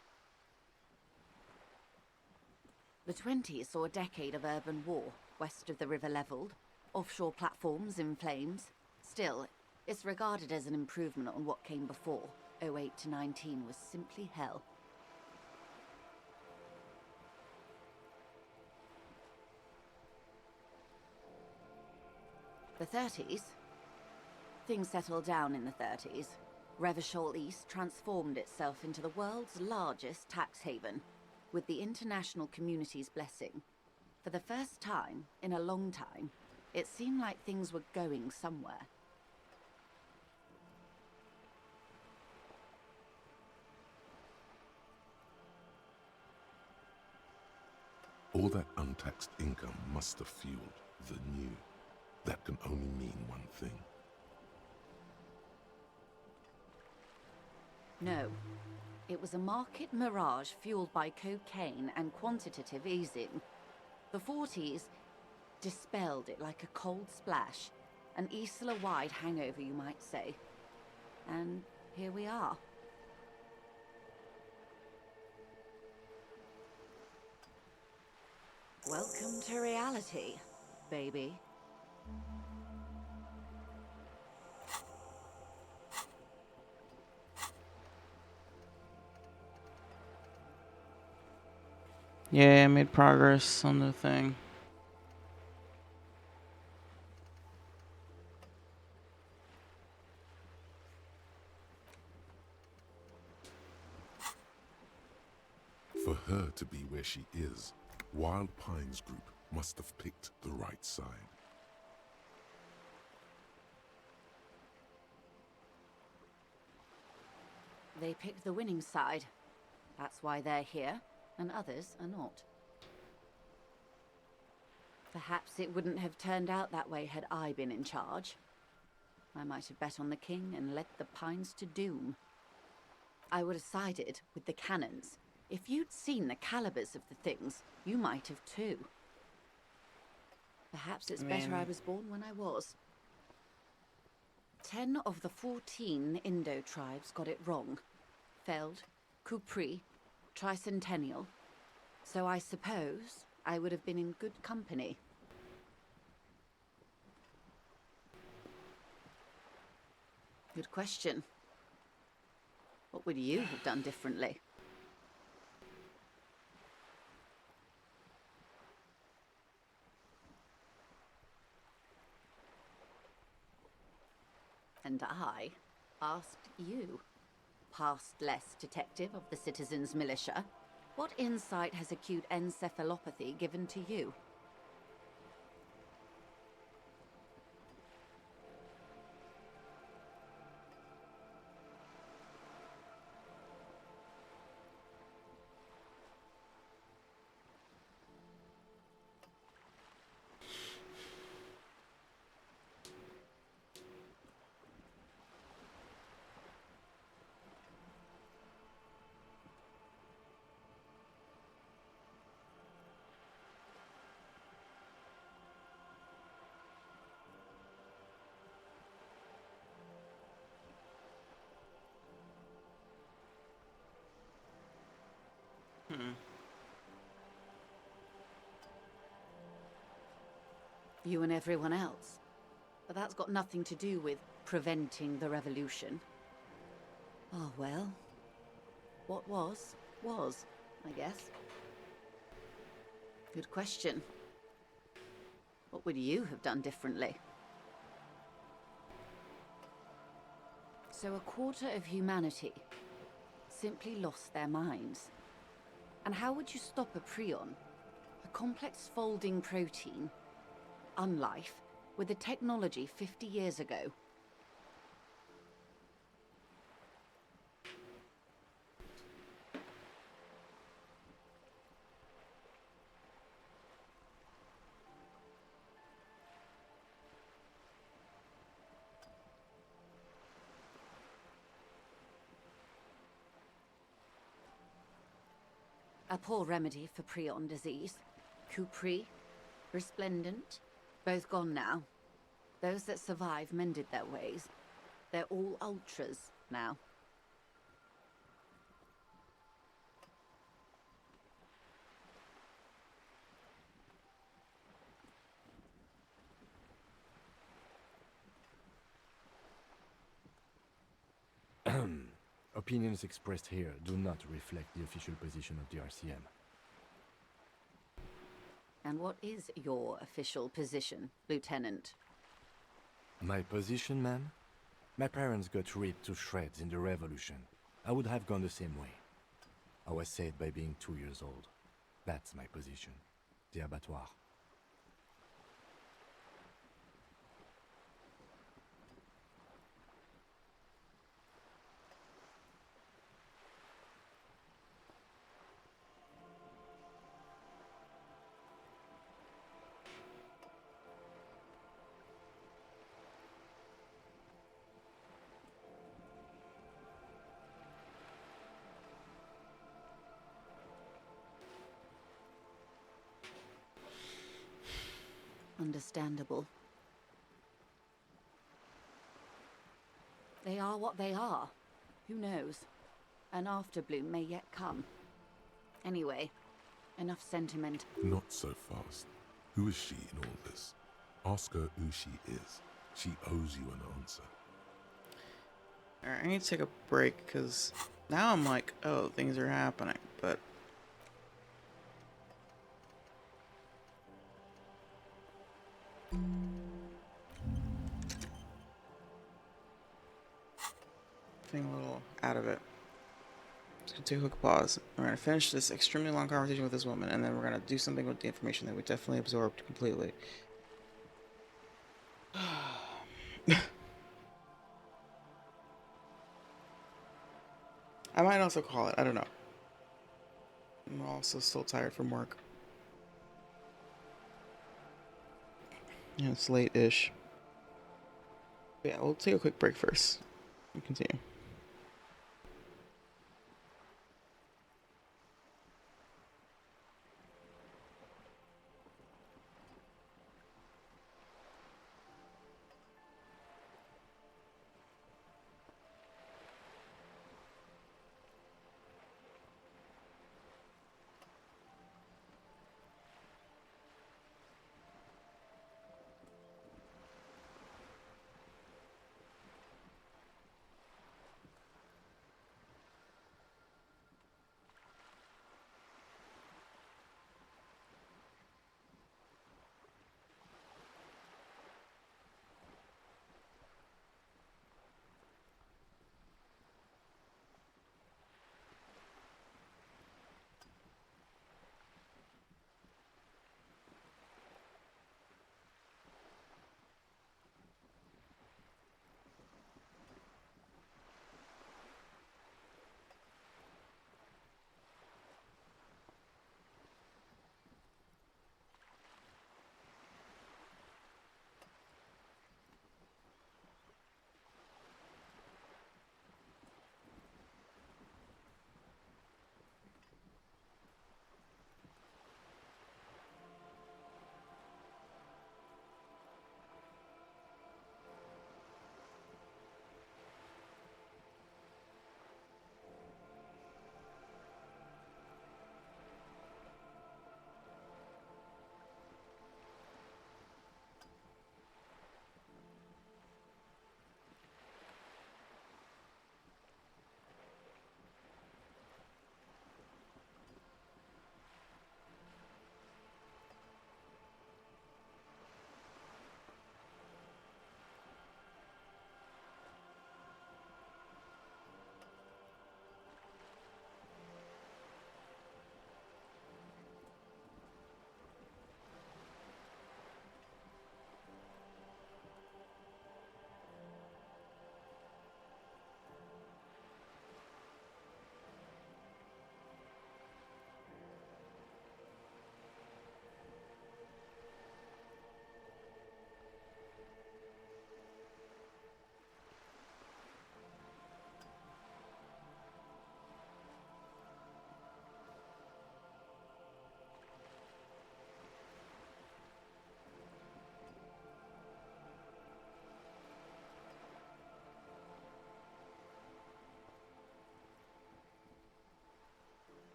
The 20s saw a decade of urban war, west of the river leveled, offshore platforms in flames. Still, it's regarded as an improvement on what came before. 08 to 19 was simply hell. The 30s? Things settled down in the 30s. Revachol East transformed itself into the world's largest tax haven, with the international community's blessing. For the first time in a long time, it seemed like things were going somewhere. All that untaxed income must have fueled the new. That can only mean one thing. No. It was a market mirage fueled by cocaine and quantitative easing. The 40s dispelled it like a cold splash, an Isla-wide hangover, you might say. And here we are. Welcome to reality, baby. Yeah, I made progress on the thing. For her to be where she is, Wild Pines Group must have picked the right side. They picked the winning side. That's why they're here, and others are not. Perhaps it wouldn't have turned out that way had I been in charge. I might have bet on the king and led the Pines to doom. I would have sided with the cannons. If you'd seen the calibers of the things, you might have too. Perhaps it's better I was born when I was. 10 of the 14 Indo tribes got it wrong. Feld, Kupri, Tricentennial. So I suppose I would have been in good company. Good question. What would you have done differently? And I asked you, past less detective of the Citizens Militia, what insight has acute encephalopathy given to you? You and everyone else. But that's got nothing to do with preventing the revolution. Oh well. What was, I guess. Good question. What would you have done differently? So a quarter of humanity simply lost their minds. And how would you stop a prion, a complex folding protein, unlife, with a technology 50 years ago? A poor remedy for prion disease. Kupri, resplendent, both gone now. Those that survived mended their ways. They're all ultras now. Opinions expressed here do not reflect the official position of the RCM. And what is your official position, Lieutenant? My position, ma'am? My parents got ripped to shreds in the revolution. I would have gone the same way. I was saved by being 2 years old. That's my position. The abattoir. Understandable. They are what they are. Who knows? An afterbloom may yet come. Anyway, enough sentiment. Not so fast. Who is she in all this? Ask her who she is. She owes you an answer. Alright, I need to take a break because now I'm like, oh, things are happening, but feeling a little out of it. Just gonna take a quick pause. We're gonna finish this extremely long conversation with this woman, and then we're gonna do something with the information that we definitely absorbed completely. I might also call it. I don't know. I'm also still tired from work. Yeah, it's late-ish. Yeah, we'll take a quick break first. We'll continue.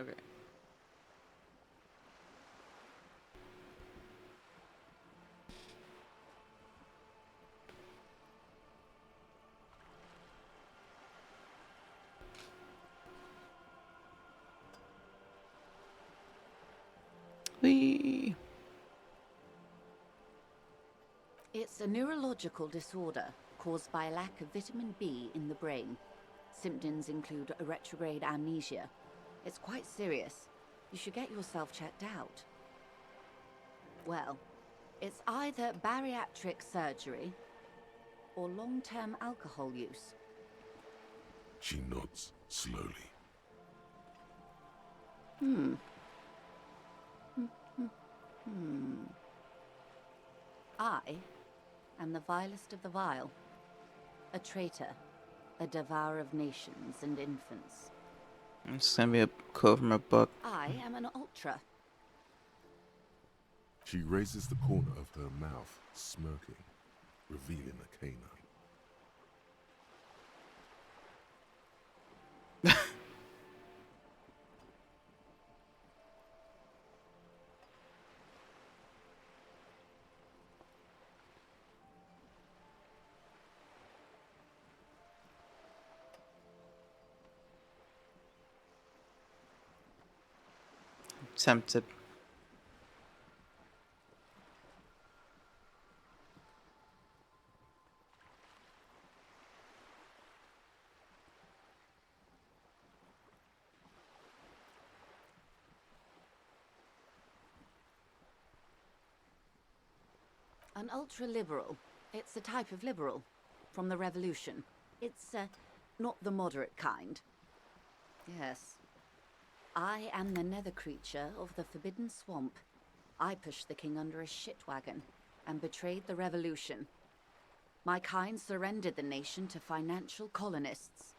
Okay. Whee! It's a neurological disorder caused by a lack of vitamin B in the brain. Symptoms include a retrograde amnesia. It's quite serious. You should get yourself checked out. Well, it's either bariatric surgery or long-term alcohol use. She nods slowly. I am the vilest of the vile. A traitor, a devourer of nations and infants. It's gonna be a quote from a book. I am an ultra. She raises the corner of her mouth, smirking, revealing a canine. Tempted. An ultra-liberal. It's a type of liberal. From the revolution. It's, not the moderate kind. Yes. I am the nether creature of the Forbidden Swamp. I pushed the king under a shit wagon and betrayed the revolution. My kind surrendered the nation to financial colonists.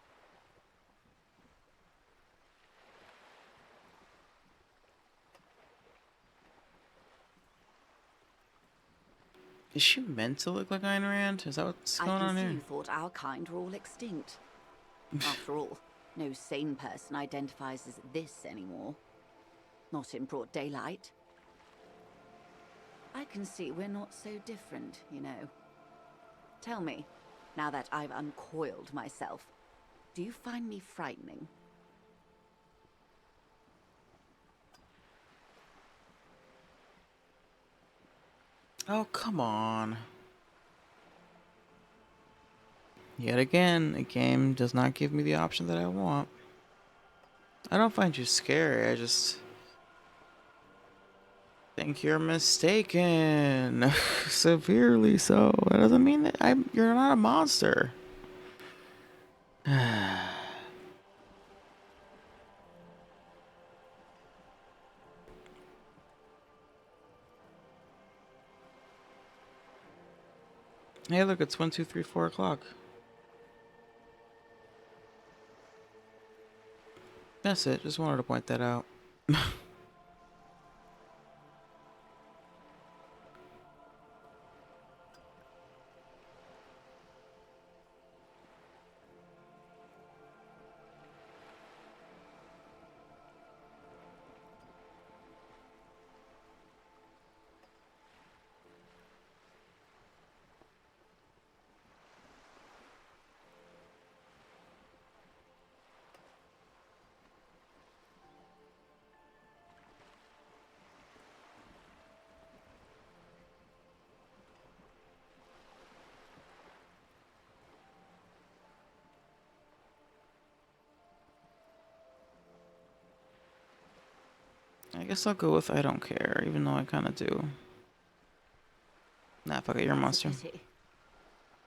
Is she meant to look like Ayn Rand? Is that what's going on I here? can see you thought our kind were all extinct. After all, no sane person identifies as this anymore. Not in broad daylight. I can see we're not so different, you know. Tell me, now that I've uncoiled myself, do you find me frightening? Oh, come on. Yet again, the game does not give me the option that I want. I don't find you scary, I just think you're mistaken. Severely so. That doesn't mean that you're not a monster. Hey, look, it's 1, 2, 3, 4 o'clock. That's it. Just wanted to point that out. I guess I'll go with I don't care, even though I kind of do. Nah, fuck it, you're a monster. That's a pity.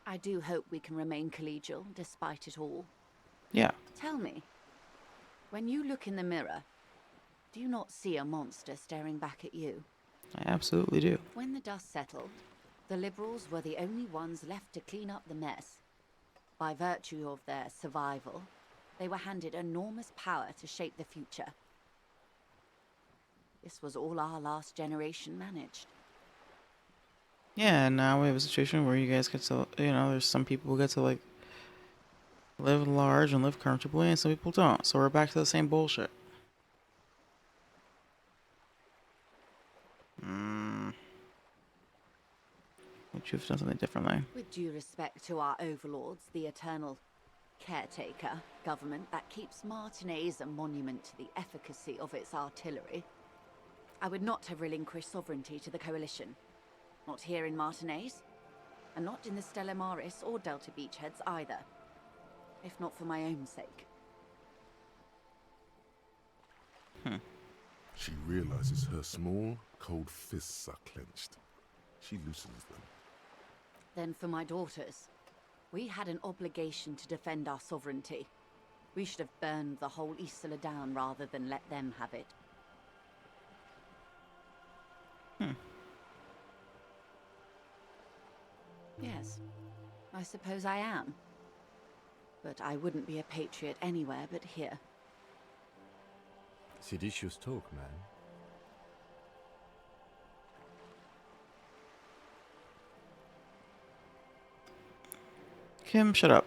I do hope we can remain collegial, despite it all. Yeah. Tell me, when you look in the mirror, do you not see a monster staring back at you? I absolutely do. When the dust settled, the liberals were the only ones left to clean up the mess. By virtue of their survival, they were handed enormous power to shape the future. This was all our last generation managed. Yeah, and now we have a situation where you guys get to, you know, there's some people who get to, like, live large and live comfortably, and some people don't. So we're back to the same bullshit. Would you have done something differently? With due respect to our overlords, the eternal caretaker government that keeps Martinaise a monument to the efficacy of its artillery, I would not have relinquished sovereignty to the Coalition. Not here in Martinaise, and not in the Stella Maris or Delta Beachheads either. If not for my own sake. She realizes her small, cold fists are clenched. She loosens them. Then for my daughters. We had an obligation to defend our sovereignty. We should have burned the whole Isla down rather than let them have it. Yes, I suppose I am. But I wouldn't be a patriot anywhere but here. Seditious talk, man. Kim, shut up.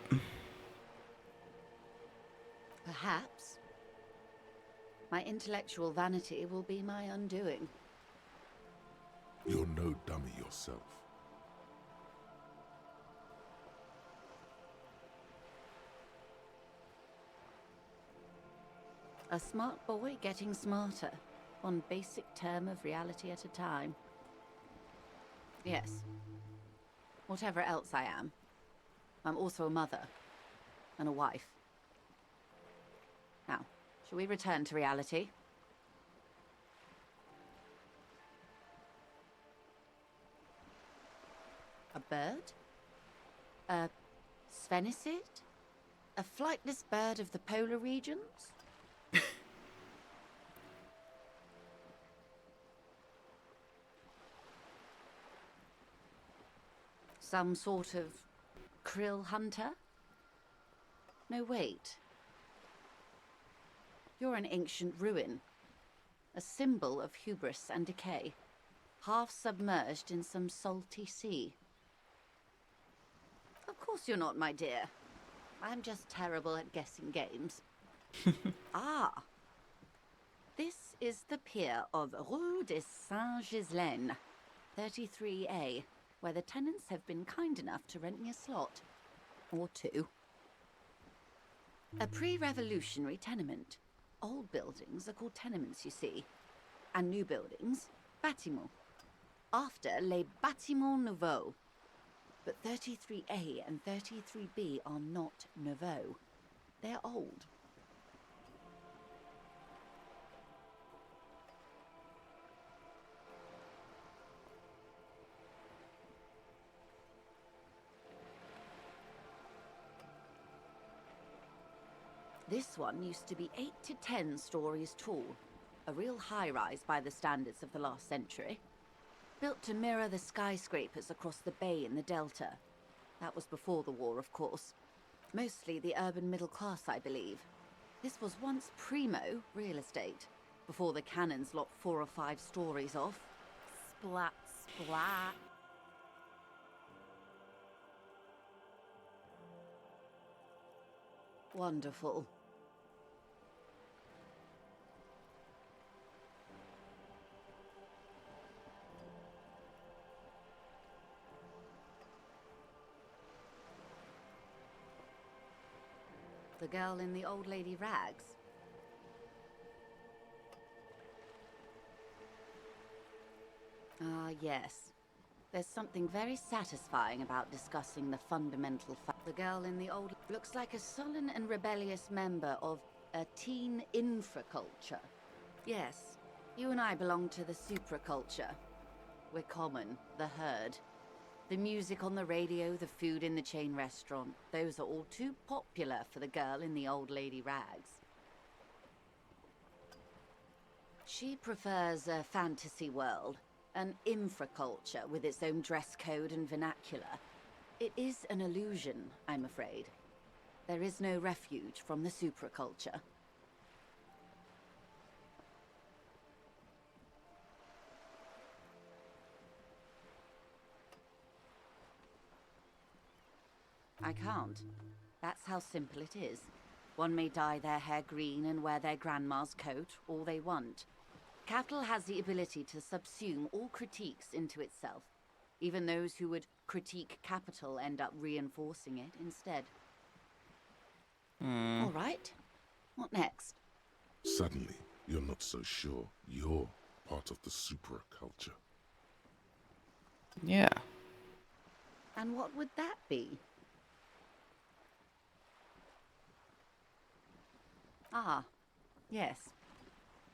Perhaps. My intellectual vanity will be my undoing. You're no dummy yourself. A smart boy getting smarter, one basic term of reality at a time. Yes. Whatever else I am, I'm also a mother and a wife. Now, shall we return to reality? A bird? A sphenicid? A flightless bird of the polar regions? Some sort of krill hunter? No, wait. You're an ancient ruin. A symbol of hubris and decay. Half submerged in some salty sea. Of course you're not, my dear. I'm just terrible at guessing games. Ah. This is the pier of Rue de Saint-Ghislaine, 33A, where the tenants have been kind enough to rent me a slot. Or two. A pre-revolutionary tenement. Old buildings are called tenements, you see. And new buildings, bâtiments. After les bâtiments nouveaux. But 33A and 33B are not nouveaux. They're old. This one used to be 8 to 10 stories tall, a real high-rise by the standards of the last century. Built to mirror the skyscrapers across the bay in the Delta. That was before the war, of course. Mostly the urban middle class, I believe. This was once primo real estate, before the cannons lopped 4 or 5 stories off. Splat, splat. Wonderful. The girl in the old lady rags. Ah, yes. There's something very satisfying about discussing the fundamental fact. The girl in the old looks like a sullen and rebellious member of a teen infraculture. Yes, you and I belong to the supraculture. We're common, the herd. The music on the radio, the food in the chain restaurant, those are all too popular for the girl in the old lady rags. She prefers a fantasy world, an infraculture with its own dress code and vernacular. It is an illusion, I'm afraid. There is no refuge from the supraculture. I can't. That's how simple it is. One may dye their hair green and wear their grandma's coat all they want. Capital has the ability to subsume all critiques into itself, even those who would critique capital end up reinforcing it instead. Hmm. All right. What next? Suddenly, you're not so sure you're part of the superculture. Yeah. And what would that be? Ah, yes.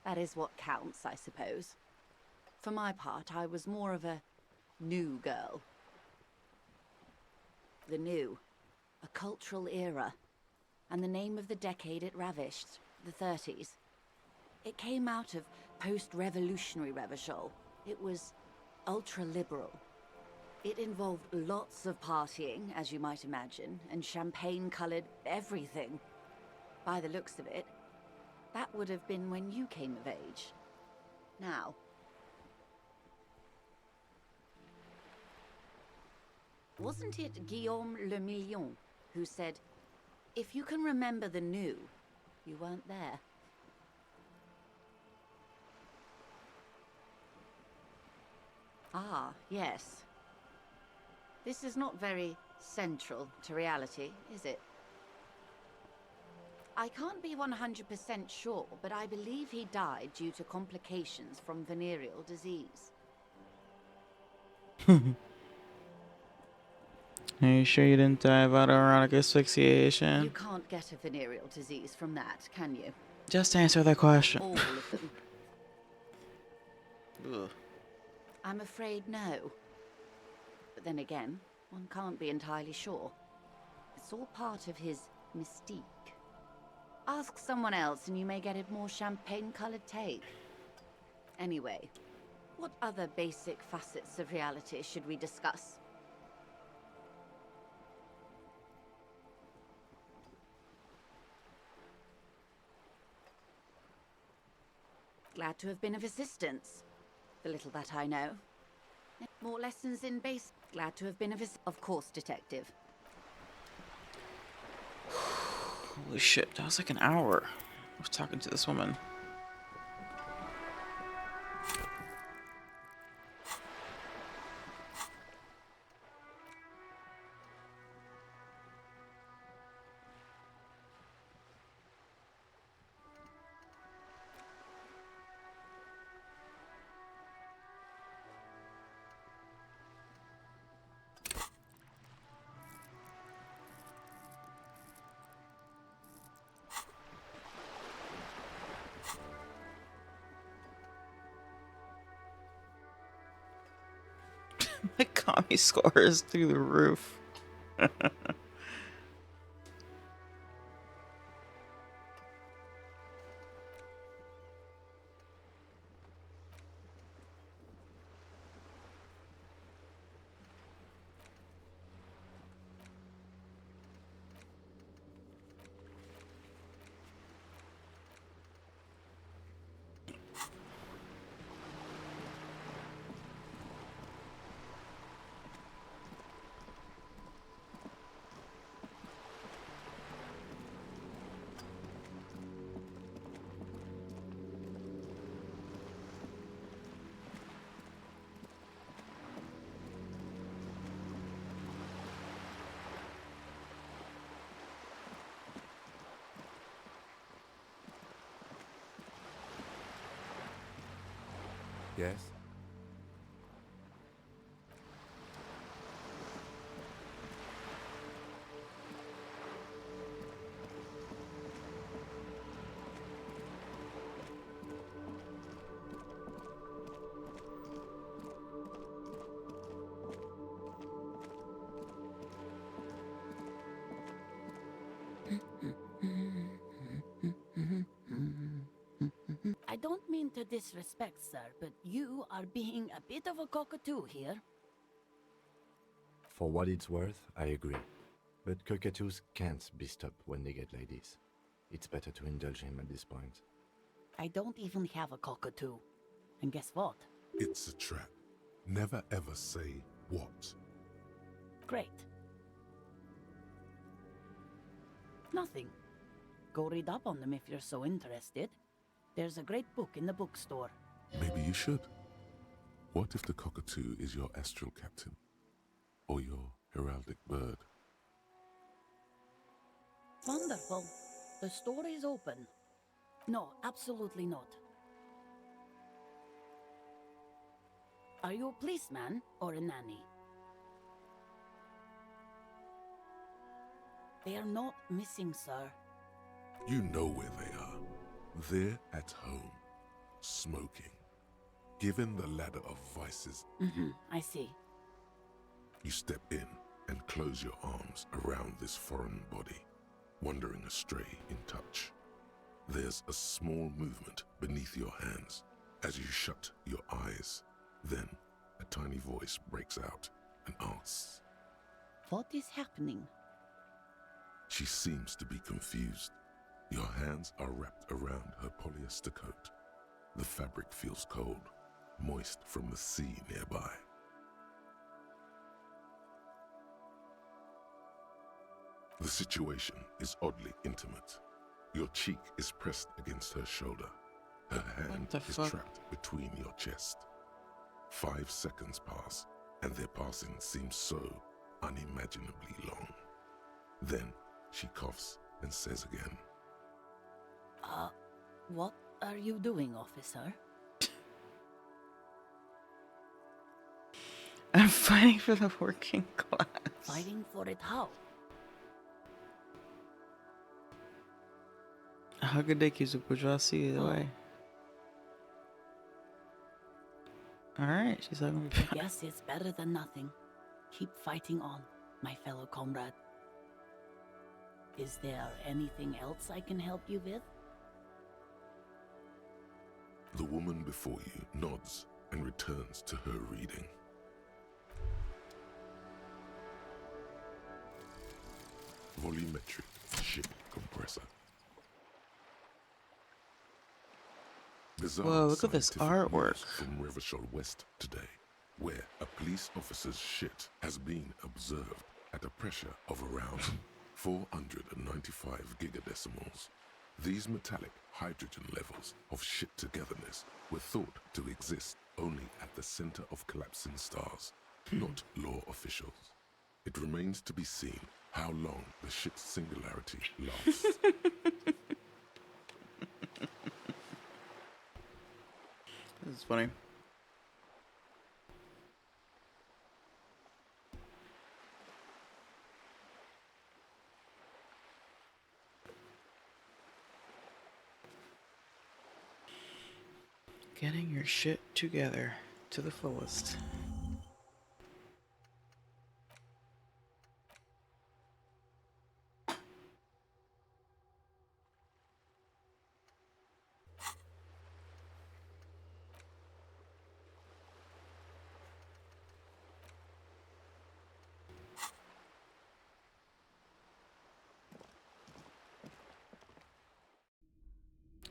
That is what counts, I suppose. For my part, I was more of a new girl. The new. A cultural era. And the name of the decade it ravished, the 30s. It came out of post-revolutionary Revachol. It was ultra-liberal. It involved lots of partying, as you might imagine, and champagne-colored everything. By the looks of it, that would have been when you came of age. Now. Wasn't it Guillaume Le Million who said, if you can remember the new, you weren't there? Ah, yes. This is not very central to reality, is it? I can't be 100% sure, but I believe he died due to complications from venereal disease. Are you sure you didn't die of autoerotic You asphyxiation? can't get a venereal disease from that, can you? Just answer that question. All of them. Ugh. I'm afraid no. But then again, one can't be entirely sure. It's all part of his mystique. Ask someone else and you may get a more champagne-colored take. Anyway, what other basic facets of reality should we discuss? Glad to have been of assistance. The little that I know. More lessons in base. Glad to have been of course, detective. Holy shit, that was like an hour of talking to this woman. My commie score is through the roof. Yes? I don't mean to disrespect, sir, but you are being a bit of a cockatoo here. For what it's worth, I agree. But cockatoos can't be stopped when they get ladies. It's better to indulge him at this point. I don't even have a cockatoo. And guess what? It's a trap. Never ever say what. Great. Nothing. Go read up on them if you're so interested. There's a great book in the bookstore. Maybe you should. What if the cockatoo is your astral captain? or your heraldic bird? Wonderful. The store is open. No, absolutely not. Are you a policeman or a nanny? They are not missing, sir. You know where they are. They're at home, smoking, given the ladder of vices. I see. You step in and close your arms around this foreign body, wandering astray in touch. There's a small movement beneath your hands as you shut your eyes. Then a tiny voice breaks out and asks, What is happening? She seems to be confused. Your hands are wrapped around her polyester coat. The fabric feels cold, moist from the sea nearby. The situation is oddly intimate. Your cheek is pressed against her shoulder. Her hand is trapped between your chest. 5 seconds pass, and their passing seems so unimaginably long. Then she coughs and says again, What are you doing, officer? I'm fighting for the working class. Fighting for it how? Hagedeki Zuboujasi, either way. Alright, she's talking I guess it's better than nothing. Keep fighting on, my fellow comrade. Is there anything else I can help you with? The woman before you nods and returns to her reading. Volumetric ship compressor. Bizarre Whoa, look at this scientific artwork. news from Revachol West today, where a police officer's shit has been observed at a pressure of around 495 gigadecimals. These metallic hydrogen levels of shit togetherness were thought to exist only at the center of collapsing stars, not law officials. It remains to be seen how long the shit's singularity lasts. This is funny. Getting your shit together to the fullest.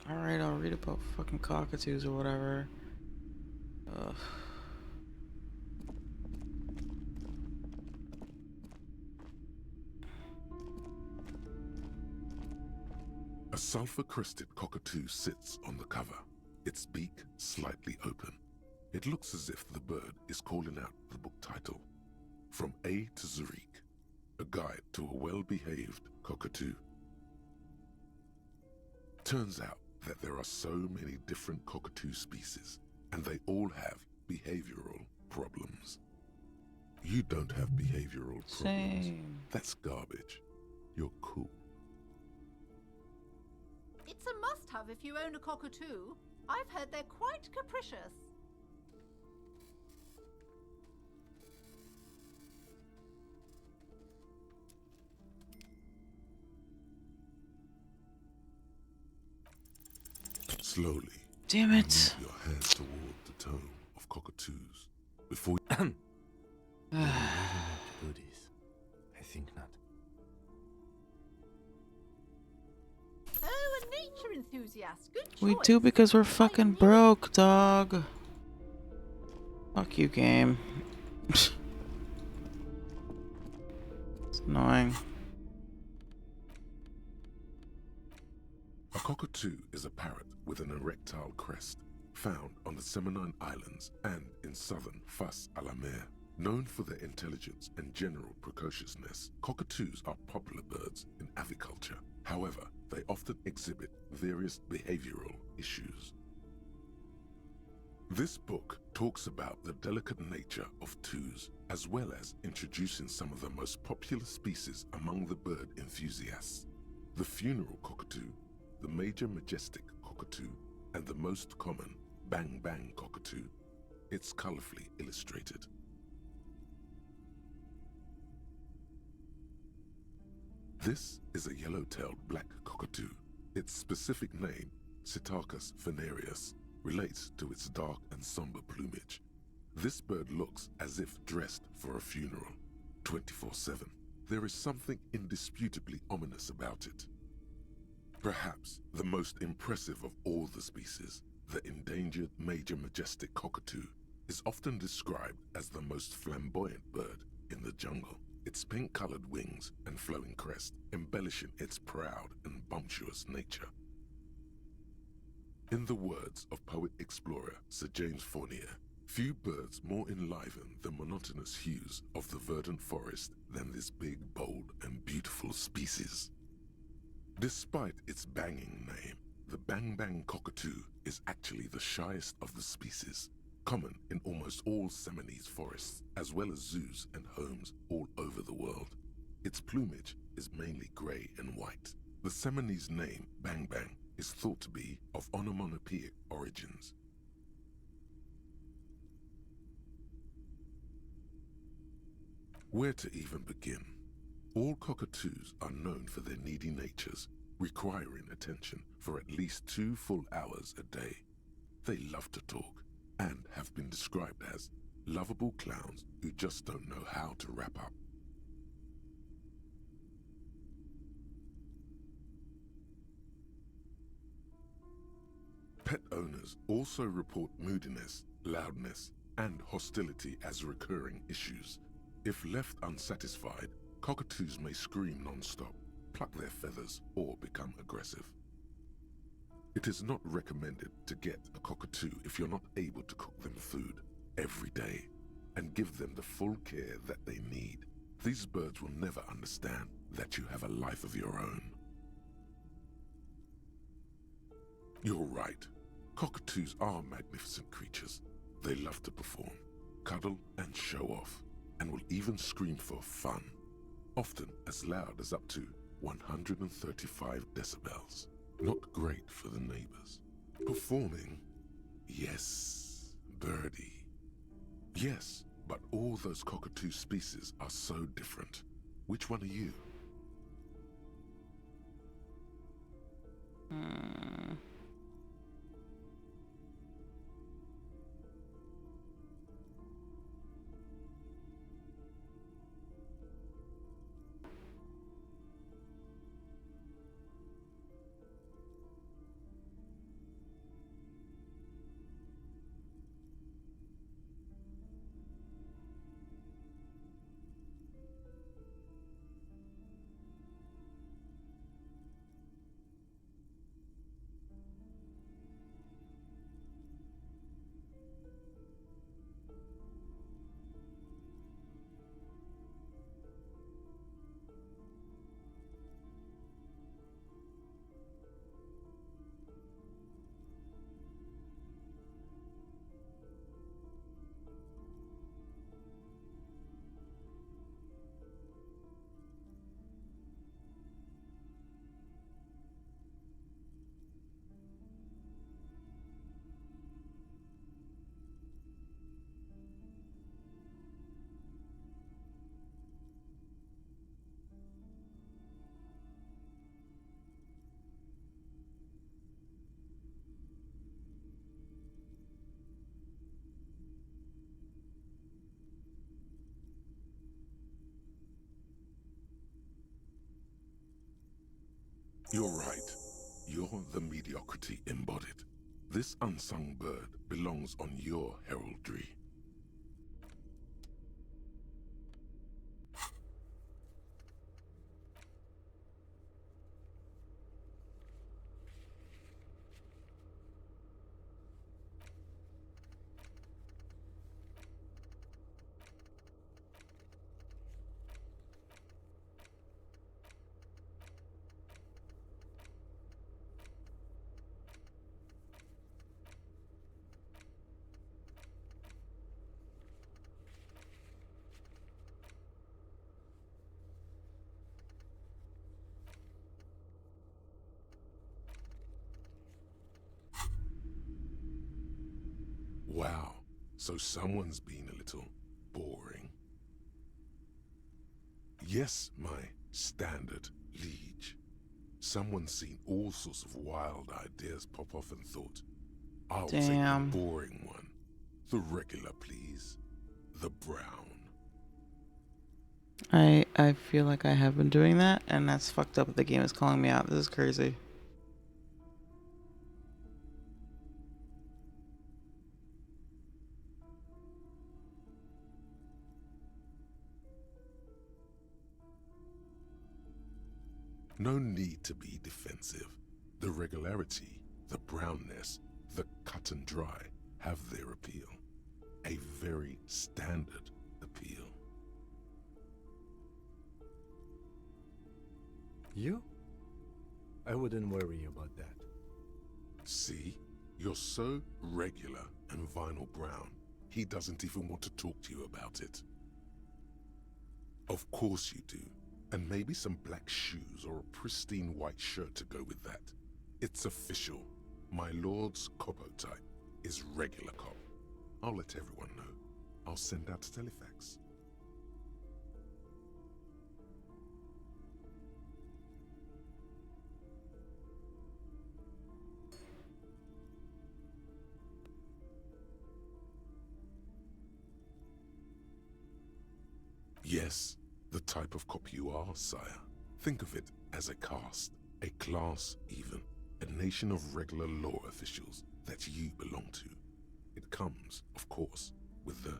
Alright, I'll read about fucking cockatoos or whatever. Ugh. A sulfur-crested cockatoo sits on the cover, its beak slightly open. It looks as if the bird is calling out the book title, From A to Zurich, a guide to a well-behaved cockatoo. Turns out that there are so many different cockatoo species, and they all have behavioral problems. You don't have behavioral problems. Same. That's garbage. You're cool. It's a must-have if you own a cockatoo. I've heard they're quite capricious. Slowly. Damn it. Move your hands toward the tome of cockatoos before Goodies. I think not. Oh, a nature enthusiast. Good choice. We do because we're fucking broke, dog. Fuck you, game. It's annoying. A cockatoo is a parrot with an erectile crest found on the Seminine Islands and in southern Fas a la Mer. Known for their intelligence and general precociousness, cockatoos are popular birds in aviculture. However, they often exhibit various behavioral issues. This book talks about the delicate nature of twos, as well as introducing some of the most popular species among the bird enthusiasts. The funeral cockatoo, the major majestic cockatoo, and the most common bang bang cockatoo. It's colorfully illustrated. This is a yellow-tailed black cockatoo. Its specific name, Psittacus venereus, relates to its dark and somber plumage. This bird looks as if dressed for a funeral, 24/7. There is something indisputably ominous about it. Perhaps the most impressive of all the species, the endangered major majestic cockatoo, is often described as the most flamboyant bird in the jungle. Its pink-colored wings and flowing crest embellishing its proud and bumptious nature. In the words of poet-explorer Sir James Fournier, few birds more enliven the monotonous hues of the verdant forest than this big, bold, and beautiful species. Despite its banging name, the bang-bang cockatoo is actually the shyest of the species, common in almost all Seminoles forests, as well as zoos and homes all over the world. Its plumage is mainly gray and white. The Seminoles name, bang bang, is thought to be of onomatopoeic origins. Where to even begin? All cockatoos are known for their needy natures, requiring attention for at least 2 full hours a day. They love to talk, and have been described as lovable clowns who just don't know how to wrap up. Pet owners also report moodiness, loudness, and hostility as recurring issues. If left unsatisfied, cockatoos may scream non-stop, pluck their feathers, or become aggressive. It is not recommended to get a cockatoo if you're not able to cook them food every day and give them the full care that they need. These birds will never understand that you have a life of your own. You're right. Cockatoos are magnificent creatures. They love to perform, cuddle, and show off, and will even scream for fun, often as loud as up to 135 decibels. Not great for the neighbors. Performing? Yes, birdie. Yes, but all those cockatoo species are so different. Which one are you? You're right. You're the mediocrity embodied. This unsung bird belongs on your heraldry. Wow, so someone's been a little boring. Yes, my standard liege. Someone's seen all sorts of wild ideas pop off and thought, I'll take the Damn. boring one. The regular, please. The brown. I feel like I have been doing that, and that's fucked up. The game is calling me out. This is crazy. No need to be defensive. The regularity, the brownness, the cut and dry have their appeal. A very standard appeal. You? I wouldn't worry about that. See? You're so regular and vinyl brown, he doesn't even want to talk to you about it. Of course you do. And maybe some black shoes or a pristine white shirt to go with that. It's official. My lord's Copo type is regular cop. I'll let everyone know. I'll send out a telefax. Yes, the type of cop you are, sire. Think of it as a caste, a class even, a nation of regular law officials that you belong to. It comes, of course, with the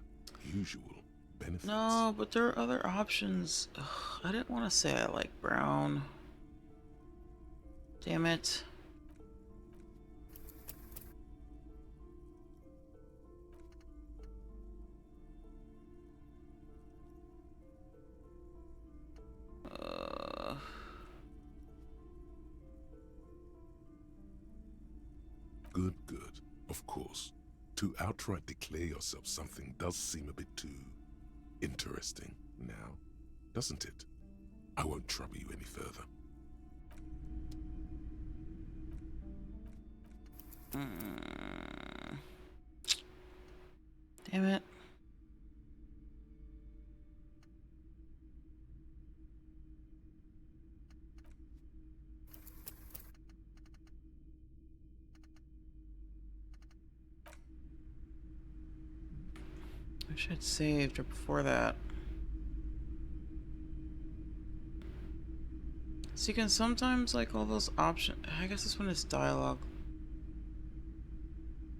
usual benefits. No, but there are other options. Ugh, I didn't want to say I like brown. Damn it. Good, good. Of course. To outright declare yourself something does seem a bit too interesting now, doesn't it? I won't trouble you any further. Damn it. I should have saved it before that. So you can sometimes like all those options. I guess this one is dialogue.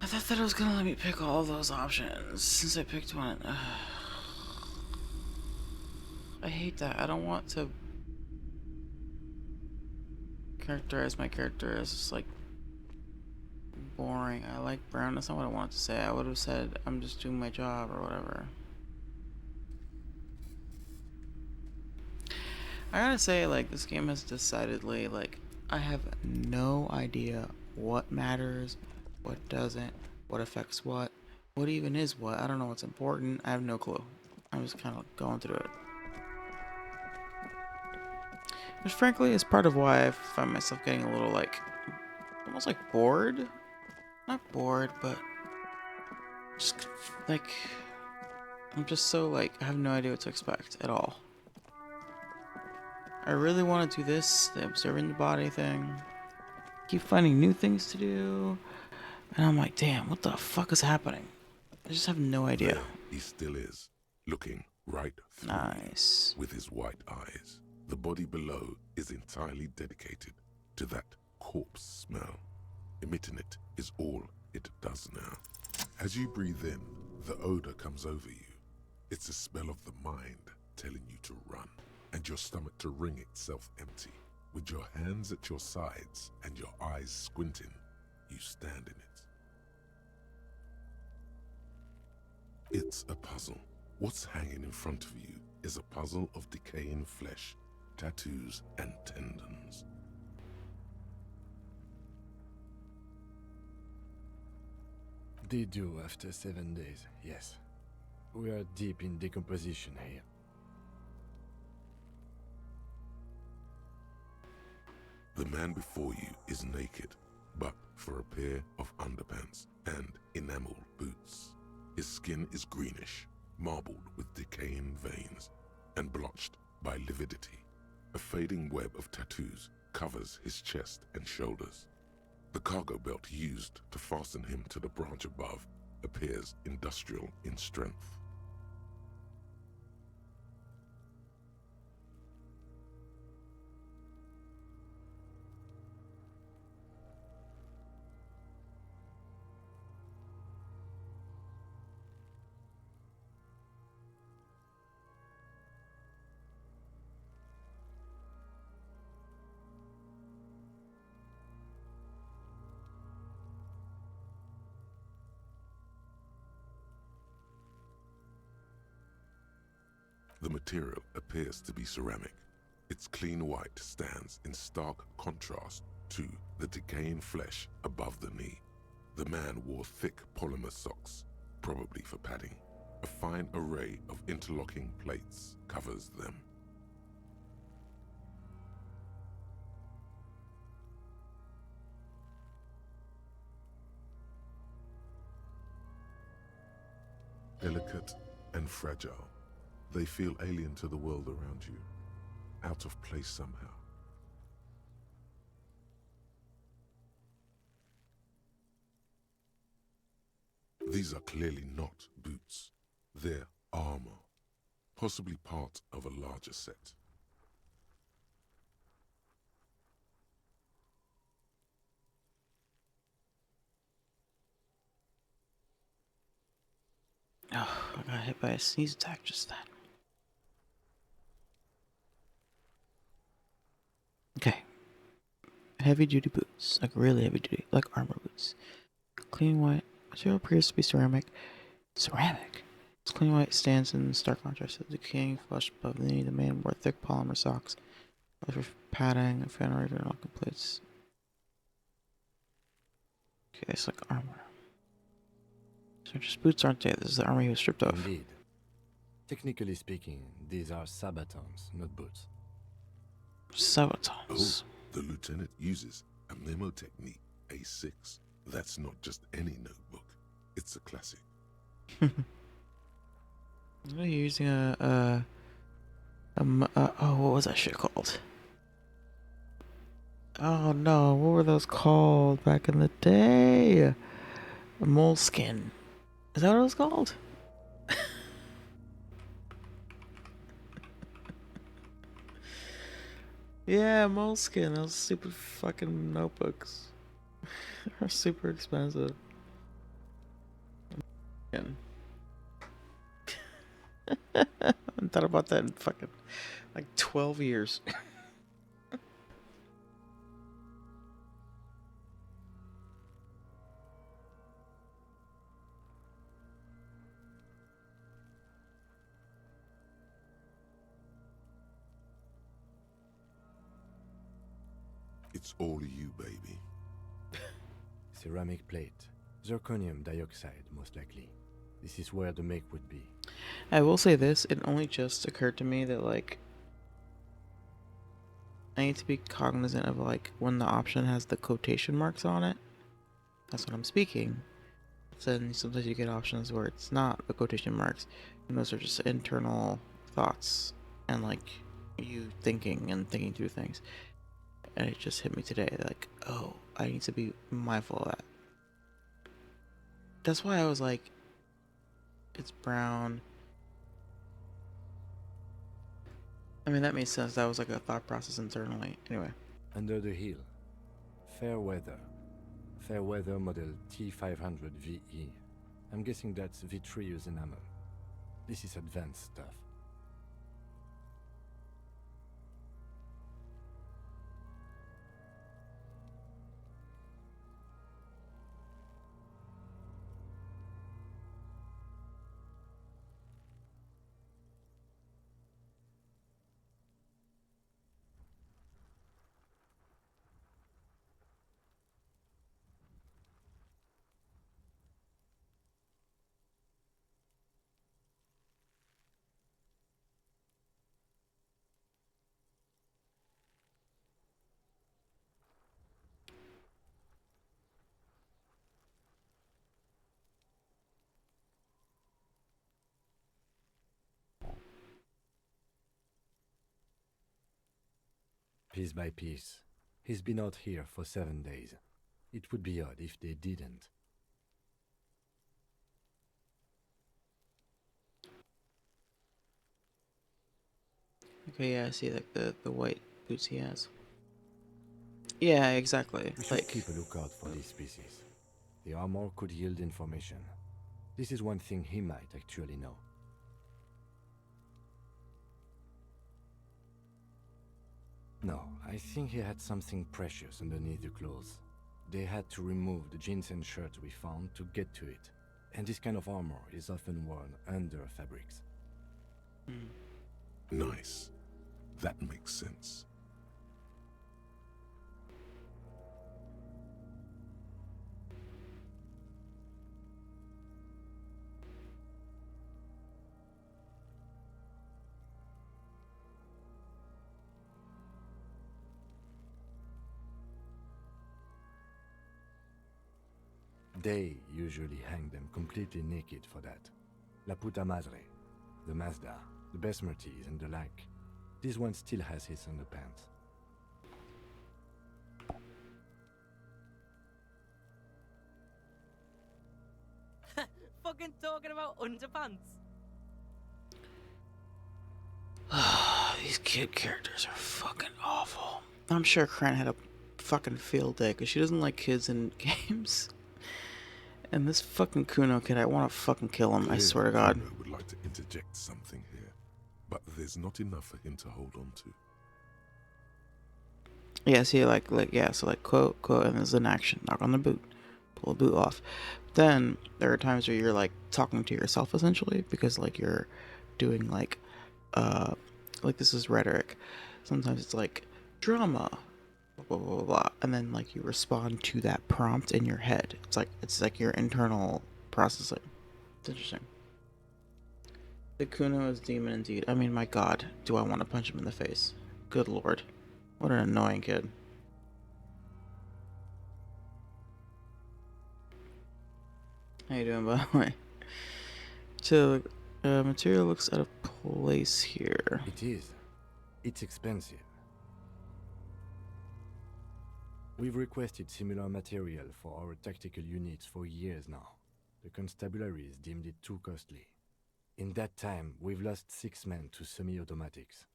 I thought that it was gonna let me pick all of those options since I picked one. I hate that. I don't want to characterize my character as just like boring. I like brown. That's not what I wanted to say. I would have said I'm just doing my job or whatever. I gotta say, like, this game has decidedly, like, I have no idea what matters, what doesn't, what affects what even is what. I don't know what's important. I have no clue. I'm just kind of going through it. Which, frankly, is part of why I find myself getting a little, like, almost like bored. Not bored, but just, like, I'm just so, like, I have no idea what to expect at all. I really want to do this, the observing the body thing. Keep finding new things to do. And I'm like, damn, what the fuck is happening? I just have no idea. There he still is, looking right through Nice. you with his white eyes. The body below is entirely dedicated to that corpse smell. Emitting it is all it does now. As you breathe in, the odor comes over you. It's a smell of the mind telling you to run, and your stomach to wring itself empty. With your hands at your sides and your eyes squinting, you stand in it. It's a puzzle. What's hanging in front of you is a puzzle of decaying flesh, tattoos, and tendons. They do after 7 days, yes. We are deep in decomposition here. The man before you is naked, but for a pair of underpants and enamel boots. His skin is greenish, marbled with decaying veins, and blotched by lividity. A fading web of tattoos covers his chest and shoulders. The cargo belt used to fasten him to the branch above appears industrial in strength. The material appears to be ceramic. Its clean white stands in stark contrast to the decaying flesh above the knee. The man wore thick polymer socks, probably for padding. A fine array of interlocking plates covers them. Delicate and fragile, they feel alien to the world around you, out of place somehow. These are clearly not boots. They're armor, possibly part of a larger set. Oh, I got hit by a sneeze attack just then. Okay. Heavy duty boots, like really heavy duty, like armor boots. Clean white material appears to be ceramic. Ceramic? Its clean white stands in stark contrast to the decaying flesh above the knee. The man wore thick polymer socks, with padding, and fan or interlocking plates. Okay, it's like armor. So just boots, aren't they? This is the armor he was stripped of. Indeed. Technically speaking, these are sabatons, not boots. Sabatons. Oh, the lieutenant uses a memo technique A6. That's not just any notebook. It's a classic. Are you using oh, what was that shit called? Oh no, what were those called back in the day? A moleskin. Is that what it was called? Yeah, moleskin. Those stupid fucking notebooks. They're super expensive. I haven't thought about that in fucking like 12 years. It's all you, baby. Ceramic plate. Zirconium dioxide, most likely. This is where the make would be. I will say this, it only just occurred to me that, like, I need to be cognizant of, like, when the option has the quotation marks on it. That's what I'm speaking. Then sometimes you get options where it's not the quotation marks, and those are just internal thoughts and, like, you thinking and thinking through things. And it just hit me today, like, oh, I need to be mindful of that. That's why I was like, it's brown. I mean, that makes sense. That was like a thought process internally. Anyway. Under the hill. Fair weather. Fair weather model T500VE. I'm guessing that's vitreous enamel. This is advanced stuff. Piece by piece. He's been out here for 7 days. It would be odd if they didn't. Okay, yeah, I see like the white boots he has. Yeah, exactly. We should Like, keep a lookout for these species. The armor could yield information. This is one thing he might actually know. No, I think he had something precious underneath the clothes. They had to remove the jeans and shirt we found to get to it. And this kind of armor is often worn under fabrics. Nice. That makes sense. They usually hang them completely naked for that. La puta madre, the Mazda, the Besmerties and the like. This one still has his underpants. Fucking talking about underpants. these kid characters are fucking awful. I'm sure Karen had a fucking field day because she doesn't like kids in games. And this fucking Kuno kid, I want to fucking kill him, I swear to God. Kuno would like to interject something here, but there's not enough for him to hold on to. Yeah, see, yeah, so like, quote, and there's an action, knock on the boot, pull the boot off. Then, there are times where you're, like, talking to yourself, essentially, because, like, you're doing, like this is rhetoric. Sometimes it's, like, drama, blah, blah, blah, blah, and then, like, you respond to that prompt in your head. It's like your internal processing. It's interesting. The Kuno is demon indeed. I mean, my God, do I want to punch him in the face? Good Lord. What an annoying kid. How you doing, by the way? So, material looks out of place here. It is. It's expensive. We've requested similar material for our tactical units for years now. The constabularies deemed it too costly. In that time, we've lost 6 men to semi-automatics.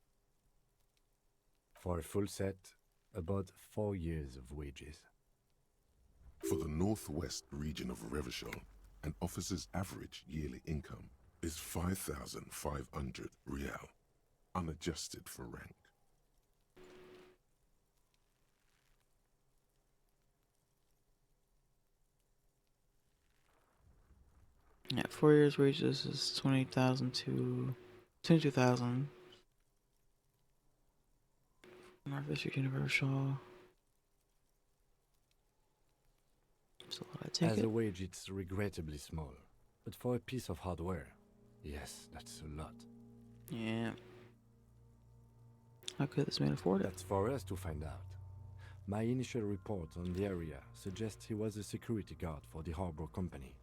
For a full set, about 4 years of wages. For the northwest region of Revachol, an officer's average yearly income is 5,500 real, unadjusted for rank. Yeah, 4 years wages is 20,000 to 22,000. North District Universal. So I take As it. a wage, it's regrettably small. But for a piece of hardware, yes, that's a lot. Yeah. How could this man afford it? That's for us to find out. My initial report on the area suggests he was a security guard for the harbor company.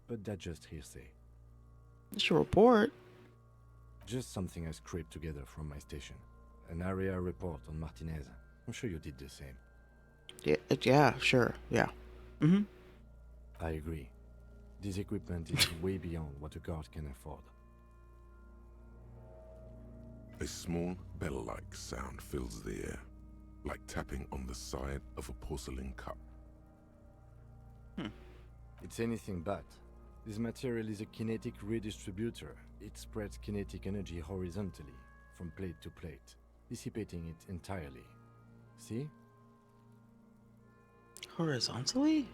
But that's just hearsay. It's your report. Just something I scraped together from my station. An area report on Martinez. I'm sure you did the same. Yeah, sure, yeah. Mm-hmm. I agree. This equipment is way beyond what a guard can afford. A small bell-like sound fills the air, like tapping on the side of a porcelain cup. It's anything but. This material is a kinetic redistributor. It spreads kinetic energy horizontally, from plate to plate, dissipating it entirely. See? Horizontally?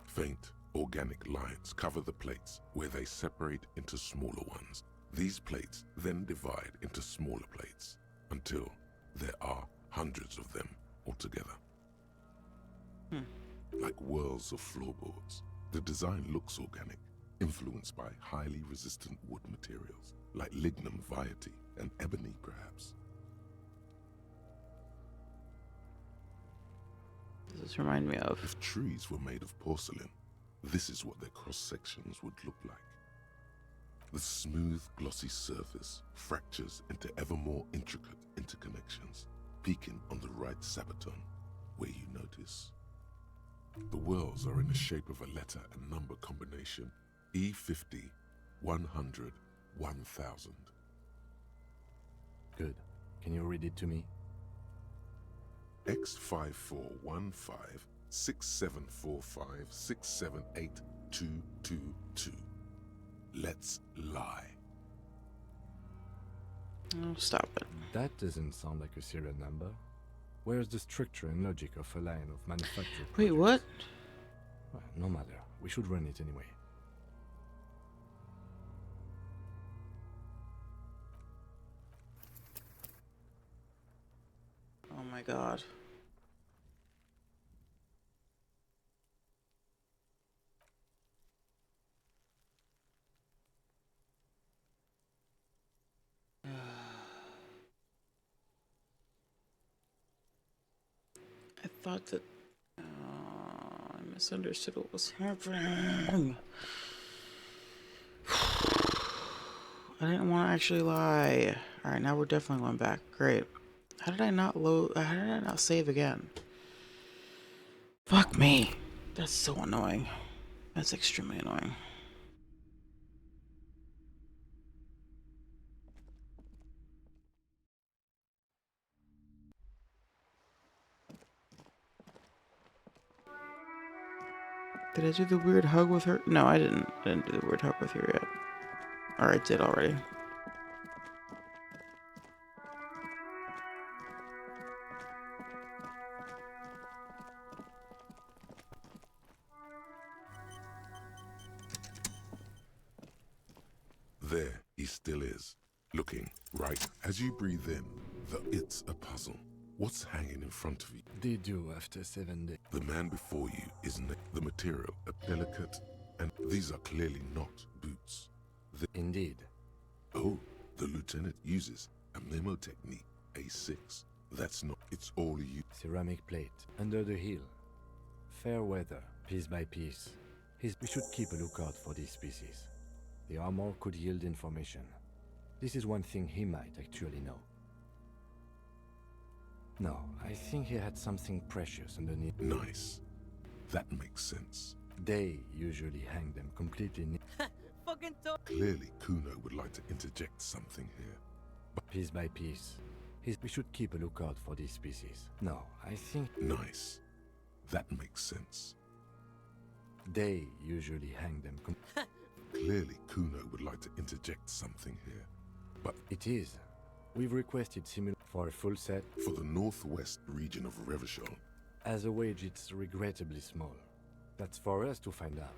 Faint, organic lines cover the plates where they separate into smaller ones. These plates then divide into smaller plates until there are hundreds of them altogether. Like whirls of floorboards. The design looks organic, influenced by highly resistant wood materials, like lignum vitae and ebony, perhaps. Does this remind me of? If trees were made of porcelain, this is what their cross-sections would look like. The smooth, glossy surface fractures into ever more intricate interconnections, peeking on the right sabaton, where you notice the whorls are in the shape of a letter and number combination: E50, 100, 1000. Good. Can you read it to me? X5415 6745 678222. Let's lie. Oh, stop it. That doesn't sound like a serial number. Where's the structure and logic of a line of manufactured Wait, products? what? Well, no matter. We should run it anyway. Oh my god. I thought that I misunderstood what was happening. I didn't want to actually lie. Alright, now we're definitely going back. Great. How did I not load? How did I not save again? Fuck me. That's so annoying. That's extremely annoying. Did I do the weird hug with her? No, I didn't. I didn't do the weird hug with her yet. Or I did already. There he still is, looking right as you breathe in. It's a puzzle. What's hanging in front of you? They do after 7 days. The man before you isn't the material, a delicate, and these are clearly not boots. Indeed. Oh, the lieutenant uses a memo technique, A6. That's not, it's all you. Ceramic plate, under the heel. Fair weather, piece by piece. We should keep a lookout for these species. The armor could yield information. This is one thing he might actually know. No, I think he had something precious underneath. Nice. That makes sense. They usually hang them completely. Fucking talk. Clearly, Kuno would like to interject something here. But piece by piece. We should keep a lookout for these species. No, I think. Nice. That makes sense. They usually hang them. Clearly, Kuno would like to interject something here. But it is. We've requested similar for a full set. For the northwest region of Revachol. As a wage, it's regrettably small. That's for us to find out.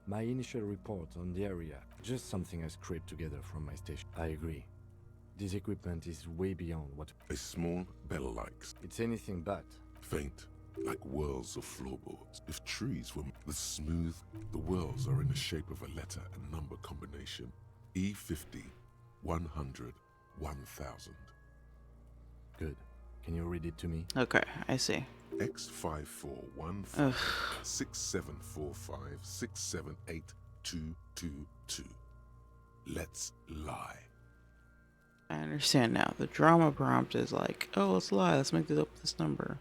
My initial report on the area, just something I scraped together from my station. I agree. This equipment is way beyond what a small bell likes. It's anything but. Faint, like whirls of floorboards. If trees were the whirls are in the shape of a letter and number combination. E50, 100, 1000. Good. Can you read it to me? Okay, I see. X5415 6745 678222. Let's lie. I understand now. The drama prompt is like, oh, let's lie. Let's make this number.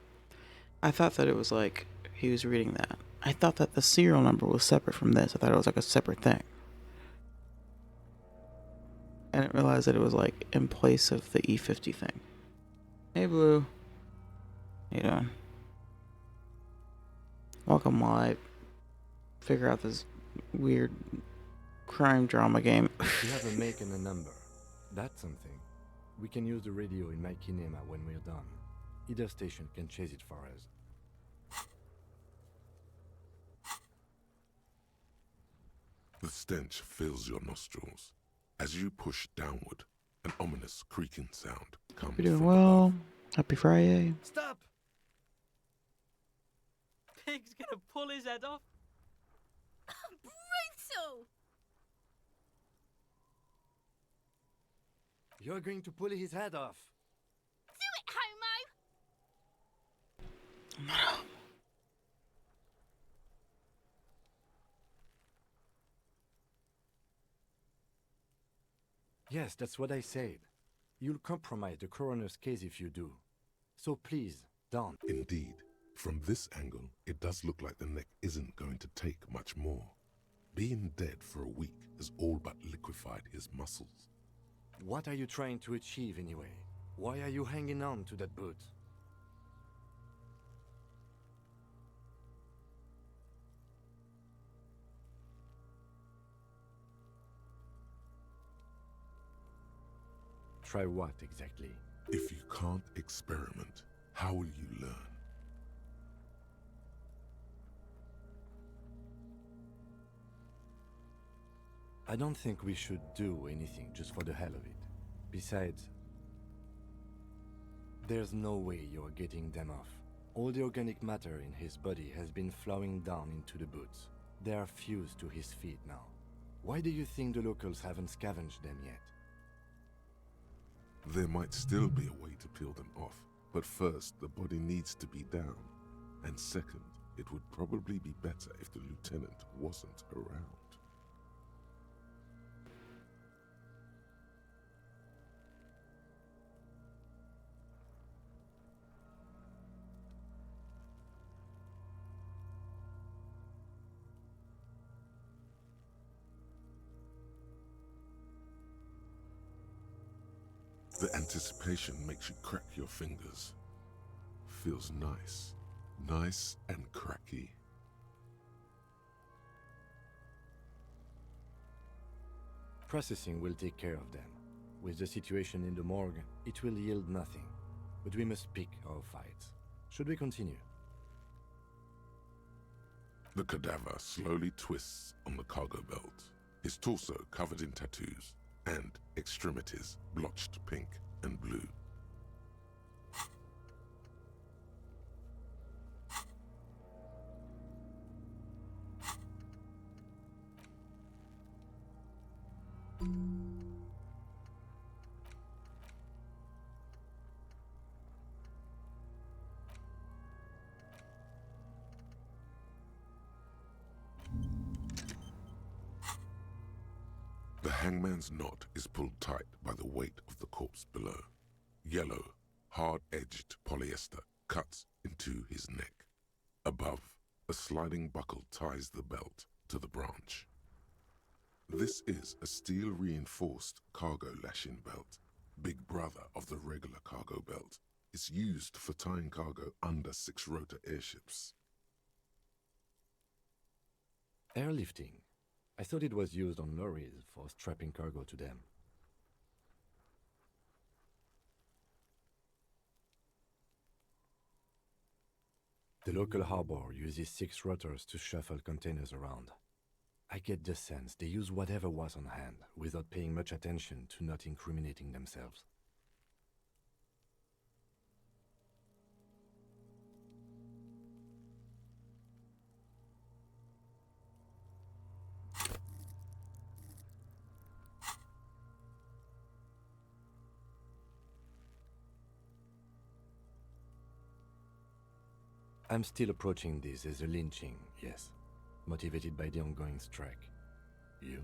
I thought that it was like he was reading that. I thought that the serial number was separate from this. I thought it was like a separate thing. I didn't realize that it was like in place of the E50 thing. Hey, Blue. How you doing? Welcome while I figure out this weird crime drama game. We have a make and a number. That's something. We can use the radio in my kinema when we're done. Either station can chase it for us. The stench fills your nostrils. As you push downward, an ominous creaking sound comes You're doing from well. above. Happy Friday. Stop! Pig's gonna pull his head off. Brutal! You're going to pull his head off. Do it, homo! Yes, that's what I said. You'll compromise the coroner's case if you do. So please, don't. Indeed, from this angle, it does look like the neck isn't going to take much more. Being dead for a week has all but liquefied his muscles. What are you trying to achieve anyway? Why are you hanging on to that boot? Try what exactly? If you can't experiment, how will you learn? I don't think we should do anything just for the hell of it. Besides, there's no way you're getting them off. All the organic matter in his body has been flowing down into the boots. They are fused to his feet now. Why do you think the locals haven't scavenged them yet? There might still be a way to peel them off, but first the body needs to be down. And second, it would probably be better if the lieutenant wasn't around. The anticipation makes you crack your fingers. Feels nice. Nice and cracky. Processing will take care of them. With the situation in the morgue, it will yield nothing. But we must pick our fights. Should we continue? The cadaver slowly twists on the cargo belt, his torso covered in tattoos, and extremities blotched pink and blue. The hangman's knot is pulled tight by the weight of the corpse below. Yellow, hard-edged polyester cuts into his neck. Above, a sliding buckle ties the belt to the branch. This is a steel-reinforced cargo lashing belt, big brother of the regular cargo belt. It's used for tying cargo under six-rotor airships. Airlifting. I thought it was used on lorries for strapping cargo to them. The local harbor uses 6 rotors to shuffle containers around. I get the sense they use whatever was on hand, without paying much attention to not incriminating themselves. I'm still approaching this as a lynching, yes, motivated by the ongoing strike. You?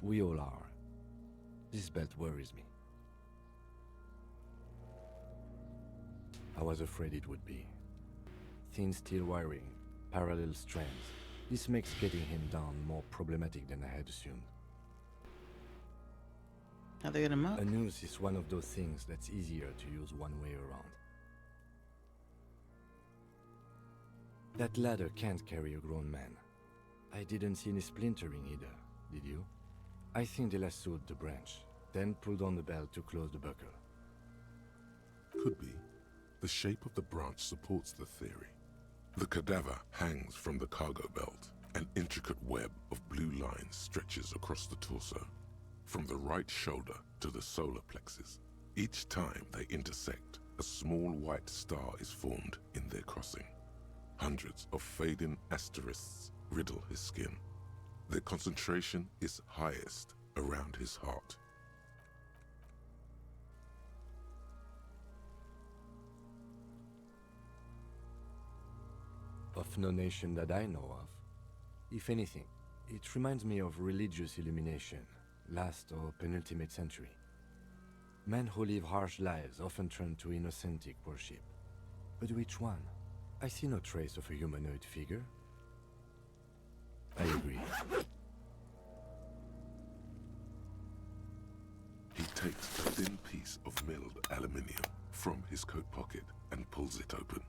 We all are. This belt worries me. I was afraid it would be. Thin steel wiring, parallel strands. This makes getting him down more problematic than I had assumed. How'd they get him up? A noose is one of those things that's easier to use one way around. That ladder can't carry a grown man. I didn't see any splintering either, did you? I think they lassoed the branch, then pulled on the belt to close the buckle. Could be. The shape of the branch supports the theory. The cadaver hangs from the cargo belt. An intricate web of blue lines stretches across the torso, from the right shoulder to the solar plexus. Each time they intersect, a small white star is formed in their crossing. Hundreds of fading asterisks riddle his skin. Their concentration is highest around his heart. Of no nation that I know of. If anything, it reminds me of religious illumination, last or penultimate century. Men who live harsh lives often turn to innocent worship. But which one? I see no trace of a humanoid figure. I agree. He takes a thin piece of milled aluminium from his coat pocket and pulls it open.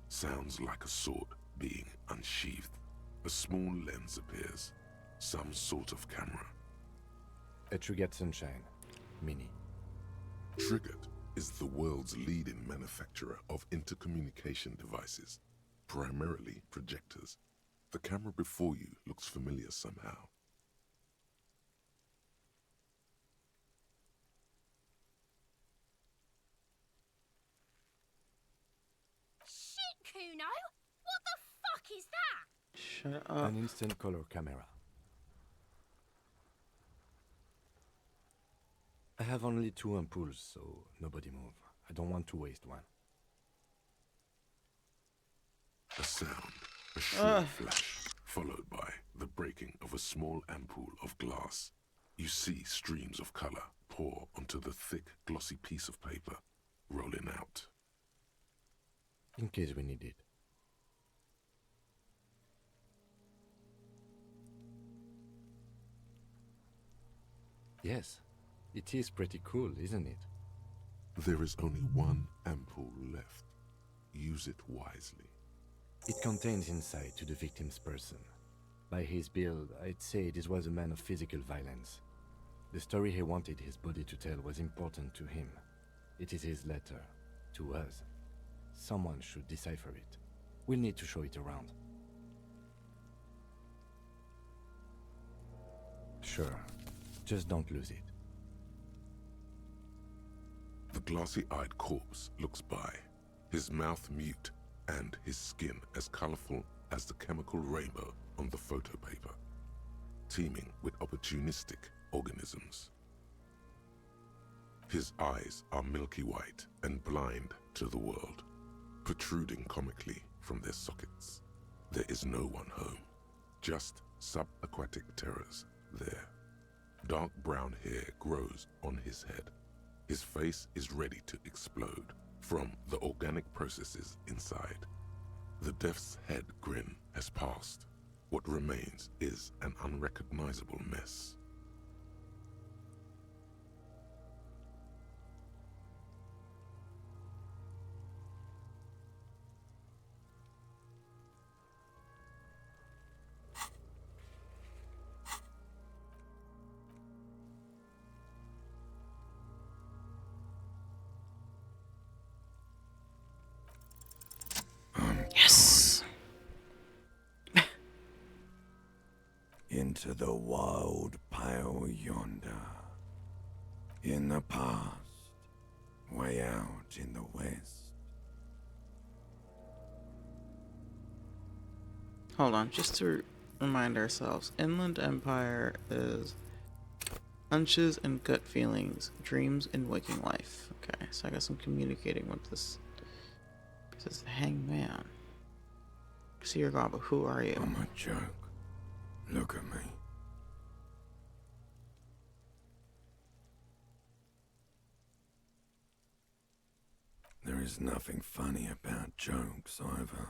Sounds like a sword being unsheathed. A small lens appears. Some sort of camera. A Trigger Sunshine. Mini. Triggered is the world's leading manufacturer of intercommunication devices, primarily projectors. The camera before you looks familiar somehow. Shit, Kuno! What the fuck is that? Shut up. An instant color camera. I have only 2 ampoules, so nobody move. I don't want to waste one. A sound, a shrill flash, followed by the breaking of a small ampoule of glass. You see streams of color pour onto the thick, glossy piece of paper, rolling out. In case we need it. Yes, it is pretty cool, isn't it? There is only one ampoule left. Use it wisely. It contains insight to the victim's person. By his build, I'd say this was a man of physical violence. The story he wanted his body to tell was important to him. It is his letter, to us. Someone should decipher it. We'll need to show it around. Sure, just don't lose it. The glossy-eyed corpse looks by, his mouth mute and his skin as colorful as the chemical rainbow on the photo paper, teeming with opportunistic organisms. His eyes are milky white and blind to the world, protruding comically from their sockets. There is no one home, just subaquatic terrors there. Dark brown hair grows on his head. His face is ready to explode from the organic processes inside. The death's head grin has passed. What remains is an unrecognizable mess. Yes! Into the wild pale yonder. In the past, way out in the west. Hold on, just to remind ourselves, Inland Empire is hunches and gut feelings, dreams and waking life. Okay, so I guess I'm communicating with this. This is the hangman. See your god, but who are you? I'm a joke. Look at me. There is nothing funny about jokes either.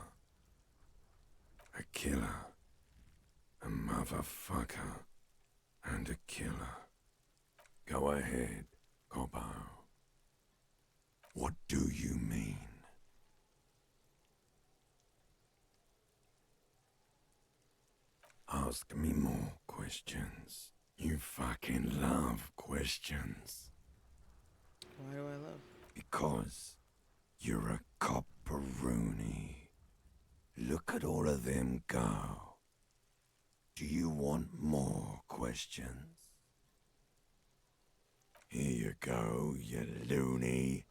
A killer, a motherfucker, and a killer. Go ahead, Cobbo. What do you mean? Ask me more questions. You fucking love questions. Why do I love? Because you're a copperoonie. Look at all of them go. Do you want more questions? Here you go, you loony.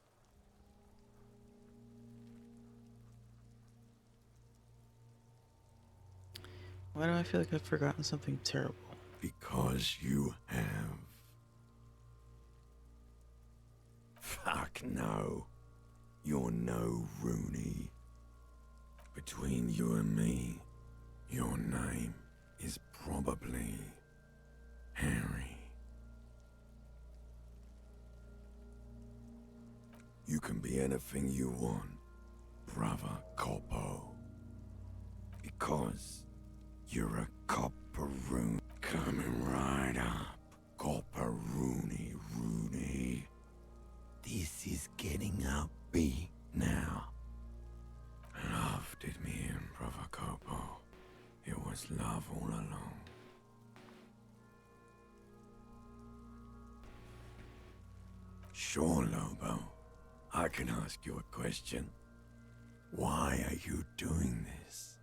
Why do I feel like I've forgotten something terrible? Because you have. Fuck no. You're no Rooney. Between you and me, your name is probably Harry. You can be anything you want, brother Corpo. Because you're a copperoon. Coming right up, Copperoony Rooney. This is getting upbeat now. Love did me in, brother Corpo. It was love all along. Sure, Lobo. I can ask you a question. Why are you doing this?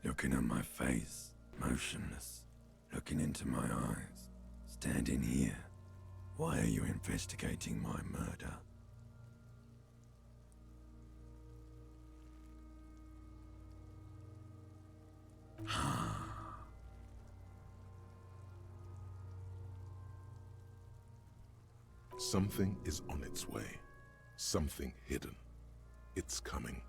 Looking at my face, motionless, looking into my eyes, standing here. Why are you investigating my murder? Something is on its way. Something hidden. It's coming.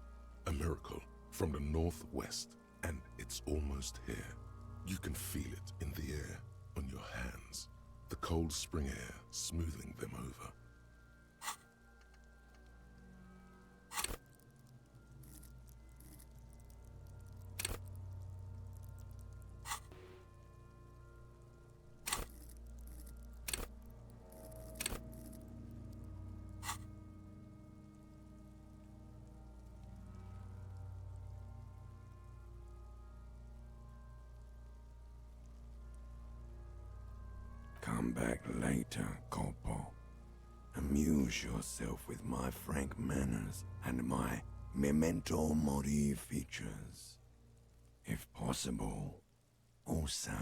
A miracle from the northwest, and it's almost here. You can feel it in the air, on your hands. The cold spring air smoothing them over. Come back later, Corpo. Amuse yourself with my frank manners and my memento mori features. If possible, also,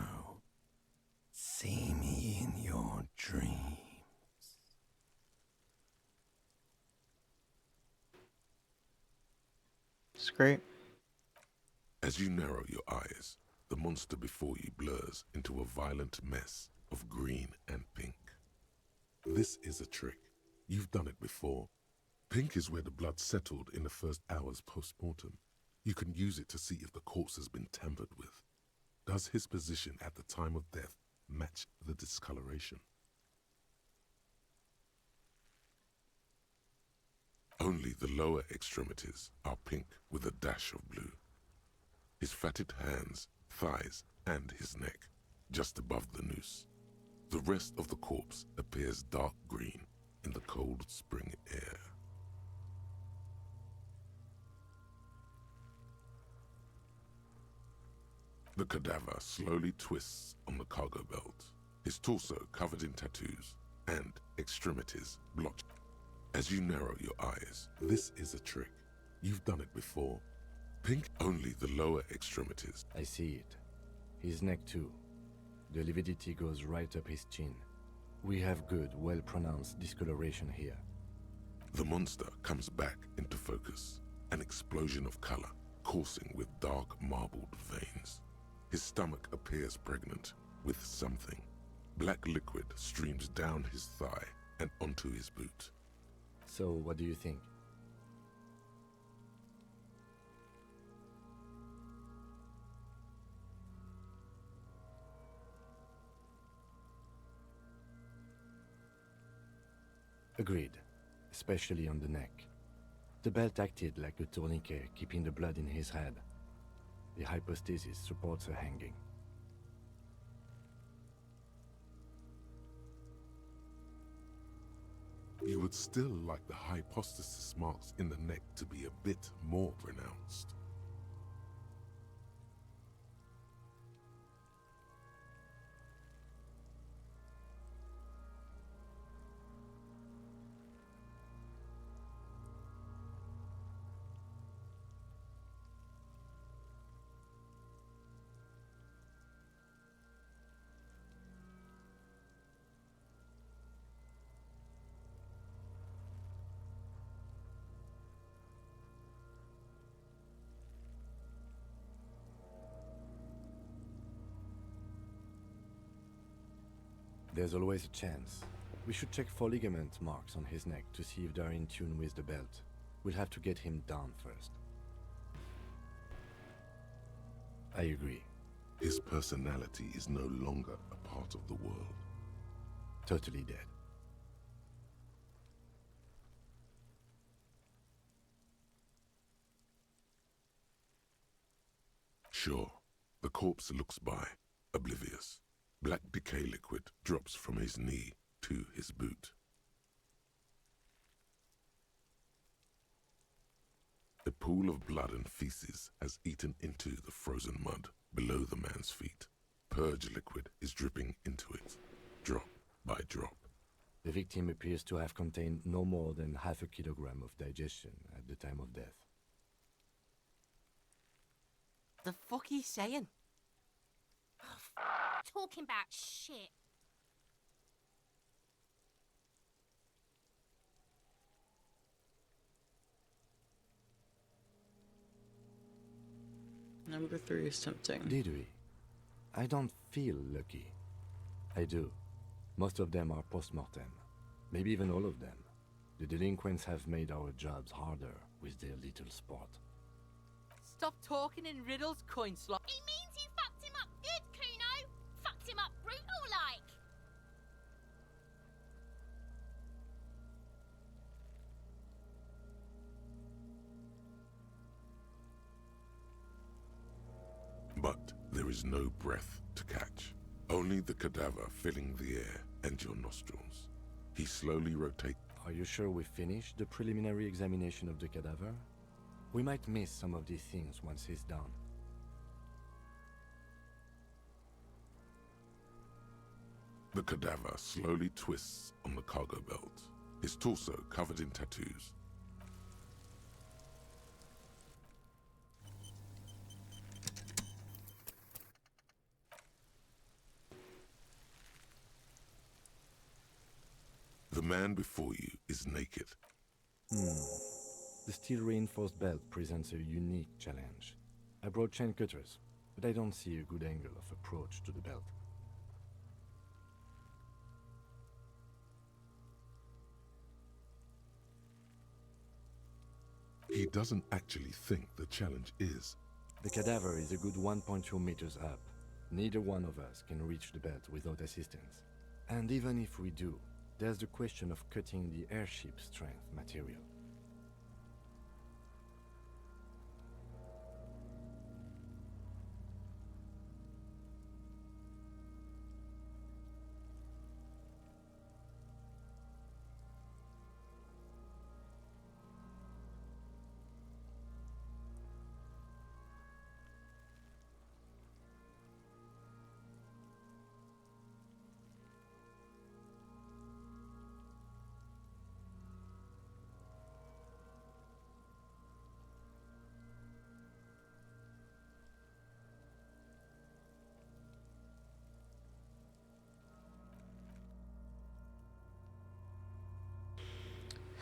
see me in your dreams. It's great. As you narrow your eyes, the monster before you blurs into a violent mess of green and pink. This is a trick. You've done it before. Pink is where the blood settled in the first hours post-mortem. You can use it to see if the corpse has been tampered with. Does his position at the time of death match the discoloration? Only the lower extremities are pink with a dash of blue. His fatted hands, thighs, and his neck, just above the noose. The rest of the corpse appears dark green in the cold spring air. The cadaver slowly twists on the cargo belt, his torso covered in tattoos and extremities blotched. As you narrow your eyes, this is a trick. You've done it before. Pink, only the lower extremities. I see it. His neck too. The lividity goes right up his chin. We have good, well-pronounced discoloration here. The monster comes back into focus, an explosion of color, coursing with dark marbled veins. His stomach appears pregnant with something. Black liquid streams down his thigh and onto his boot. So, what do you think? Agreed, especially on the neck. The belt acted like a tourniquet, keeping the blood in his head. The hypostasis supports a hanging. You would still like the hypostasis marks in the neck to be a bit more pronounced. There's always a chance. We should check for ligament marks on his neck to see if they're in tune with the belt. We'll have to get him down first. I agree. His personality is no longer a part of the world. Totally dead. Sure, the corpse looks by, oblivious. Black decay liquid drops from his knee to his boot. A pool of blood and feces has eaten into the frozen mud below the man's feet. Purge liquid is dripping into it, drop by drop. The victim appears to have contained no more than half a kilogram of digestion at the time of death. The fuck he's saying? Talking about shit. Number 3 is tempting. Did we? I don't feel lucky. I do. Most of them are post-mortem. Maybe even all of them. The delinquents have made our jobs harder with their little sport. Stop talking in riddles, coin slot. He means you fucked him up good, Kuno. Fucked him up brutal like. But there is no breath to catch. Only the cadaver filling the air and your nostrils. He slowly rotates. Are you sure we finished the preliminary examination of the cadaver? We might miss some of these things once he's done. The cadaver slowly twists on the cargo belt, his torso covered in tattoos. The man before you is naked. The steel-reinforced belt presents a unique challenge. I brought chain cutters, but I don't see a good angle of approach to the belt. He doesn't actually think the challenge is. The cadaver is a good 1.2 meters up. Neither one of us can reach the belt without assistance. And even if we do, there's the question of cutting the airship strength material.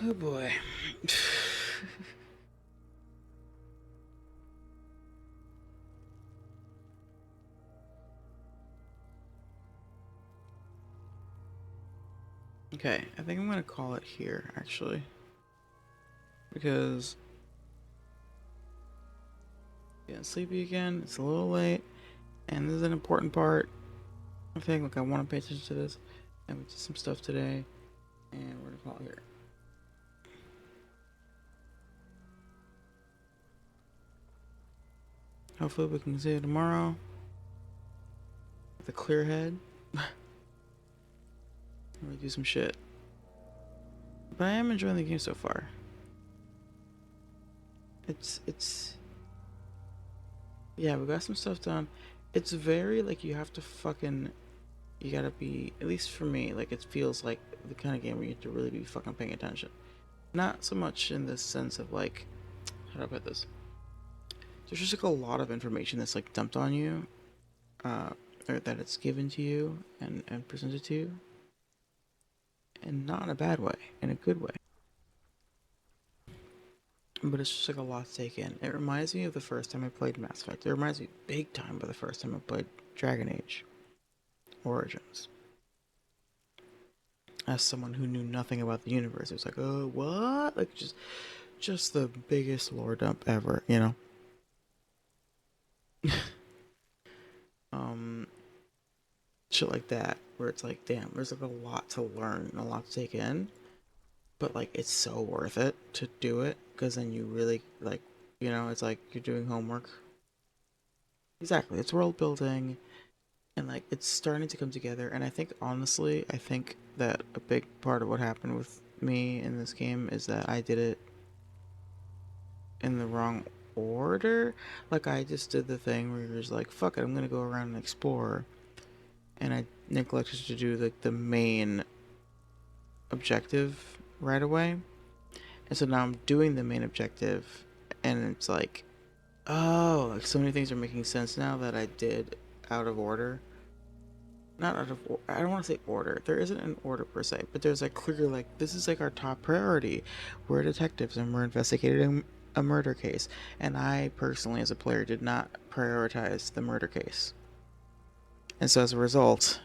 Oh boy. Okay, I think I'm gonna call it here, actually. Because getting sleepy again, it's a little late, and this is an important part. I think, like, I want to pay attention to this, and we did some stuff today, and we're gonna call it here. Hopefully we can see it tomorrow with a clear head. Really do some shit. But I am enjoying the game so far. Yeah, we got some stuff done. It's very, like, you have to fucking, you gotta be, at least for me, like, it feels like the kind of game where you have to really be fucking paying attention. Not so much in the sense of, like, how do I put this? There's just like a lot of information that's like dumped on you, or that it's given to you and presented to you, and not in a bad way, in a good way. But it's just like a lot to take in. It reminds me of the first time I played Mass Effect. It reminds me big time of the first time I played Dragon Age Origins. As someone who knew nothing about the universe, it was like, oh, what? Like, just the biggest lore dump ever, you know? Shit like that, where it's like, damn, there's like a lot to learn and a lot to take in, but like it's so worth it to do it, because then you really, like, you know, it's like you're doing homework, exactly, it's world building, and like it's starting to come together. And I think honestly, I think that a big part of what happened with me in this game is that I did it in the wrong order. Like I just did the thing where you're just like, fuck it, I'm gonna go around and explore, and I neglected to do like the main objective right away. And so now I'm doing the main objective, and it's like, oh, like so many things are making sense now that I did out of order. Not out of, I don't want to say order. There isn't an order per se, but there's like clearly like this is like our top priority. We're detectives and we're investigating a murder case, and I personally, as a player, did not prioritize the murder case, and so as a result,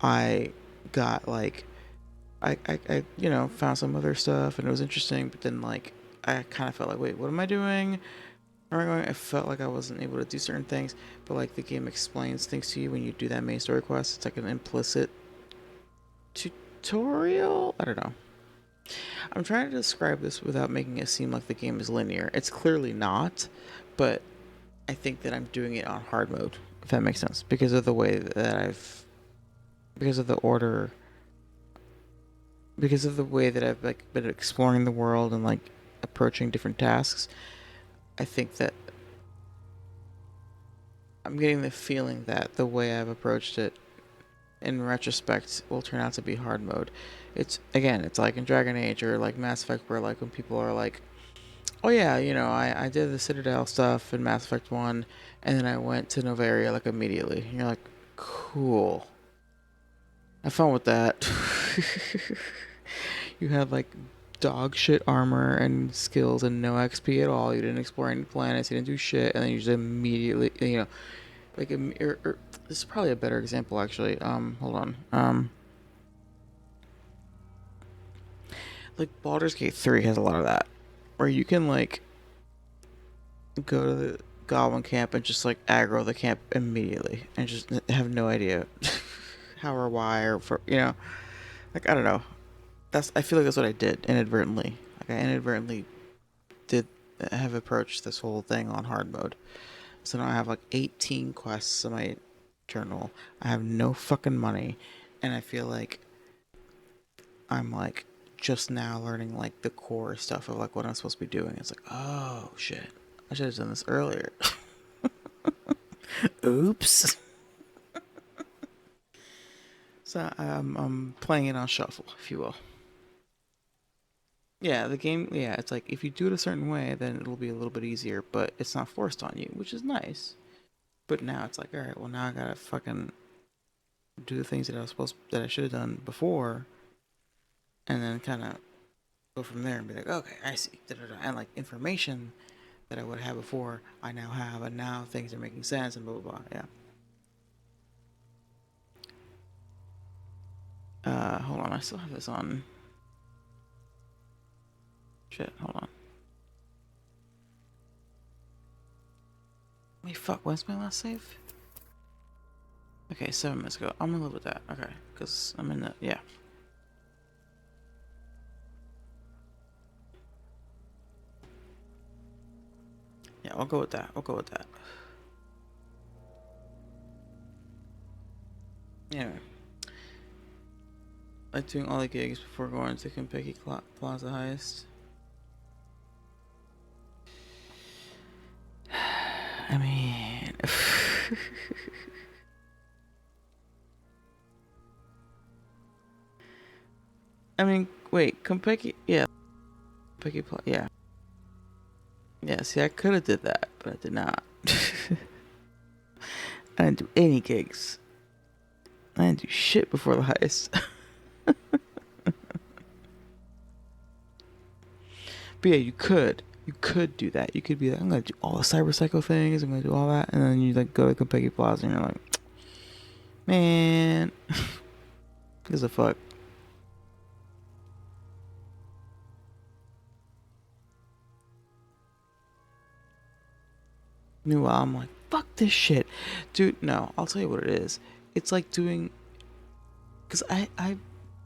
I got like I you know found some other stuff and it was interesting, but then like I kind of felt like, wait, what am I doing? Where am I going? I felt like I wasn't able to do certain things, but like the game explains things to you when you do that main story quest. It's like an implicit tutorial. I don't know. I'm trying to describe this without making it seem like the game is linear. It's clearly not, but I think that I'm doing it on hard mode, if that makes sense, because of the way that because of the order, because of the way that I've like been exploring the world and like approaching different tasks. I think that I'm getting the feeling that the way I've approached it in retrospect will turn out to be hard mode. It's again, it's like in Dragon Age or like Mass Effect where like when people are like, oh yeah, you know, I did the Citadel stuff in Mass Effect 1 and then I went to Novaria like immediately. And you're like, cool. Have fun with that. You had like dog shit armor and skills and no XP at all. You didn't explore any planets. You didn't do shit, and then you just immediately, you know, like this is probably a better example actually. Hold on. Like Baldur's Gate 3 has a lot of that, where you can like go to the Goblin camp and just like aggro the camp immediately and just have no idea how or why or for you know, like I don't know. I feel like that's what I did inadvertently. Like I inadvertently did have approached this whole thing on hard mode. So now I have like 18 quests in my journal. I have no fucking money, and I feel like I'm like just now learning like the core stuff of like what I'm supposed to be doing. It's like, oh shit, I should have done this earlier. Oops. So I'm playing it on shuffle, if you will. Yeah, the game, yeah, it's like if you do it a certain way, then it'll be a little bit easier, but it's not forced on you, which is nice. But now it's like, all right, well now I gotta fucking do the things that I should have done before, and then kind of go from there and be like, okay, I see, da-da-da. And like information that I would have before, I now have, and now things are making sense and blah blah blah. Yeah. Hold on, I still have this on. Shit, hold on. Wait, fuck, when's my last save? Okay, 7 minutes ago. I'm gonna live with that. Okay, because I'm in the, yeah. Yeah, I'll go with that. I'll go with that. Anyway. Like doing all the gigs before going to Kentucky Plaza Heist. I mean... I mean, wait, Kentucky... Yeah. Kentucky Plaza... Yeah. Yeah, see, I could have did that, but I did not. I didn't do any gigs. I didn't do shit before the heist. But yeah, you could. You could do that. You could be like, I'm gonna do all the cyber psycho things, I'm gonna do all that, and then you like go to Kentucky Plaza and you're like, man, gives a fuck. Meanwhile, I'm like, fuck this shit. Dude, no, I'll tell you what it is. It's like doing, because I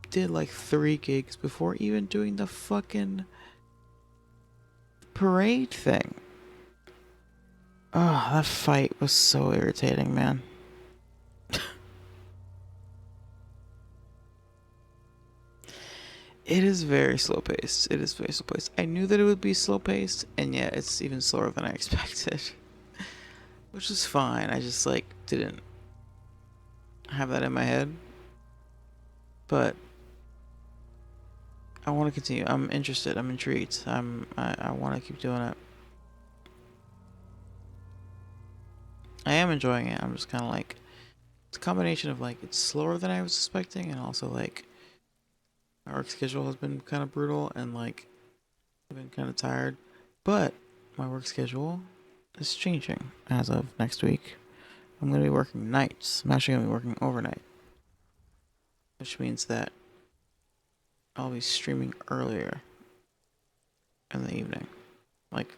did like 3 gigs before even doing the fucking parade thing. Oh, that fight was so irritating, man. It is very slow paced. It is very slow paced. I knew that it would be slow paced, and yet it's even slower than I expected. Which is fine. I just like didn't have that in my head. But I want to continue. I'm interested. I'm intrigued. I want to keep doing it. I am enjoying it. I'm just kind of like, it's a combination of like it's slower than I was expecting, and also like my work schedule has been kind of brutal, and like I've been kind of tired. But my work schedule is changing as of next week. I'm going to be working nights. I'm actually going to be working overnight, which means that I'll be streaming earlier in the evening, like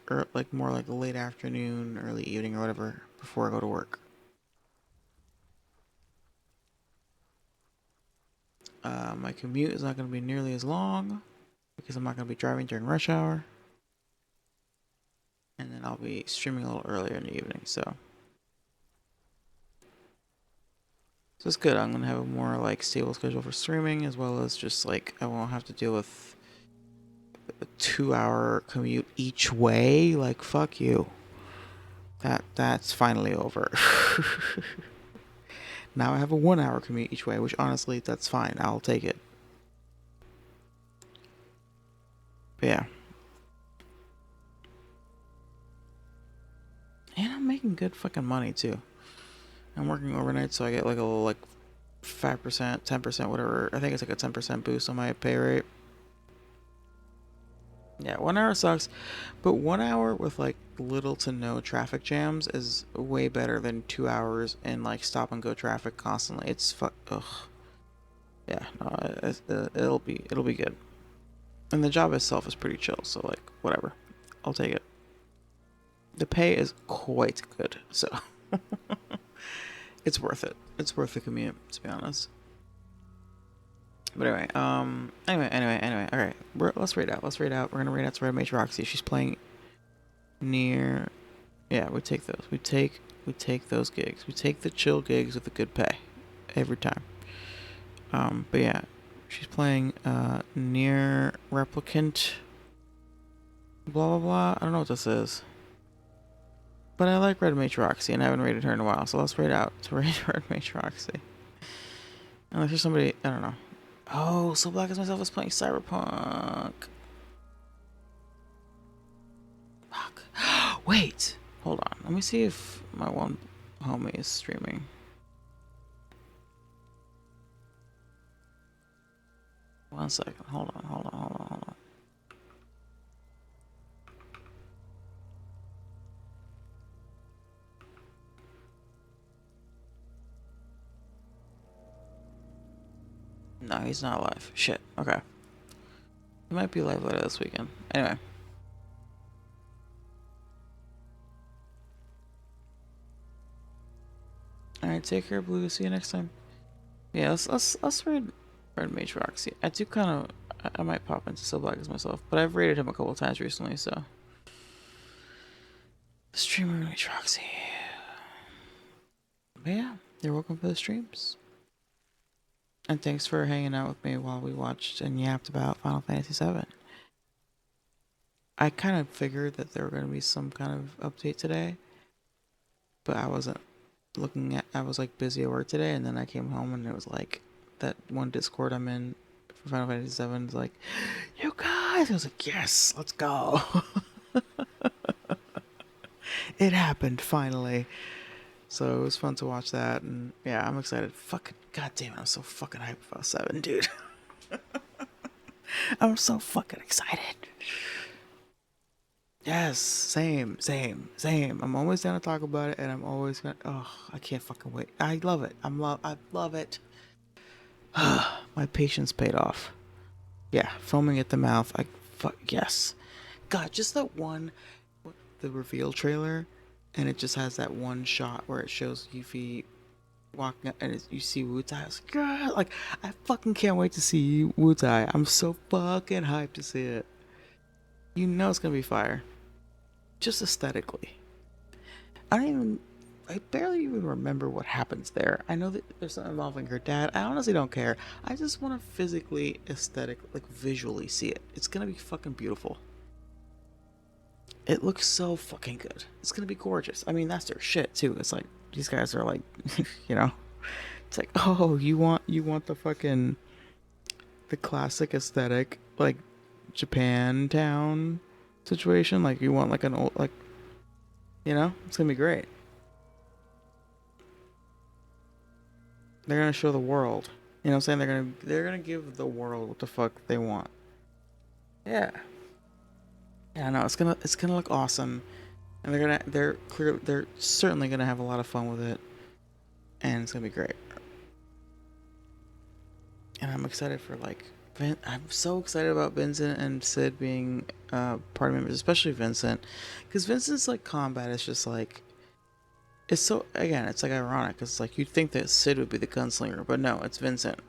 more like late afternoon, early evening, or whatever, before I go to work. My commute is not going to be nearly as long because I'm not going to be driving during rush hour, and then I'll be streaming a little earlier in the evening. So it's good. I'm going to have a more like stable schedule for streaming, as well as just like I won't have to deal with a 2-hour commute each way. Like fuck you. That's finally over. Now I have a 1-hour commute each way, which honestly, that's fine. I'll take it. But yeah. And I'm making good fucking money too. I'm working overnight, so I get like a little like 5%, 10%, whatever. I think it's like a 10% boost on my pay rate. Yeah, 1 hour sucks, but 1 hour with like little to no traffic jams is way better than 2 hours in like stop and go traffic constantly. It's ugh. Yeah, no, it'll be good. And the job itself is pretty chill, so like whatever, I'll take it. The pay is quite good, so it's worth it. It's worth the commute, to be honest. But anyway. All right, let's rate out. We're gonna rate out to Red Mage Roxy. She's playing near. Yeah, we take those. We take those gigs. We take the chill gigs with the good pay every time. But yeah, she's playing near replicant. Blah blah blah. I don't know what this is. But I like Red Mage Roxy, and I haven't rated her in a while, so let's rate out to rate Red Mage Roxy. Unless there's somebody, I don't know. Oh, So Black as Myself is playing Cyberpunk. Fuck. Wait, hold on. Let me see if my one homie is streaming. One second. Hold on. No, he's not live. Shit. Okay. He might be live later this weekend. Anyway. Alright, take care, Blue. See you next time. Yeah, let's read Red Mage Roxy. I do kind of... I might pop into So Black as Myself, but I've rated him a couple times recently, so... Streamer Red Mage Roxy. But yeah, you're welcome for the streams. And thanks for hanging out with me while we watched and yapped about Final Fantasy VII. I kind of figured that there were going to be some kind of update today, but I wasn't looking at. I was like busy at work today, and then I came home and it was like that one Discord I'm in for Final Fantasy VII is like, you guys. I was like, yes, let's go. It happened finally. So it was fun to watch that, and yeah, I'm excited. Fucking goddamn, I'm so fucking hyped about 7, dude. I'm so fucking excited. Yes, same. I'm always down to talk about it, and I'm always gonna. Oh, I can't fucking wait. I love it. I love it. My patience paid off. Yeah, foaming at the mouth. Yes. God, just that one, the reveal trailer. And it just has that one shot where it shows Yuffie walking up and you see Wutai. I was like, God, like, I fucking can't wait to see Wutai. I'm so fucking hyped to see it. You know it's gonna be fire. Just aesthetically. I barely even remember what happens there. I know that there's something involving her dad. I honestly don't care. I just want to physically, aesthetic, like visually see it. It's gonna be fucking beautiful. It looks so fucking good. It's gonna be gorgeous. I mean, that's their shit too. It's like these guys are like, you know, it's like, oh, you want the classic aesthetic, like Japantown situation. Like you want like an old, like, you know, it's gonna be great. They're gonna show the world. You know what I'm saying? They're gonna give the world what the fuck they want. Yeah. Yeah, no, it's gonna look awesome. And they're certainly gonna have a lot of fun with it. And it's gonna be great. And I'm excited for like I'm so excited about Vincent and Sid being party members, especially Vincent. Because Vincent's like combat is just like it's so again, it's like ironic. It's like you'd think that Sid would be the gunslinger, but no, it's Vincent.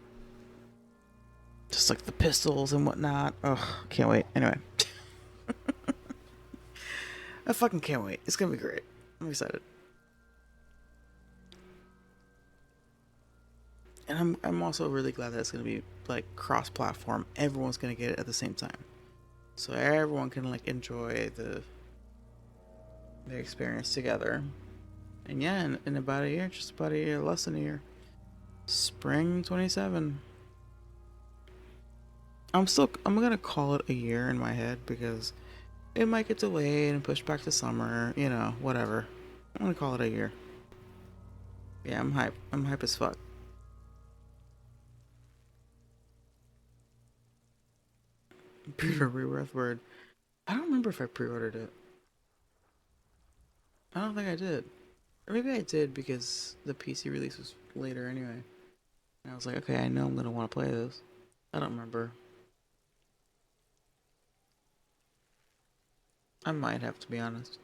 Just like the pistols and whatnot. Oh, can't wait. Anyway. I fucking can't wait. It's gonna be great. I'm excited. And I'm also really glad that it's gonna be like cross platform. Everyone's gonna get it at the same time. So everyone can like enjoy the experience together. And yeah, in about a year, just about a year, less than a year. Spring 27. I'm gonna call it a year in my head because it might get delayed and pushed back to summer, you know, whatever. I'm gonna call it a year. Yeah, I'm hype. I'm hype as fuck. Pre-order Rebirth Word. I don't remember if I pre-ordered it. I don't think I did. Or maybe I did because the PC release was later anyway. And I was like, okay, I know I'm gonna want to play this. I don't remember. I might have to be honest.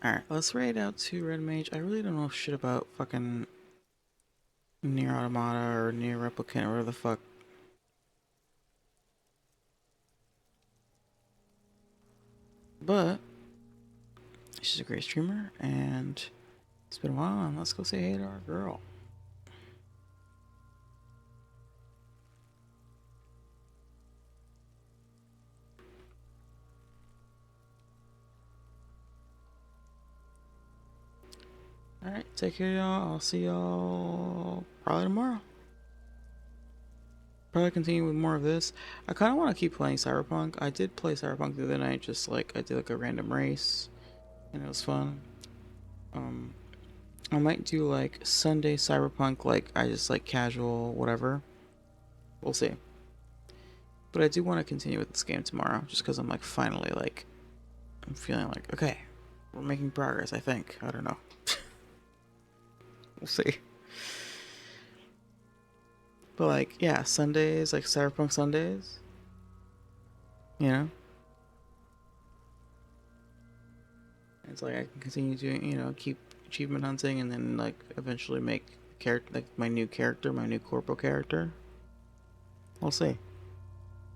Alright, let's raid out to Red Mage. I really don't know shit about fucking Near Automata or Near Replicant or whatever the fuck. But she's a great streamer and it's been a while and let's go say hey to our girl. Alright, take care y'all. I'll see y'all probably tomorrow. Probably continue with more of this. I kind of want to keep playing Cyberpunk. I did play Cyberpunk the other night, just like I did like a random race, and it was fun. I might do like Sunday Cyberpunk, like I just like casual, whatever. We'll see. But I do want to continue with this game tomorrow, just because I'm like finally like, I'm feeling like, okay, we're making progress, I think. I don't know. We'll see. But like, yeah, Sundays, like Cyberpunk Sundays. You know? It's like I can continue doing, you know, keep achievement hunting and then like eventually make character like my new character, my new corporal character. We'll see.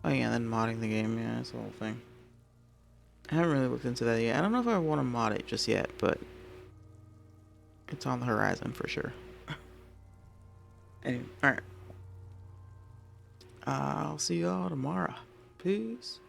Oh yeah, and then modding the game, yeah, that's the whole thing. I haven't really looked into that yet. I don't know if I want to mod it just yet, but it's on the horizon for sure. Anyway, alright. I'll see y'all tomorrow. Peace.